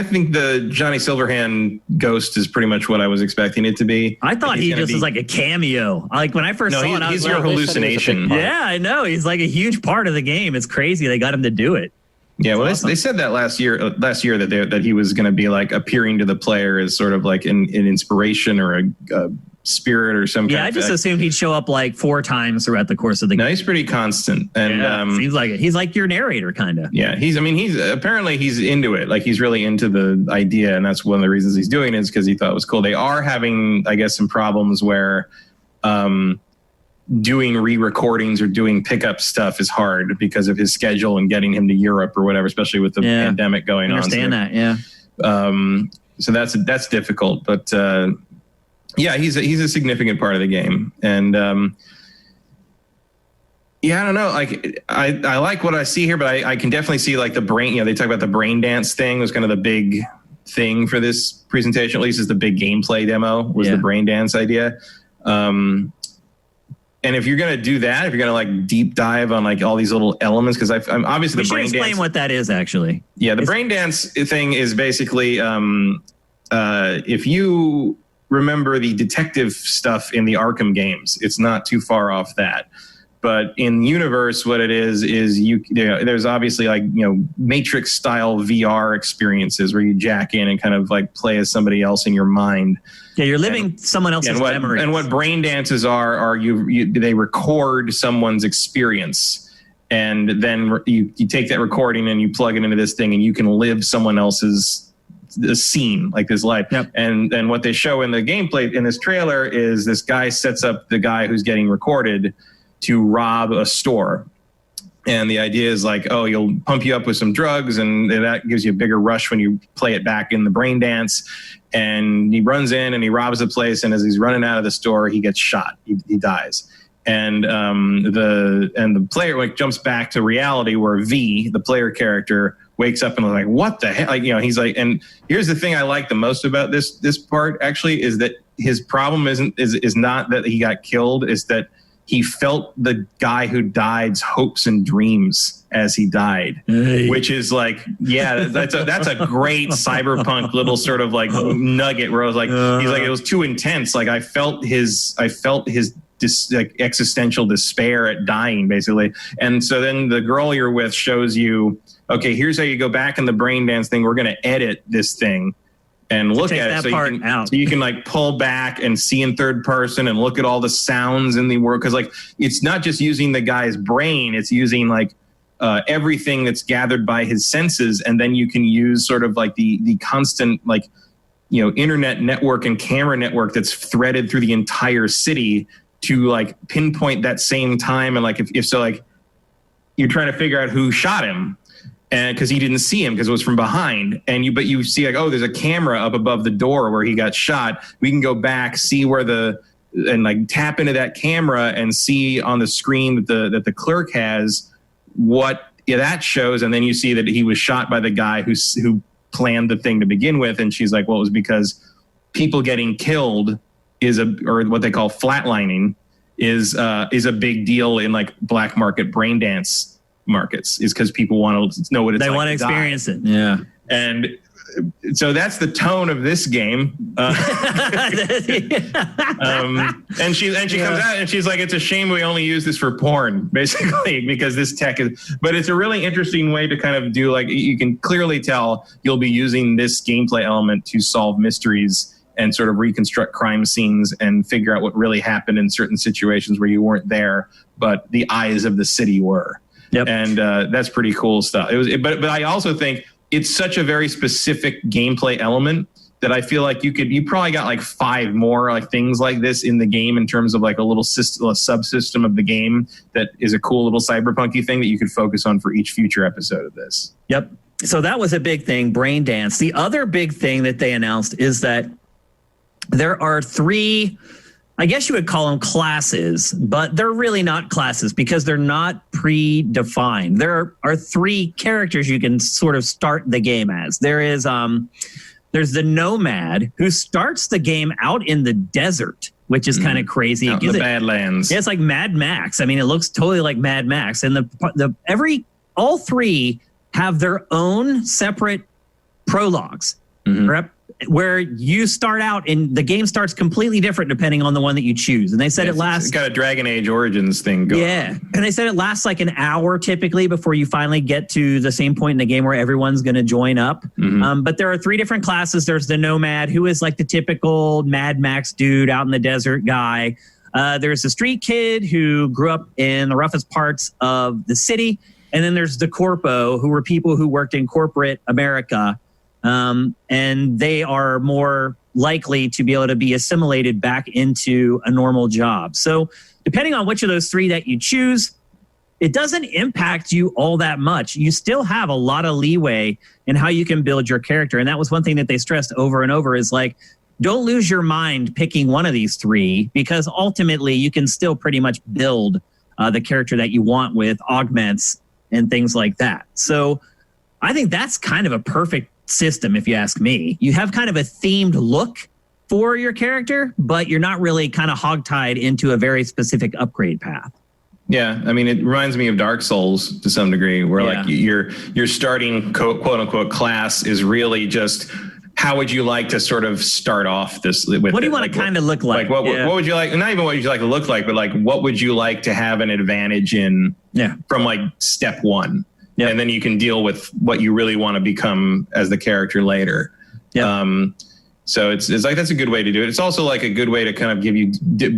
think the Johnny Silverhand ghost is pretty much what I was expecting it to be. I thought he just was like a cameo. Like when I first saw it, I was he's your hallucination. Yeah, I know. He's like a huge part of the game. It's crazy they got him to do it. Yeah, well, awesome. They said that last year that he was going to be like appearing to the player as sort of like an inspiration or a spirit or some kind of. Yeah, I just assumed he'd show up like 4 times throughout the course of the game. No, he's pretty constant, and seems like it. He's like your narrator, kind of. Yeah, he's apparently he's into it. Like he's really into the idea, and that's one of the reasons he's doing it is because he thought it was cool. They are having, I guess, some problems where doing re-recordings or doing pickup stuff is hard because of his schedule and getting him to Europe or whatever, especially with the pandemic going on. I understand that, yeah. So that's difficult, but. Yeah, he's a significant part of the game, and I don't know. Like I like what I see here, but I can definitely see like the brain. You know, they talk about the brain dance thing was kind of the big thing for this presentation. At least is the big gameplay demo was the brain dance idea. And if you're gonna do that, if you're gonna like deep dive on like all these little elements, because I'm obviously the brain dance. Explain what that is actually. Yeah, the brain dance thing is basically if you remember the detective stuff in the Arkham games. It's not too far off that. But in universe, what it is there's obviously like, Matrix style VR experiences where you jack in and kind of like play as somebody else in your mind. Yeah, you're living someone else's memories. And what brain dances are they record someone's experience. And then you take that recording and you plug it into this thing and you can live someone else's the scene, like this life. Yep. And what they show in the gameplay in this trailer is this guy sets up the guy who's getting recorded to rob a store. And the idea is like, oh, you'll pump you up with some drugs and that gives you a bigger rush when you play it back in the brain dance. And he runs in and he robs the place. And as he's running out of the store, he gets shot. He dies. And the player like jumps back to reality where V, the player character, wakes up and is like, what the hell? Like, he's like, and here's the thing I like the most about this part actually is that his problem is not that he got killed, is that he felt the guy who died's hopes and dreams as he died, which is like, that's a great cyberpunk little sort of like nugget where I was like, he's like, it was too intense. Like I felt his like existential despair at dying basically. And so then the girl you're with shows you, okay, here's how you go back in the brain dance thing. We're going to edit this thing and look at it. So you can like pull back and see in third person and look at all the sounds in the world. Cause like, it's not just using the guy's brain. It's using like everything that's gathered by his senses. And then you can use sort of like the constant, like, internet network and camera network that's threaded through the entire city to like pinpoint that same time. And like, if so, like you're trying to figure out who shot him. and because he didn't see him because it was from behind, but you see like, oh, there's a camera up above the door where he got shot. We can go back, see and like tap into that camera and see on the screen that the clerk has what that shows, and then you see that he was shot by the guy who planned the thing to begin with, and she's like, well, it was because people getting killed or what they call flatlining is a big deal in like black market brain dance markets, is because people want to know what it's like. They want to experience it. Yeah. And so that's the tone of this game. And she comes out and she's like, it's a shame we only use this for porn, basically, because this tech is, but it's a really interesting way to kind of do, like, you can clearly tell you'll be using this gameplay element to solve mysteries and sort of reconstruct crime scenes and figure out what really happened in certain situations where you weren't there, but the eyes of the city were. Yep. And that's pretty cool stuff. But I also think it's such a very specific gameplay element that I feel like you probably got like 5 more like things like this in the game in terms of like a little subsystem of the game that is a cool little cyberpunky thing that you could focus on for each future episode of this. Yep. So that was a big thing, brain dance. The other big thing that they announced is that there are 3, I guess you would call them classes, but they're really not classes because they're not predefined. There are 3 characters you can sort of start the game as. There's the nomad who starts the game out in the desert, which is kind of crazy. Out in the Badlands. Yeah, it's like Mad Max. I mean, it looks totally like Mad Max. And all 3 have their own separate prologues. Mm-hmm. Where you start out and the game starts completely different depending on the one that you choose. And they said it lasts... It's got a Dragon Age Origins thing going on. And they said it lasts like an hour typically before you finally get to the same point in the game where everyone's going to join up. Mm-hmm. But there are 3 different classes. There's the nomad, who is like the typical Mad Max dude out in the desert guy. There's the street kid who grew up in the roughest parts of the city. And then there's the corpo, who were people who worked in corporate America. And they are more likely to be able to be assimilated back into a normal job. So depending on which of those 3 that you choose, it doesn't impact you all that much. You still have a lot of leeway in how you can build your character. And that was one thing that they stressed over and over is like, don't lose your mind picking one of these 3, because ultimately you can still pretty much build the character that you want with augments and things like that. So I think that's kind of a perfect system, if you ask me. You have kind of a themed look for your character, but you're not really kind of hogtied into a very specific upgrade path. Yeah, I mean, it reminds me of Dark Souls to some degree, where like your starting quote unquote class is really just how would you like to sort of start off this with? What do you want to kind of look like? Like what would you like? Not even what would you like to look like, but like what would you like to have an advantage in? From like step 1. Yep. And then you can deal with what you really want to become as the character later. Yep. So it's like that's a good way to do it. It's also like a good way to kind of give you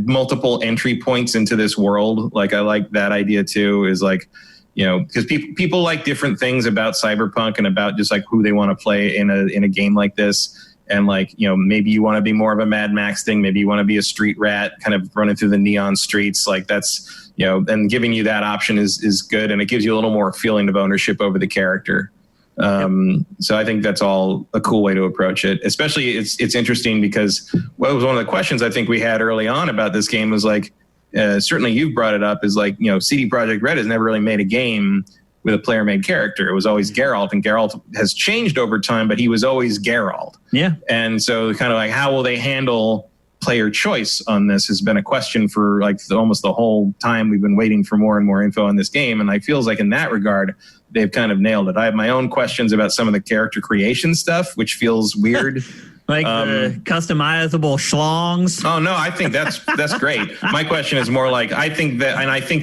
multiple entry points into this world. Like I like that idea too. Is like, you know, because people like different things about Cyberpunk and about just like who they want to play in a game like this. And like, you know, maybe you want to be more of a Mad Max thing. Maybe you want to be a street rat, kind of running through the neon streets. Like that's, you know, and giving you that option is good, and it gives you a little more feeling of ownership over the character. So I think that's all a cool way to approach it. Especially it's interesting because what was one of the questions I think we had early on about this game was like, certainly you've brought it up, is like, you know, CD Projekt Red has never really made a game with a player-made character. It was always Geralt, and Geralt has changed over time, but he was always Geralt. Yeah. And so kind of like, how will they handle player choice on this has been a question for like almost the whole time we've been waiting for more and more info on this game. And it feels like in that regard, they've kind of nailed it. I have my own questions about some of the character creation stuff, which feels weird. Like the customizable schlongs. Oh no, I think that's great. My question is more like, I think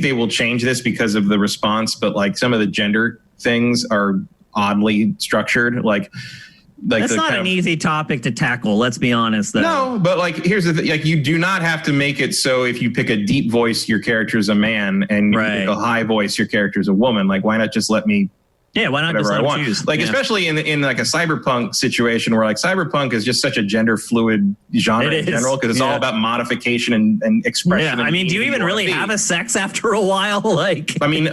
they will change this because of the response, but like some of the gender things are oddly structured. Like that's not an easy topic to tackle. Let's be honest, though. No, but like here's the thing: like you do not have to make it so if you pick a deep voice, your character is a man, and you pick a high voice, your character is a woman. Like why not just let me Yeah, why not whatever just I let want? them choose? Like, especially in like a cyberpunk situation where like cyberpunk is just such a gender fluid genre in general, because it's all about modification and expression. Yeah, I mean, do you even really have a sex after a while? Like, I mean,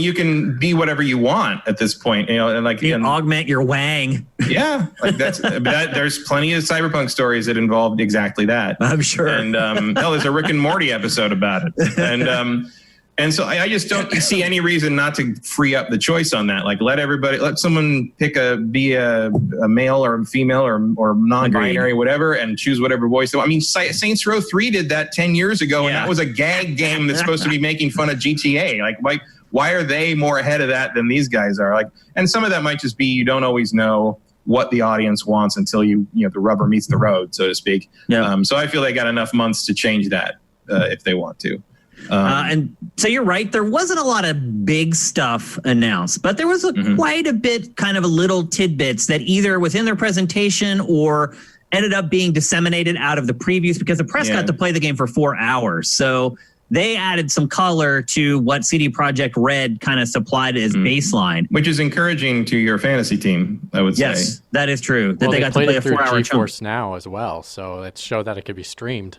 you can be whatever you want at this point, and like you augment your wang. Yeah, like there's plenty of cyberpunk stories that involved exactly that. I'm sure. And there's a Rick and Morty episode about it. And so I just don't see any reason not to free up the choice on that. Like, let someone pick be a male or a female or non-binary, whatever, and choose whatever voice. I mean, Saints Row 3 did that 10 years ago, and that was a gag game that's supposed to be making fun of GTA. Like, why are they more ahead of that than these guys are? Like, and some of that might just be you don't always know what the audience wants until the rubber meets the road, so to speak. Yeah. So I feel they got enough months to change that if they want to. And so you're right. There wasn't a lot of big stuff announced, but there was quite a bit, kind of a little tidbits that either was in their presentation or ended up being disseminated out of the previews, because the press got to play the game for 4 hours. So they added some color to what CD Projekt Red kind of supplied as baseline, which is encouraging to your fantasy team, I would say. Yes, that is true. That they got to play a 4-hour GeForce Now as well, so it showed that it could be streamed.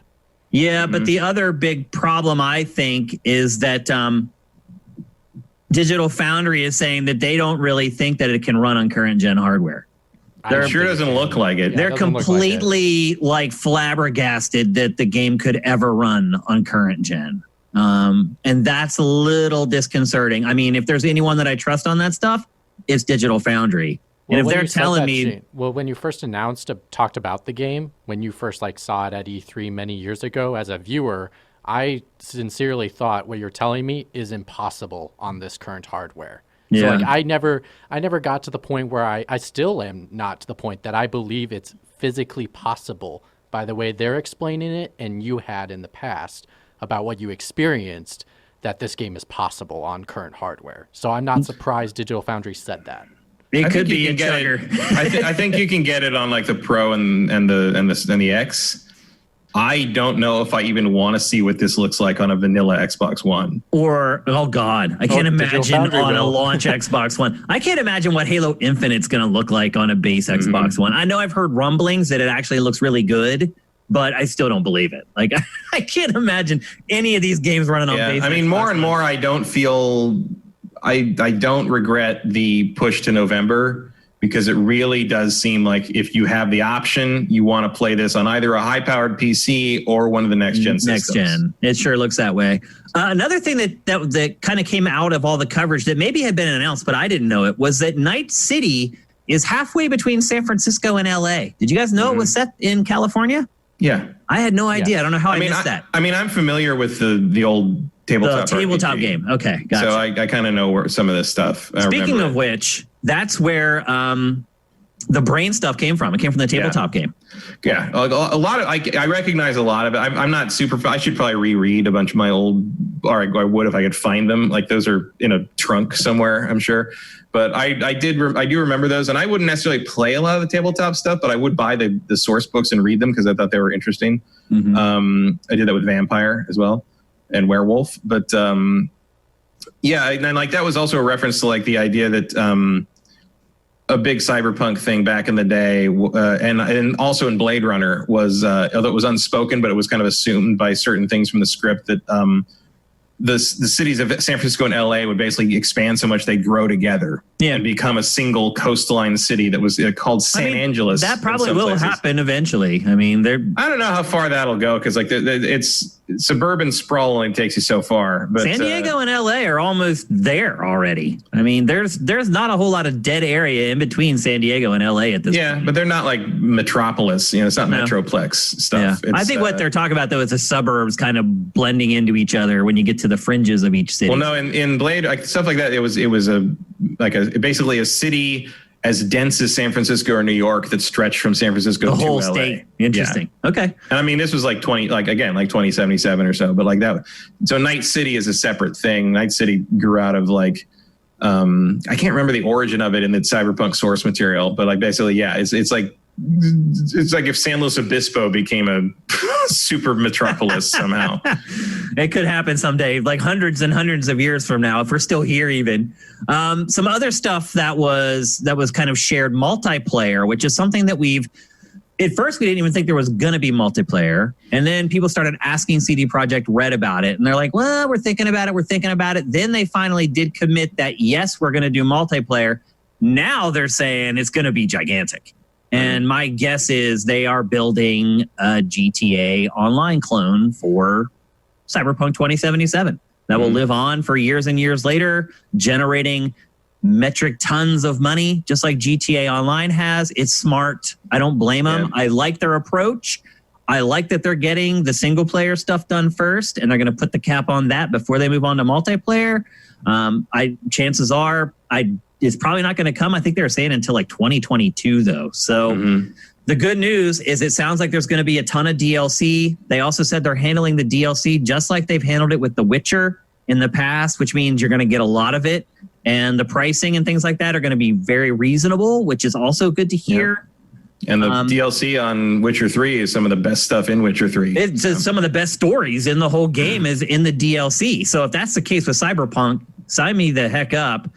Yeah, but the other big problem, I think, is that Digital Foundry is saying that they don't really think that it can run on current gen hardware. It sure doesn't look like it. They're completely like flabbergasted that the game could ever run on current gen. And that's a little disconcerting. I mean, if there's anyone that I trust on that stuff, it's Digital Foundry. And if they're telling me... Well, when you first talked about the game, when you first saw it at E3 many years ago, as a viewer, I sincerely thought what you're telling me is impossible on this current hardware. Yeah. So I never got to the point where I still am not to the point that I believe it's physically possible by the way they're explaining it and you had in the past about what you experienced, that this game is possible on current hardware. So I'm not surprised Digital Foundry said that. It could be a chugger. I think you can get it on like the Pro and the X. I don't know if I even want to see what this looks like on a vanilla Xbox One. Or, oh God, I can't imagine on a launch Xbox One. I can't imagine what Halo Infinite's going to look like on a base Xbox One. I know I've heard rumblings that it actually looks really good, but I still don't believe it. Like, I can't imagine any of these games running on base. I mean, more and more, I don't regret the push to November, because it really does seem like if you have the option, you want to play this on either a high-powered PC or one of the next-gen systems. Next gen. It sure looks that way. Another thing that kind of came out of all the coverage that maybe had been announced, but I didn't know it, was that Night City is halfway between San Francisco and LA. Did you guys know it was set in California? Yeah. I had no idea. I don't know how I missed that. I mean, I'm familiar with the old tabletop game. Okay, gotcha. So I kind of know where some of this stuff. Speaking of which, that's where the brain stuff came from. It came from the tabletop game. Yeah, a lot of I recognize a lot of it. I'm not super. I should probably reread a bunch of my old, or I would if I could find them. Like those are in a trunk somewhere, I'm sure. But I do remember those, and I wouldn't necessarily play a lot of the tabletop stuff, but I would buy the source books and read them because I thought they were interesting. I did that with Vampire as well. And Werewolf, but and like that was also a reference to like the idea that a big cyberpunk thing back in the day, and also in Blade Runner was although it was unspoken, but it was kind of assumed by certain things from the script that the cities of San Francisco and LA would basically expand so much they'd grow together and become a single coastline city that was called San Angeles. That probably will happen eventually. I mean, I don't know how far that'll go, because like it's suburban sprawl only takes you so far. But San Diego and LA are almost there already. I mean, there's not a whole lot of dead area in between San Diego and LA at this point. Yeah, but they're not like metropolis. It's not Metroplex stuff. Yeah. I think what they're talking about though is the suburbs kind of blending into each other when you get to the fringes of each city. Well, no, in Blade, like stuff like that, it was basically a city as dense as San Francisco or New York that stretched from San Francisco to LA. The whole state. Interesting. Yeah. Okay. And I mean, this was like 2077 or so, but like that. So Night City is a separate thing. Night City grew out of like, I can't remember the origin of it in the Cyberpunk source material, but like basically, it's like it's like if San Luis Obispo became a super metropolis somehow. It could happen someday, like hundreds and hundreds of years from now, if we're still here even. Some other stuff that was kind of shared, multiplayer, which is something that at first we didn't even think there was going to be multiplayer. And then people started asking CD Projekt Red about it. And they're like, well, we're thinking about it. Then they finally did commit that, yes, we're going to do multiplayer. Now they're saying it's going to be gigantic. And my guess is they are building a GTA Online clone for Cyberpunk 2077 that will live on for years and years later, generating metric tons of money, just like GTA Online has. It's smart. I don't blame them. I like their approach. I like that they're getting the single player stuff done first, and they're going to put the cap on that before they move on to multiplayer. Chances are, it's probably not going to come. I think they were saying until like 2022, though. So the good news is it sounds like there's going to be a ton of DLC. They also said they're handling the DLC just like they've handled it with The Witcher in the past, which means you're going to get a lot of it. And the pricing and things like that are going to be very reasonable, which is also good to hear. Yeah. And the DLC on Witcher 3 is some of the best stuff in Witcher 3. It's some of the best stories in the whole game is in the DLC. So if that's the case with Cyberpunk, sign me the heck up.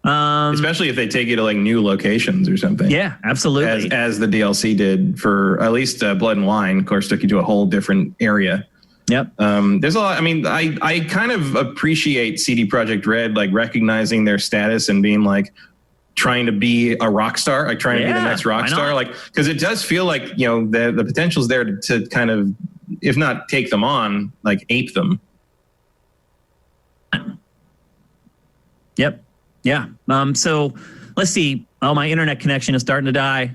Especially if they take you to like new locations or something. Yeah, absolutely. As the DLC did for at least Blood and Wine, of course, took you to a whole different area. Yep. There's a lot. I mean, I kind of appreciate CD Projekt Red, like recognizing their status and being like trying to be a rock star, like trying to be the next rock star, like, because it does feel like, you know, the potential's there to kind of, if not take them on, like ape them. Yep. Yeah. So let's see. Oh, my internet connection is starting to die.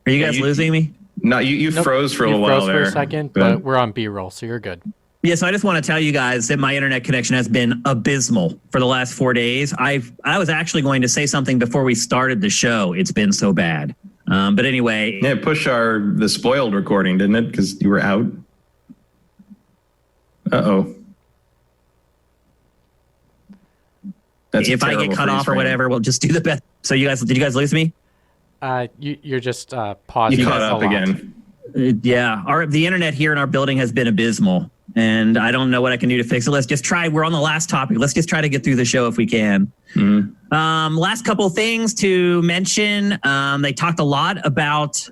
Are you guys losing me? No, you froze for a little while there. You froze for a second, but we're on B-roll, so you're good. Yeah, so I just want to tell you guys that my internet connection has been abysmal for the last 4 days. I was actually going to say something before we started the show. It's been so bad. But anyway. Yeah, push the spoiled recording, didn't it? Because you were out. Uh-oh. If I get cut off or whatever, we'll just do the best. So did you guys lose me? You're just pausing. You caught up again. Yeah, the internet here in our building has been abysmal, and I don't know what I can do to fix it. Let's just try. We're on the last topic. Let's just try to get through the show if we can. Last couple of things to mention. They talked a lot about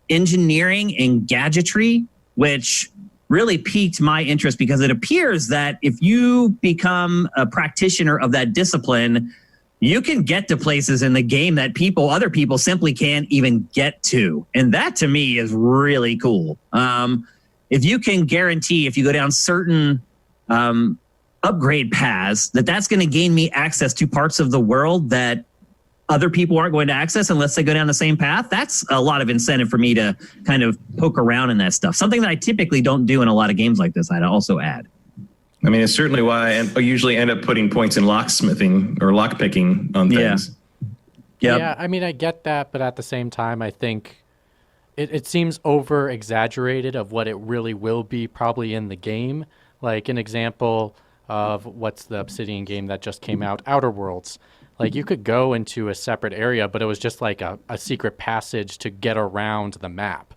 engineering and gadgetry, which really piqued my interest because it appears that if you become a practitioner of that discipline, you can get to places in the game that other people simply can't even get to. And that to me is really cool. If you can guarantee, if you go down certain upgrade paths, that's going to gain me access to parts of the world that other people aren't going to access unless they go down the same path, that's a lot of incentive for me to kind of poke around in that stuff. Something that I typically don't do in a lot of games like this, I'd also add. I mean, it's certainly why I usually end up putting points in locksmithing or lockpicking on things. Yeah. Yeah, I mean, I get that, but at the same time, I think it seems over-exaggerated of what it really will be probably in the game. Like an example of what's the Obsidian game that just came out, Outer Worlds. Like you could go into a separate area, but it was just like a secret passage to get around the map.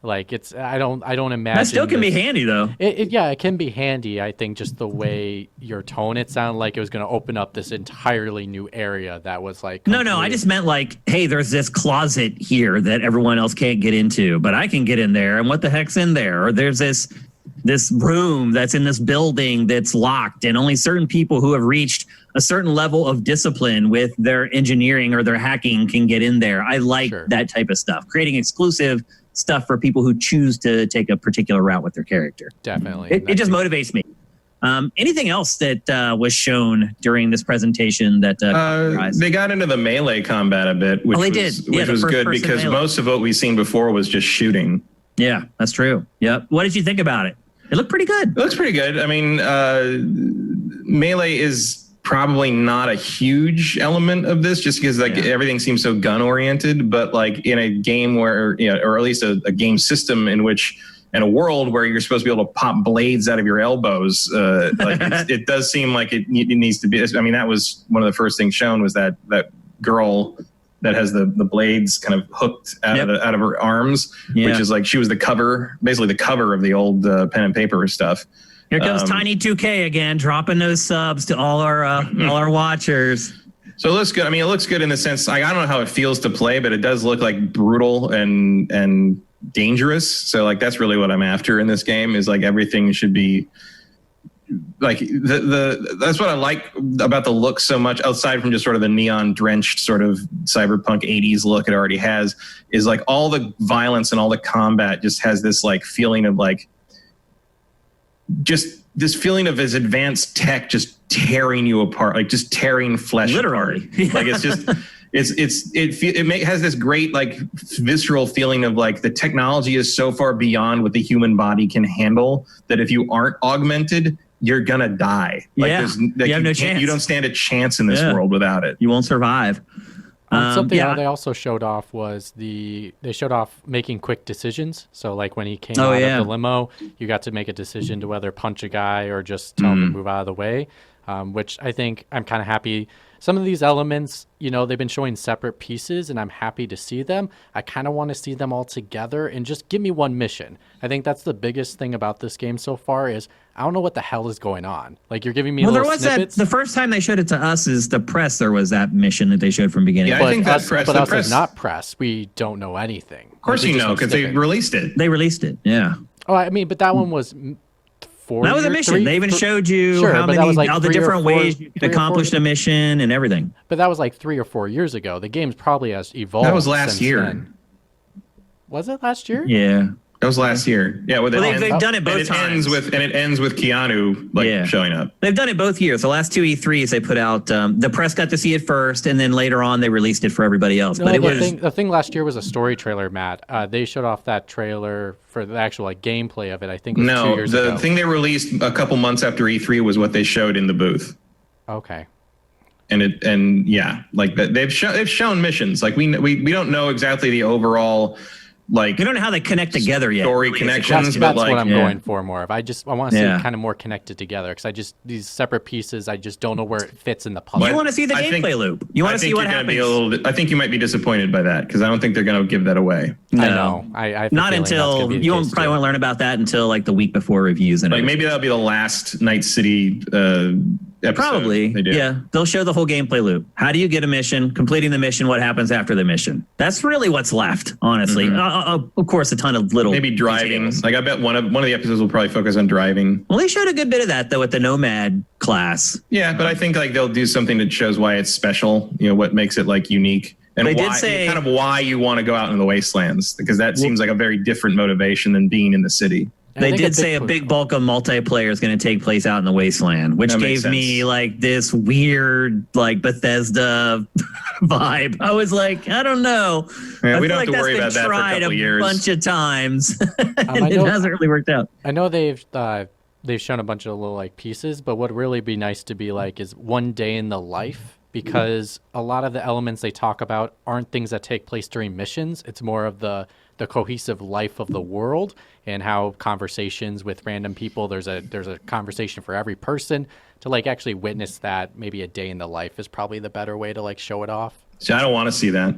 Like I don't imagine that still can be handy though. It can be handy. I think just the way your tone, it sounded like it was going to open up this entirely new area that was like No, I just meant like, hey, there's this closet here that everyone else can't get into, but I can get in there, and what the heck's in there? Or there's this room that's in this building that's locked, and only certain people who have reached a certain level of discipline with their engineering or their hacking can get in there. I like that type of stuff, creating exclusive stuff for people who choose to take a particular route with their character. Definitely. It just motivates me. Anything else that was shown during this presentation that they got into the melee combat a bit, which was good because most of what we've seen before was just shooting. Yeah, that's true. Yep. What did you think about it? It looked pretty good. It looks pretty good. I mean, melee is probably not a huge element of this just because everything seems so gun oriented, but like in a game where, or at least a game system in a world where you're supposed to be able to pop blades out of your elbows, it does seem like it needs to be. I mean, that was one of the first things shown was that girl that has the blades kind of hooked out of her arms, which is like she was basically the cover of the old pen and paper stuff. Here comes Tiny 2K again, dropping those subs to all our watchers. So it looks good. I mean, it looks good in the sense I don't know how it feels to play, but it does look like brutal and dangerous. So like that's really what I'm after in this game is like everything should be like that's what I like about the look so much, outside from just sort of the neon drenched sort of cyberpunk 80s look it already has, is like all the violence and all the combat just has this like feeling of like just this feeling of this advanced tech just tearing you apart, like just tearing flesh literally apart. Like it's just it has this great like visceral feeling of like the technology is so far beyond what the human body can handle that if you aren't augmented, you're gonna die. Like you have no chance. You don't stand a chance in this world without it. You won't survive. Something they also showed off was they showed off making quick decisions. So like when he came out of the limo, you got to make a decision to whether punch a guy or just tell him to move out of the way, which I think I'm kind of happy. Some of these elements, they've been showing separate pieces, and I'm happy to see them. I kind of want to see them all together and just give me one mission. I think that's the biggest thing about this game so far is I don't know what the hell is going on. Like you're giving me little snippets. The first time they showed it to us is the press. There was that mission that they showed from the beginning. Yeah, I think that's press. But us as not press, we don't know anything. Of course you know, because they released it. They released it, yeah. Oh, I mean, but that one was... That was a mission. They even showed you all the different ways you could accomplish the mission and everything. But that was like 3 or 4 years ago. The game's probably has evolved. That was last year. Then. Was it last year? Yeah. That was last year. Yeah, they've done it both times. It ends with Keanu showing up. They've done it both years. The last two E3s they put out, the press got to see it first, and then later on they released it for everybody else. The thing last year was a story trailer, Matt. They showed off that trailer for the actual gameplay of it. I think it was 2 years ago. The thing they released a couple months after E3 was what they showed in the booth. Okay. They've shown missions. Like we don't know exactly the overall. Like we don't know how they connect together yet. Story connections, that's what I'm going for more of. I want to see it kind of more connected together because these separate pieces. I just don't know where it fits in the puzzle. You want to see the gameplay loop. You want to see what happens. I think you might be disappointed by that because I don't think they're going to give that away. No. I know. I not until you probably won't learn about that until like the week before reviews and maybe that'll be the last Night City. Episode. Probably, yeah. They'll show the whole gameplay loop. How do you get a mission? Completing the mission. What happens after the mission? That's really what's left, honestly. Of course, a ton of little maybe driving. Details. Like I bet one of the episodes will probably focus on driving. Well, they showed a good bit of that though with the Nomad class. Yeah, but I think like they'll do something that shows why it's special. What makes it like unique. And they did say kind of why you want to go out in the wastelands because that seems like a very different motivation than being in the city. They did say a big bulk of multiplayer is going to take place out in the wasteland, which gave me like this weird like Bethesda vibe. I was like, I don't know. Yeah, we don't have to worry about that for a couple of years. A bunch of times, and it hasn't really worked out. I know they've shown a bunch of little like pieces, but what would really be nice to be like is one day in the life. Because a lot of the elements they talk about aren't things that take place during missions. It's more of the cohesive life of the world and how conversations with random people, there's a conversation for every person. To like actually witness that, maybe a day in the life is probably the better way to like show it off. See, I don't want to see that.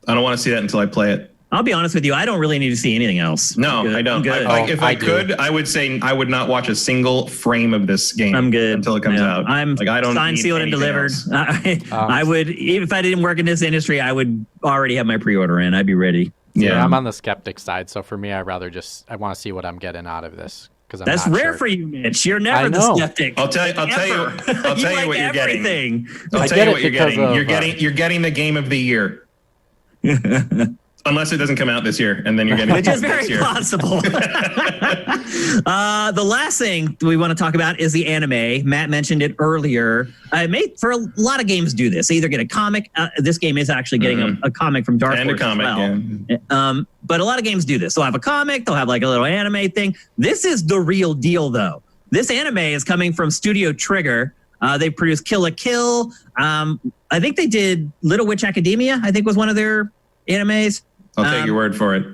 I don't want to see that until I play it. I'll be honest with you. I don't really need to see anything else. No, I don't. If I could, I would say I would not watch a single frame of this game. I'm good until it comes out. I'm like I don't signed, sealed, and delivered. I would, even if I didn't work in this industry, I would already have my pre-order in. I'd be ready. Yeah, I'm on the skeptic side. So for me, I want to see what I'm getting out of this. That's rare for you, Mitch. You're never the skeptic. I'll tell you what you're getting. I'll tell you what you're getting. You're getting the game of the year. Unless it doesn't come out this year, and then you're getting which is very possible. The last thing we want to talk about is the anime. Matt mentioned it earlier. For a lot of games do this. They either get a comic. This game is actually getting a comic from Dark Horse as well. Yeah. But a lot of games do this. They'll have a comic. They'll have like a little anime thing. This is the real deal, though. This anime is coming from Studio Trigger. They produced Kill la Kill. I think they did Little Witch Academia. I think was one of their animes. I'll take your word for it.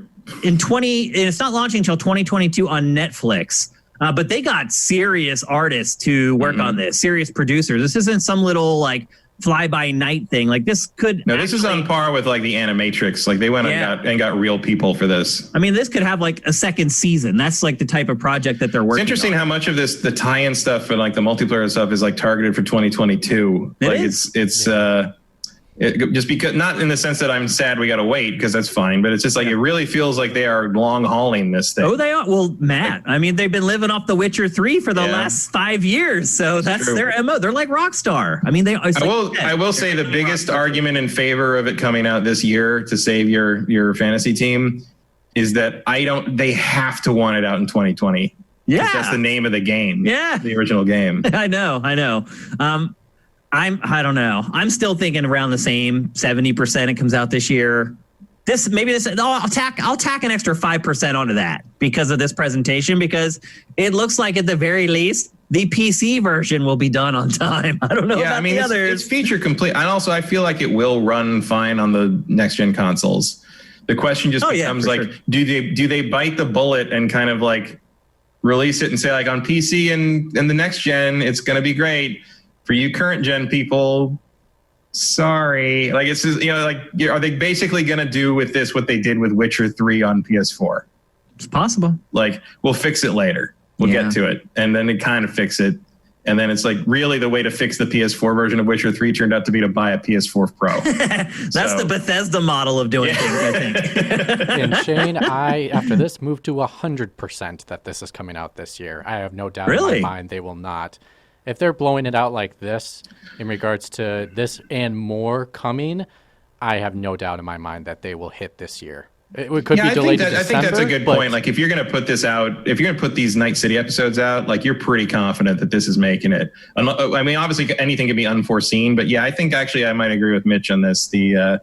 It's not launching until 2022 on Netflix, but they got serious artists to work on this, serious producers. This isn't some little like fly-by-night thing. Like this could. No, this is on par with like the Animatrix. Like they went and got real people for this. I mean, this could have like a second season. That's like the type of project that they're working on. It's interesting how much of this, the tie-in stuff and like the multiplayer stuff is like targeted for 2022. Just because, not in the sense that I'm sad we got to wait, because that's fine, but it's just like it really feels like they are long hauling this thing. Oh, they are. Well, Matt, I mean, they've been living off The Witcher 3 for the last 5 years, so that's their MO. They're like Rockstar. I mean, I will say the biggest argument in favor of it coming out this year to save your fantasy team is that they have to want it out in 2020. Yeah, that's the name of the game. Yeah, the original game. I know. I don't know. I'm still thinking around the same 70% it comes out this year. I'll tack an extra 5% onto that because of this presentation, because it looks like at the very least the PC version will be done on time. I don't know about the others. It's feature complete. And also I feel like it will run fine on the next gen consoles. The question just becomes do they bite the bullet and kind of like release it and say like on PC and the next gen it's going to be great. For you current gen people, sorry. Like it's just, are they basically going to do with this what they did with Witcher 3 on PS4? It's possible. Like we'll fix it later. We'll get to it, and then they kind of fix it, and then it's like really the way to fix the PS4 version of Witcher 3 turned out to be to buy a PS4 Pro. That's the Bethesda model of doing things, I think. And Shane, I after this moved to 100% that this is coming out this year. I have no doubt in my mind they will not. If they're blowing it out like this in regards to this and more coming, I have no doubt in my mind that they will hit this year. It could be delayed to December. I think that's a good point. Like if you're going to put this out, if you're going to put these Night City episodes out, like you're pretty confident that this is making it. I mean, obviously anything can be unforeseen, but yeah, I think actually I might agree with Mitch on this. The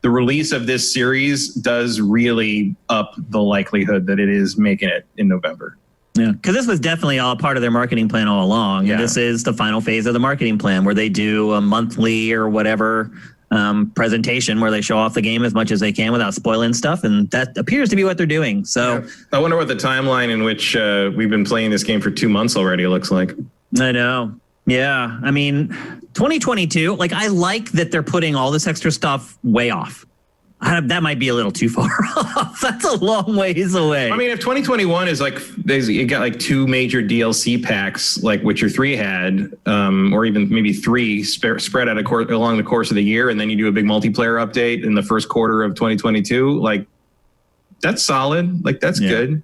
release of this series does really up the likelihood that it is making it in November. Yeah, because this was definitely all part of their marketing plan all along. Yeah. This is the final phase of the marketing plan where they do a monthly or whatever presentation where they show off the game as much as they can without spoiling stuff. And that appears to be what they're doing. So I wonder what the timeline in which we've been playing this game for 2 months already looks like. I know. Yeah. I mean, 2022, like I like that they're putting all this extra stuff way off. That might be a little too far off. That's a long ways away. I mean, if 2021 is like, you got like 2 major DLC packs like Witcher 3 had, or even maybe 3 spread out along the course of the year, and then you do a big multiplayer update in the first quarter of 2022, like that's solid. Like that's good.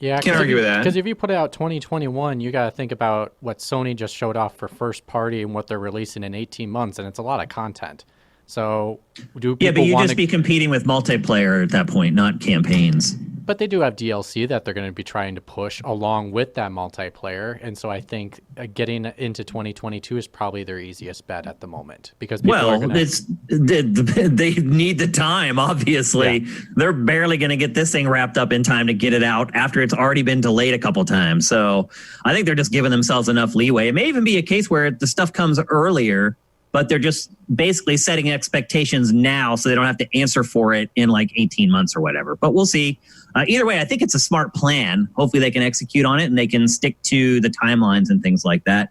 Yeah, can't argue with that. Because if you put it out 2021, you got to think about what Sony just showed off for first party and what they're releasing in 18 months, and it's a lot of content. So do people but you just be competing with multiplayer at that point, not campaigns. But they do have DLC that they're going to be trying to push along with that multiplayer. And so I think getting into 2022 is probably their easiest bet at the moment. Because people are gonna... they need the time, obviously. Yeah. They're barely going to get this thing wrapped up in time to get it out after it's already been delayed a couple times. So I think they're just giving themselves enough leeway. It may even be a case where the stuff comes earlier, but they're just basically setting expectations now so they don't have to answer for it in like 18 months or whatever. But we'll see. Either way, I think it's a smart plan. Hopefully they can execute on it and they can stick to the timelines and things like that.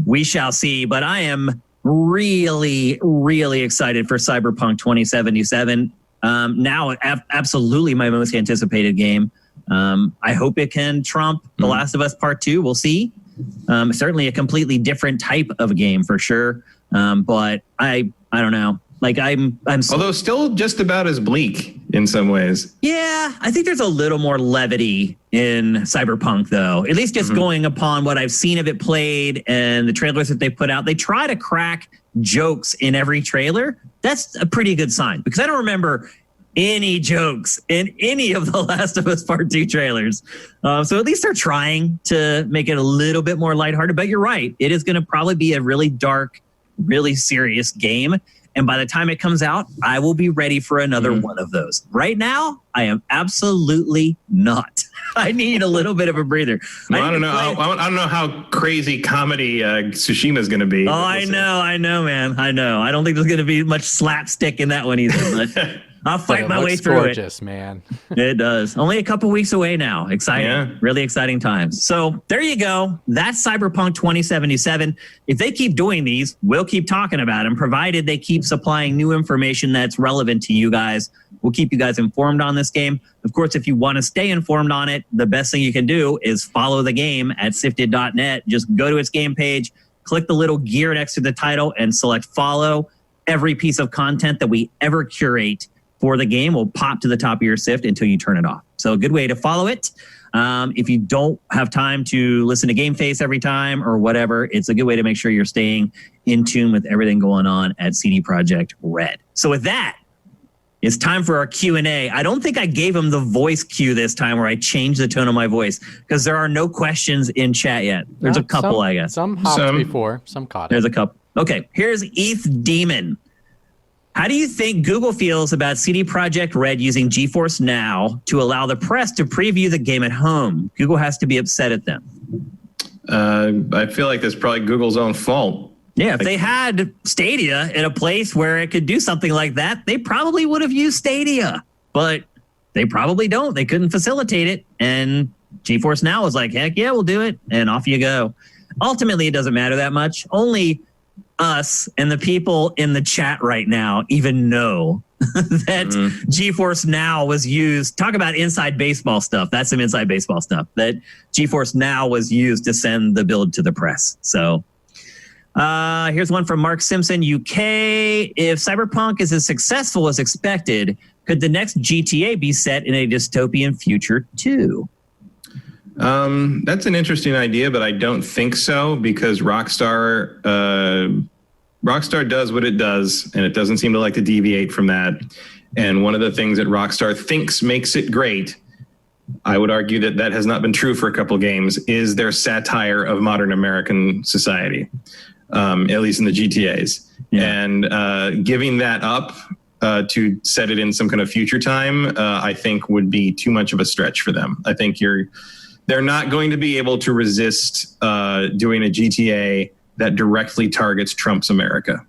We shall see. But I am really, really excited for Cyberpunk 2077. Now, absolutely my most anticipated game. I hope it can trump The Last of Us Part 2. We'll see. Certainly a completely different type of game for sure. But I don't know. Like I'm although still just about as bleak in some ways. Yeah, I think there's a little more levity in Cyberpunk though. At least just going upon what I've seen of it played and the trailers that they put out. They try to crack jokes in every trailer. That's a pretty good sign because I don't remember any jokes in any of the Last of Us Part 2 trailers. So at least they're trying to make it a little bit more lighthearted. But you're right. It is going to probably be a really dark, really serious game. And by the time it comes out, I will be ready for another one of those. Right now, I am absolutely not. I need a little bit of a breather. Well, I don't know how crazy comedy Tsushima is going to be. Oh, I know, man. I know. I don't think there's going to be much slapstick in that one either. But I'll fight my way through gorgeous, man. It does. Only a couple weeks away now. Exciting. Yeah. Really exciting times. So there you go. That's Cyberpunk 2077. If they keep doing these, we'll keep talking about them, provided they keep supplying new information that's relevant to you guys. We'll keep you guys informed on this game. Of course, if you want to stay informed on it, the best thing you can do is follow the game at sifted.net. Just go to its game page, click the little gear next to the title, and select follow. Every piece of content that we ever curate for the game will pop to the top of your Sift until you turn it off. So a good way to follow it. If you don't have time to listen to GameFace every time or whatever, it's a good way to make sure you're staying in tune with everything going on at CD Projekt Red. So with that, it's time for our Q&A. I don't think I gave him the voice cue this time where I changed the tone of my voice because there are no questions in chat yet. There's a couple, I guess. Some hopped before, some caught it. There's a couple. Okay, here's ETH Demon. How do you think Google feels about CD Projekt Red using GeForce Now to allow the press to preview the game at home? Google has to be upset at them. I feel like that's probably Google's own fault. Yeah, if they had Stadia in a place where it could do something like that, they probably would have used Stadia. But they probably don't. They couldn't facilitate it. And GeForce Now was like, heck yeah, we'll do it. And off you go. Ultimately, it doesn't matter that much. Only us and the people in the chat right now even know that GeForce Now was used. Talk about inside baseball stuff. That's some inside baseball stuff. That GeForce Now was used to send the build to the press. So here's one from Mark Simpson, UK. If Cyberpunk is as successful as expected, could the next GTA be set in a dystopian future too? That's an interesting idea, but I don't think so because Rockstar does what it does, and it doesn't seem to like to deviate from that. And one of the things that Rockstar thinks makes it great, I would argue that that has not been true for a couple games, is their satire of modern American society, at least in the GTAs. Yeah. And giving that up to set it in some kind of future time, I think would be too much of a stretch for them. I think they're not going to be able to resist doing a GTA that directly targets Trump's America.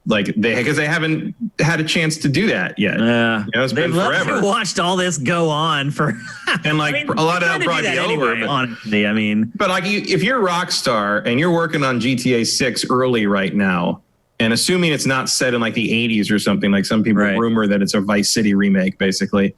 Because they haven't had a chance to do that yet. It's been forever. Watched all this go on for, and a lot of that brought me over. Anyway, honestly, but if you're Rockstar and you're working on GTA 6 early right now, and assuming it's not set in the 80s or something, like some people rumor that it's a Vice City remake, basically.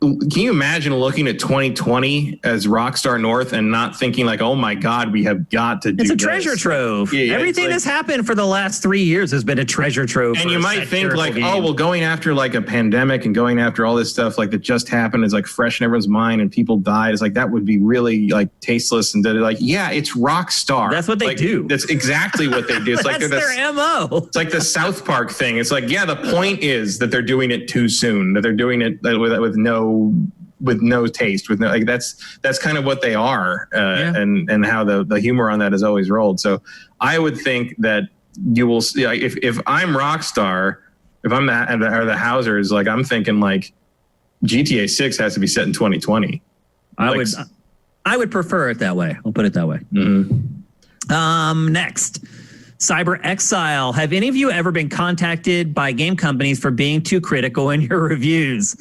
Can you imagine looking at 2020 as Rockstar North and not thinking oh my God, we have got to do this? It's a treasure trove. Yeah, everything that's happened for the last 3 years has been a treasure trove. And you might think going after a pandemic and going after all this stuff that just happened is fresh in everyone's mind and people died. It's that would be really tasteless. And yeah, it's Rockstar. That's what they do. That's exactly what they do. It's that's their MO. It's like the South Park thing. It's yeah, the point is that they're doing it too soon, that they're doing it with no taste, that's kind of what they are, and how the humor on that is always rolled. So I would think that you will see, if I'm Rockstar, if I'm the Housers, I'm thinking GTA 6 has to be set in 2020. I would prefer it that way. I'll put it that way. Mm-hmm. Next, Cyber Exile. Have any of you ever been contacted by game companies for being too critical in your reviews?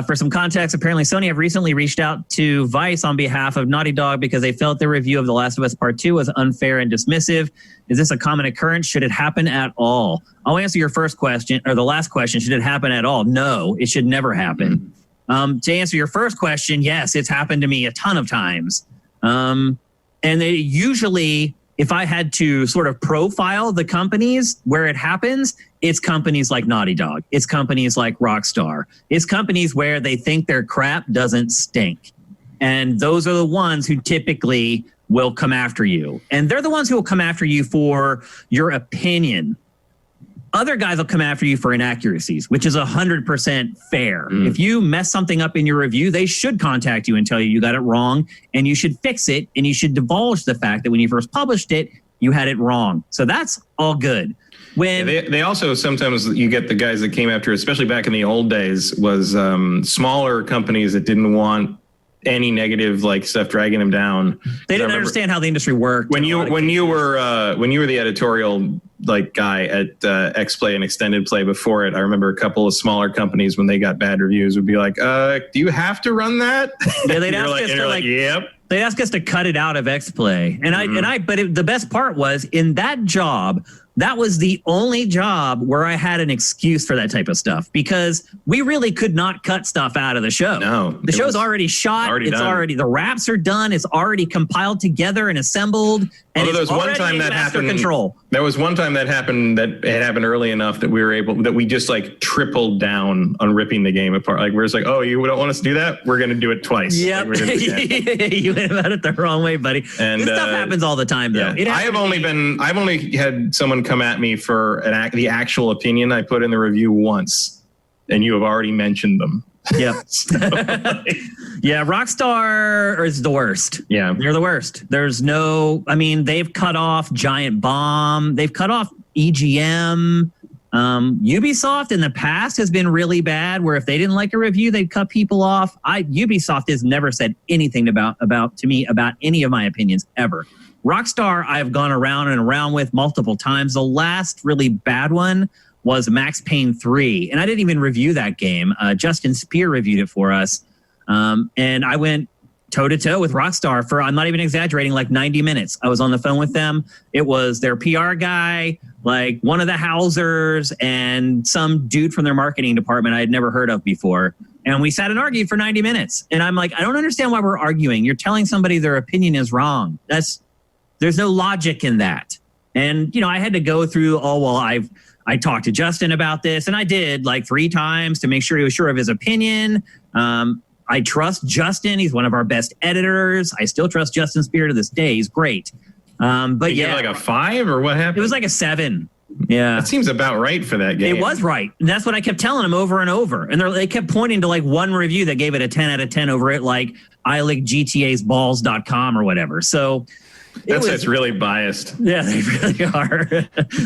For some context, apparently Sony have recently reached out to Vice on behalf of Naughty Dog because they felt their review of The Last of Us Part 2 was unfair and dismissive. Is this a common occurrence? Should it happen at all? I'll answer your first question, or the last question. Should it happen at all? No, it should never happen. To answer your first question, yes, it's happened to me a ton of times. And they usually, if I had to sort of profile the companies where it happens, it's companies like Naughty Dog. It's companies like Rockstar. It's companies where they think their crap doesn't stink. And those are the ones who typically will come after you. And they're the ones who will come after you for your opinion. Other guys will come after you for inaccuracies, which is 100% fair. If you mess something up in your review, they should contact you and tell you got it wrong, and you should fix it, and you should divulge the fact that when you first published it, you had it wrong. So that's all good. When they also sometimes you get the guys that came after, especially back in the old days, was smaller companies that didn't want any negative stuff dragging them down. They didn't understand how the industry worked. When you were the editorial guy at X Play and Extended Play before it. I remember a couple of smaller companies when they got bad reviews would be like, do you have to run that? Yeah, they'd ask us to yep. They asked us to cut it out of X Play, but the best part was in that job. That was the only job where I had an excuse for that type of stuff because we really could not cut stuff out of the show. No, the show's already shot. The wraps are done. It's already compiled together and assembled. And there was one time that happened. Control. There was one time that happened that it happened early enough that we just like tripled down on ripping the game apart. Like we're just like, oh, you don't want us to do that? We're going to do it twice. Yep. Like, you went about it the wrong way, buddy. And this stuff happens all the time, though. Yeah. I've only had someone come at me for the actual opinion I put in the review once, and you have already mentioned them. Yep. Yeah, Rockstar is the worst. Yeah. They're the worst. They've cut off Giant Bomb. They've cut off EGM. Ubisoft in the past has been really bad, where if they didn't like a review, they'd cut people off. Ubisoft has never said anything about to me about any of my opinions ever. Rockstar, I've gone around and around with multiple times. The last really bad one was Max Payne 3. And I didn't even review that game. Justin Spear reviewed it for us. And I went toe-to-toe with Rockstar for, I'm not even exaggerating, like 90 minutes. I was on the phone with them. It was their PR guy, like one of the Housers, and some dude from their marketing department I had never heard of before. And we sat and argued for 90 minutes. And I'm like, I don't understand why we're arguing. You're telling somebody their opinion is wrong. There's no logic in that. And, I had to go through, I talked to Justin about this, and I did like 3 times to make sure he was sure of his opinion. I trust Justin. He's one of our best editors. I still trust Justin Spear to this day. He's great. But you like a 5 or what happened? It was like a 7. Yeah. That seems about right for that game. It was right. And that's what I kept telling him over and over. And they kept pointing to like one review that gave it a 10 out of 10 over it, like ilicgtasballs.com or whatever. So that's really biased. Yeah, they really are.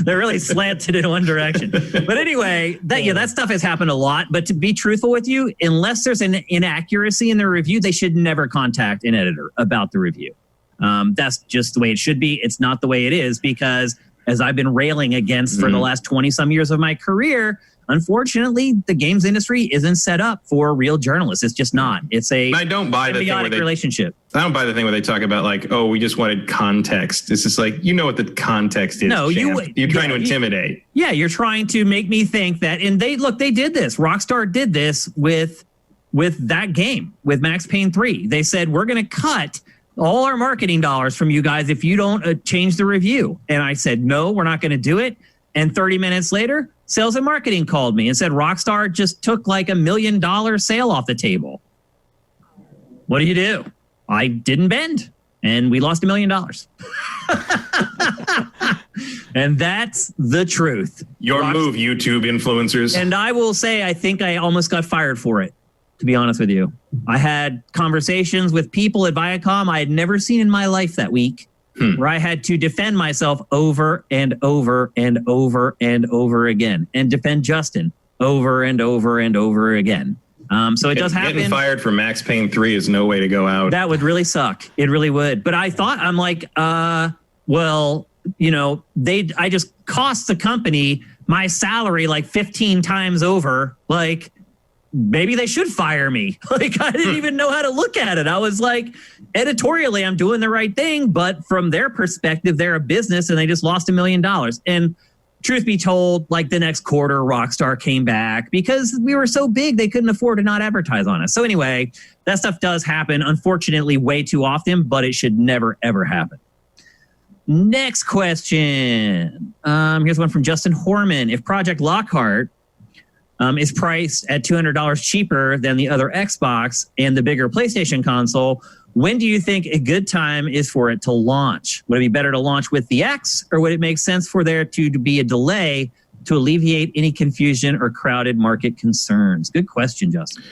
They're really slanted in one direction. But anyway, that stuff has happened a lot. But to be truthful with you, unless there's an inaccuracy in the review, they should never contact an editor about the review. That's just the way it should be. It's not the way it is because, as I've been railing against for the last 20 some years of my career, unfortunately, the games industry isn't set up for real journalists. It's just not. It's a symbiotic relationship. I don't buy the thing where they talk about like, oh, we just wanted context. It's just like, what the context is. No, you're trying to intimidate. You're trying to make me think that. And they did this. Rockstar did this with that game, with Max Payne 3. They said, we're going to cut all our marketing dollars from you guys if you don't change the review. And I said, no, we're not going to do it. And 30 minutes later, sales and marketing called me and said, Rockstar just took like $1 million sale off the table. What do? I didn't bend, and we lost $1 million. And that's the truth. Your move, YouTube influencers. And I will say, I think I almost got fired for it, to be honest with you. I had conversations with people at Viacom I had never seen in my life that week, where I had to defend myself over and over and over and over again, and defend Justin over and over and over again. So it does happen. Getting fired for Max Payne 3 is no way to go out. That would really suck. It really would. But I thought, I'm like, I just cost the company my salary like 15 times over. Like, maybe they should fire me. Like, I didn't even know how to look at it. I was like, editorially, I'm doing the right thing. But from their perspective, they're a business and they just lost $1 million. And truth be told, like the next quarter, Rockstar came back because we were so big, they couldn't afford to not advertise on us. So anyway, that stuff does happen, unfortunately, way too often, but it should never, ever happen. Next question. Here's one from Justin Horman. If Project Lockhart is priced at $200 cheaper than the other Xbox and the bigger PlayStation console, when do you think a good time is for it to launch? Would it be better to launch with the X, or would it make sense for there to be a delay to alleviate any confusion or crowded market concerns? Good question, Justin.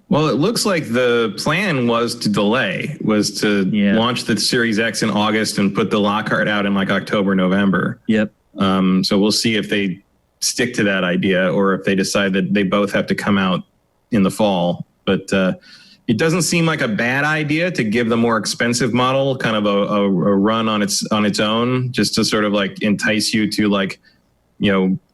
Well, it looks like the plan was to launch the Series X in August and put the Lockhart out in like October, November. Yep. So we'll see if they stick to that idea or if they decide that they both have to come out in the fall. But it doesn't seem like a bad idea to give the more expensive model kind of a run on its own, just to sort of like entice you to like,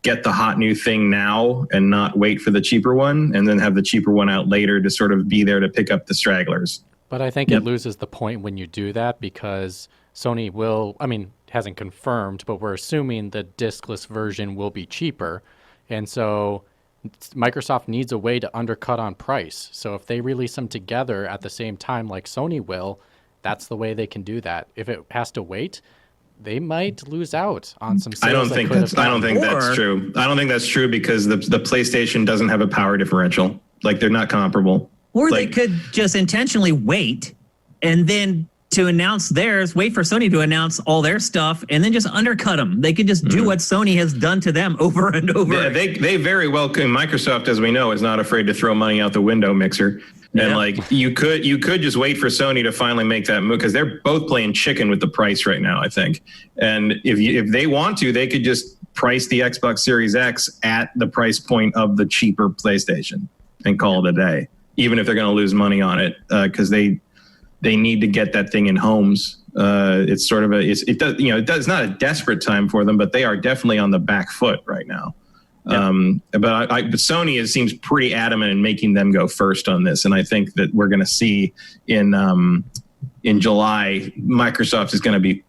get the hot new thing now and not wait for the cheaper one, and then have the cheaper one out later to sort of be there to pick up the stragglers. But I think it loses the point when you do that, because Sony hasn't confirmed, but we're assuming the discless version will be cheaper. And so Microsoft needs a way to undercut on price. So if they release them together at the same time like Sony will, that's the way they can do that. If it has to wait, they might lose out on some sales. I don't think that's true. I don't think that's true, because the PlayStation doesn't have a power differential. Like, they're not comparable. Or they could just intentionally wait, and then to announce theirs, wait for Sony to announce all their stuff, and then just undercut them. They could just do what Sony has done to them over and over. Yeah, they very well can. Microsoft, as we know, is not afraid to throw money out the window, Mixer. And like, you could just wait for Sony to finally make that move, because they're both playing chicken with the price right now, I think. And if they want to, they could just price the Xbox Series X at the price point of the cheaper PlayStation and call it a day, even if they're going to lose money on it, because they need to get that thing in homes. It's sort of it's not a desperate time for them, but they are definitely on the back foot right now. But Sony seems pretty adamant in making them go first on this, and I think that we're going to see in July, Microsoft is going to be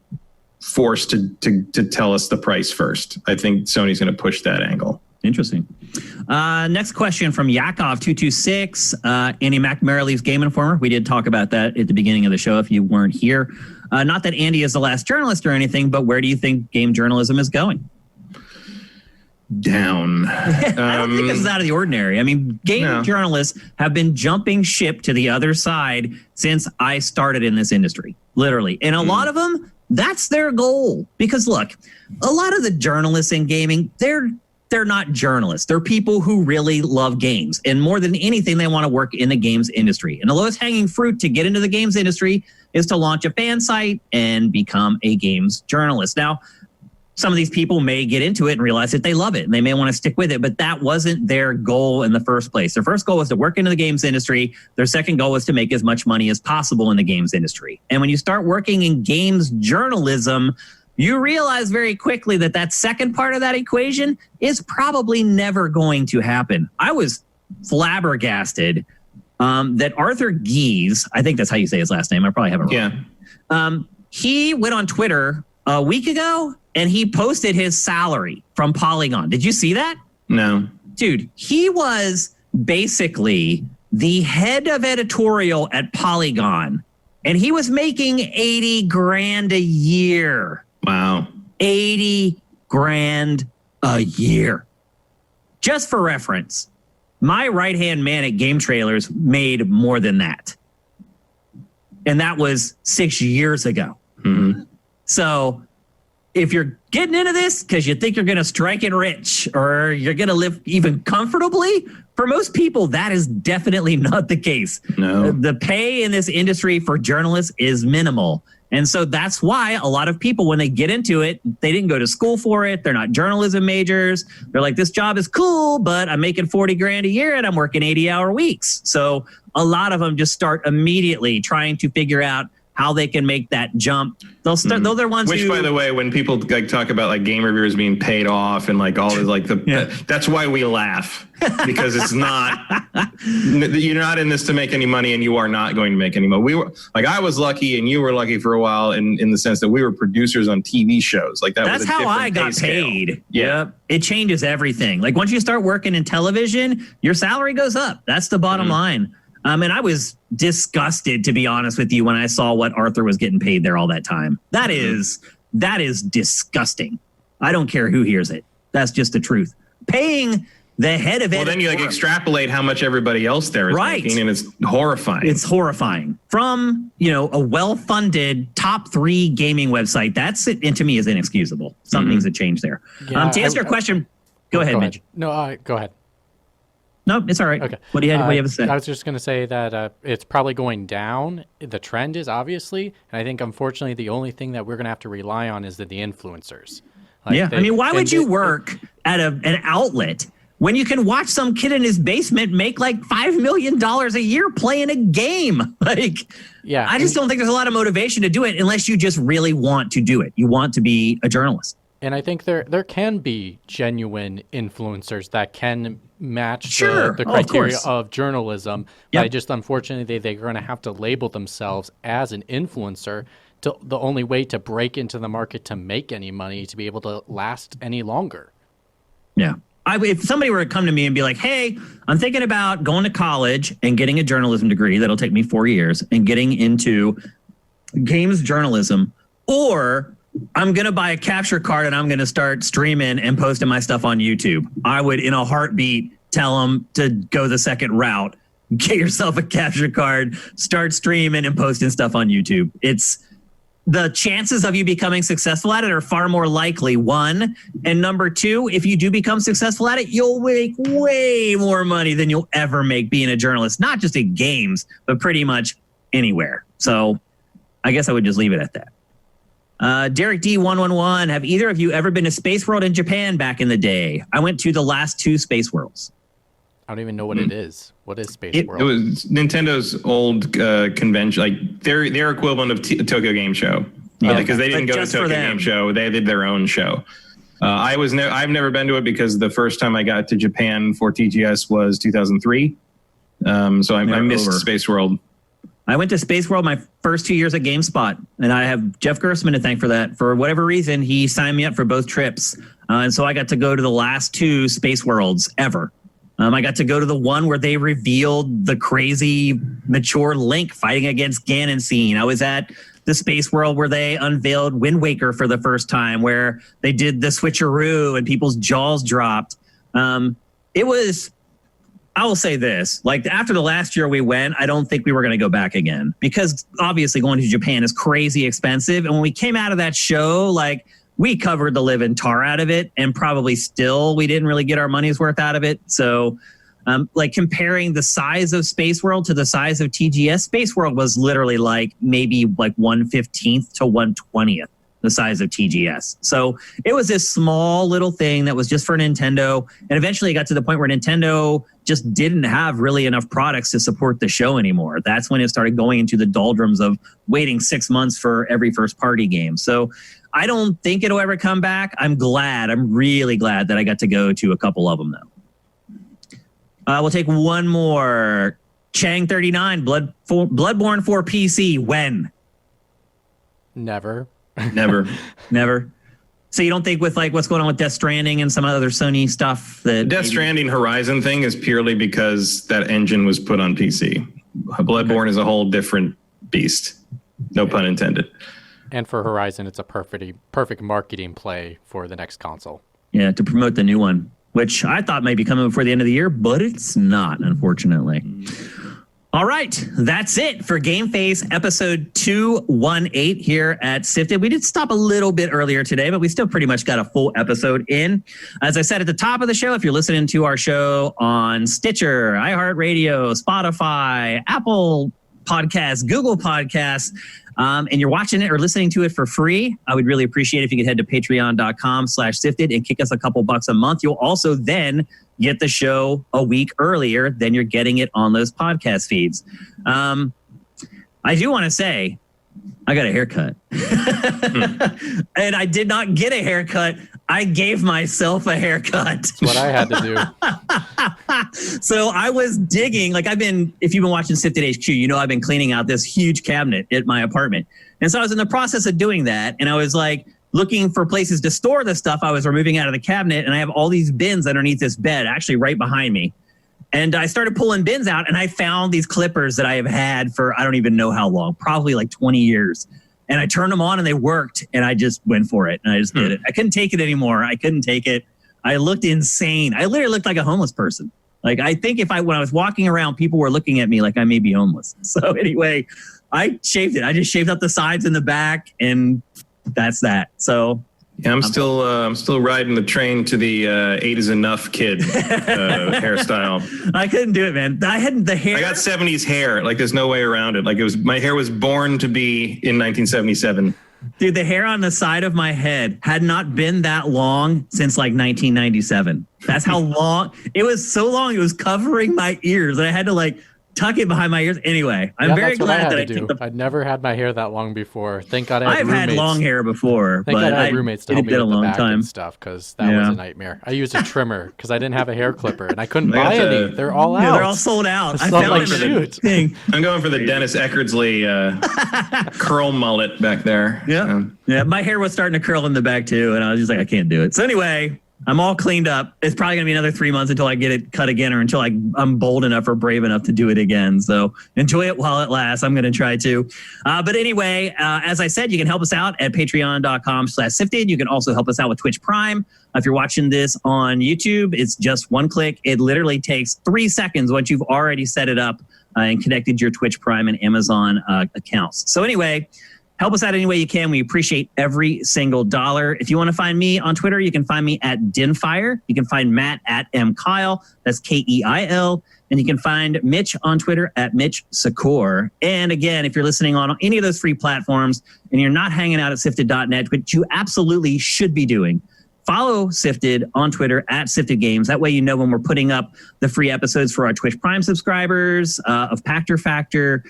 forced to tell us the price first. I think Sony's going to push that angle. Interesting. Next question from Yakov226. Andy McNamara leaves Game Informer. We did talk about that at the beginning of the show if you weren't here. Not that Andy is the last journalist or anything, but where do you think game journalism is going? Down. I don't think this is out of the ordinary. I mean, game journalists have been jumping ship to the other side since I started in this industry, literally. And a lot of them, that's their goal. Because look, a lot of the journalists in gaming, they're not journalists. They're people who really love games. And more than anything, they want to work in the games industry. And the lowest hanging fruit to get into the games industry is to launch a fan site and become a games journalist. Now, some of these people may get into it and realize that they love it and they may want to stick with it, but that wasn't their goal in the first place. Their first goal was to work into the games industry. Their second goal was to make as much money as possible in the games industry. And when you start working in games journalism, you realize very quickly that that second part of that equation is probably never going to happen. I was flabbergasted that Arthur Gies, I think that's how you say his last name. I probably have it wrong. Yeah. He went on Twitter a week ago and he posted his salary from Polygon. Did you see that? No. Dude, he was basically the head of editorial at Polygon, and he was making 80 grand a year. Wow. 80 grand a year. Just for reference, my right-hand man at Game Trailers made more than that. And that was 6 years ago. Mm-hmm. So if you're getting into this because you think you're going to strike it rich or you're going to live even comfortably, for most people, that is definitely not the case. No. The pay in this industry for journalists is minimal. And so that's why a lot of people, when they get into it, they didn't go to school for it. They're not journalism majors. They're like, this job is cool, but I'm making 40 grand a year and I'm working 80-hour weeks. So a lot of them just start immediately trying to figure out how they can make that jump. They'll start. Those are ones. Which, by the way, when people like talk about like game reviewers being paid off and like all this, like that's why we laugh, because it's not. You're not in this to make any money, and you are not going to make any money. We were like, I was lucky, and you were lucky for a while, in the sense that we were producers on TV shows. Like that's how I got paid. Yeah, it changes everything. Like once you start working in television, your salary goes up. That's the bottom line. And I was disgusted, to be honest with you, when I saw what Arthur was getting paid there all that time. That is disgusting. I don't care who hears it. That's just the truth. Paying the head of it. Well, then you like extrapolate how much everybody else there is making, and it's horrifying. It's horrifying. From, a well-funded top 3 gaming website, that's it, and to me is inexcusable. Something needs to change there. Yeah, to answer your question, go ahead, Mitch. No, go ahead. No, it's all right. Okay. What do you have to say? I was just going to say that it's probably going down. The trend is obviously, and I think unfortunately the only thing that we're going to have to rely on is the influencers. Why would you work at an outlet when you can watch some kid in his basement make like $5 million a year playing a game. Like, yeah, I just don't think there's a lot of motivation to do it unless you just really want to do it. You want to be a journalist. And I think there can be genuine influencers that can match the criteria of journalism. Yep. But just unfortunately, they're going to have to label themselves as an influencer. The only way to break into the market to make any money, to be able to last any longer. Yeah. If somebody were to come to me and be like, hey, I'm thinking about going to college and getting a journalism degree that'll take me 4 years and getting into games journalism, or I'm going to buy a capture card and I'm going to start streaming and posting my stuff on YouTube, I would, in a heartbeat, tell them to go the second route. Get yourself a capture card, start streaming and posting stuff on YouTube. The chances of you becoming successful at it are far more likely, one. And number two, if you do become successful at it, you'll make way more money than you'll ever make being a journalist, not just in games, but pretty much anywhere. So I guess I would just leave it at that. Derek D111, have either of you ever been to Space World in Japan back in the day? I went to the last 2 Space Worlds. I don't even know what it is. What is Space World? It was Nintendo's old convention, like their equivalent of Tokyo Game Show. Because they didn't go to Tokyo Game Show, they did their own show. I've never been to it because the first time I got to Japan for TGS was 2003. So I missed Space World. I went to Space World my first 2 years at GameSpot, and I have Jeff Gerstmann to thank for that. For whatever reason, he signed me up for both trips. And so I got to go to the last 2 Space Worlds ever. I got to go to the one where they revealed the crazy, mature Link fighting against Ganon scene. I was at the Space World where they unveiled Wind Waker for the first time, where they did the switcheroo and people's jaws dropped. It was... I will say this, like after the last year we went, I don't think we were going to go back again because obviously going to Japan is crazy expensive. And when we came out of that show, like we covered the living tar out of it and probably still we didn't really get our money's worth out of it. So like comparing the size of Space World to the size of TGS, Space World was literally like maybe like 1/15th to 1/20th the size of TGS. So it was this small little thing that was just for Nintendo. And eventually it got to the point where Nintendo just didn't have really enough products to support the show anymore. That's when it started going into the doldrums of waiting 6 months for every first party game. So I don't think it'll ever come back. I'm really glad that I got to go to a couple of them though. We'll take one more. Chang39, Bloodborne for PC, when? Never. Never. So you don't think with like what's going on with Death Stranding and some other Sony stuff that Death Stranding Horizon thing is purely because that engine was put on PC. Bloodborne is a whole different beast. No pun intended. And for Horizon, it's a perfect marketing play for the next console. Yeah, to promote the new one, which I thought might be coming before the end of the year, but it's not, unfortunately. All right, that's it for GameFace episode 218 here at Sifted. We did stop a little bit earlier today, but we still pretty much got a full episode in. As I said at the top of the show, if you're listening to our show on Stitcher, iHeartRadio, Spotify, Apple Podcasts, Google Podcasts, and you're watching it or listening to it for free, I would really appreciate it if you could head to patreon.com/sifted and kick us a couple bucks a month. You'll also then get the show a week earlier than you're getting it on those podcast feeds. I do want to say, I got a haircut. And I did not get a haircut. I gave myself a haircut. That's what I had to do. So I was digging, like if you've been watching Sifted HQ, you know I've been cleaning out this huge cabinet at my apartment. And so I was in the process of doing that. And I was like, looking for places to store the stuff I was removing out of the cabinet. And I have all these bins underneath this bed, actually right behind me. And I started pulling bins out and I found these clippers that I have had for, I don't even know how long, probably like 20 years. And I turned them on and they worked and I just went for it. And I just did it. I couldn't take it anymore. I couldn't take it. I looked insane. I literally looked like a homeless person. Like I think when I was walking around, people were looking at me like I may be homeless. So anyway, I shaved it. I just shaved up the sides and the back and that's that. So yeah, I'm still riding the train to the 8 is enough kid hairstyle. I couldn't do it, man. I had the hair. I got 70s hair. Like there's no way around it. Like my hair was born to be in 1977. Dude, the hair on the side of my head had not been that long since like 1997. That's how long. It was so long. It was covering my ears. And I had to like tuck it behind my ears. Anyway, I'm very glad that I took I'd never had my hair that long before. Thank God I've had long hair before, Thank but God I had roommates to help me been a with the long back time. and stuff because that was a nightmare. I used a trimmer because I didn't have a hair clipper and I couldn't buy any. They're all out. Yeah, they're all sold out. I found like, thing. I'm going for the Dennis Eckersley curl mullet back there. Yeah, yeah. My hair was starting to curl in the back too, and I was just like, I can't do it. So anyway, I'm all cleaned up. It's probably going to be another 3 months until I get it cut again or until I'm bold enough or brave enough to do it again. So enjoy it while it lasts. I'm going to try to. But anyway, as I said, you can help us out at patreon.com/sifted. You can also help us out with Twitch Prime. If you're watching this on YouTube, it's just one click. It literally takes 3 seconds once you've already set it up and connected your Twitch Prime and Amazon accounts. So anyway, help us out any way you can. We appreciate every single dollar. If you want to find me on Twitter, you can find me at Dinfire. You can find Matt at MKyle. That's Keil. And you can find Mitch on Twitter at Mitch Secor. And again, if you're listening on any of those free platforms and you're not hanging out at sifted.net, which you absolutely should be doing, follow Sifted on Twitter at Sifted Games. That way you know when we're putting up the free episodes for our Twitch Prime subscribers of Pactor Factor,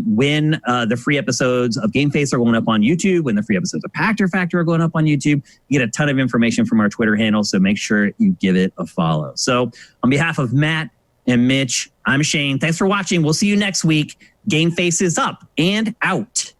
when the free episodes of GameFace are going up on YouTube, when the free episodes of Pactor Factor are going up on YouTube. You get a ton of information from our Twitter handle, so make sure you give it a follow. So on behalf of Matt and Mitch, I'm Shane. Thanks for watching. We'll see you next week. GameFace is up and out.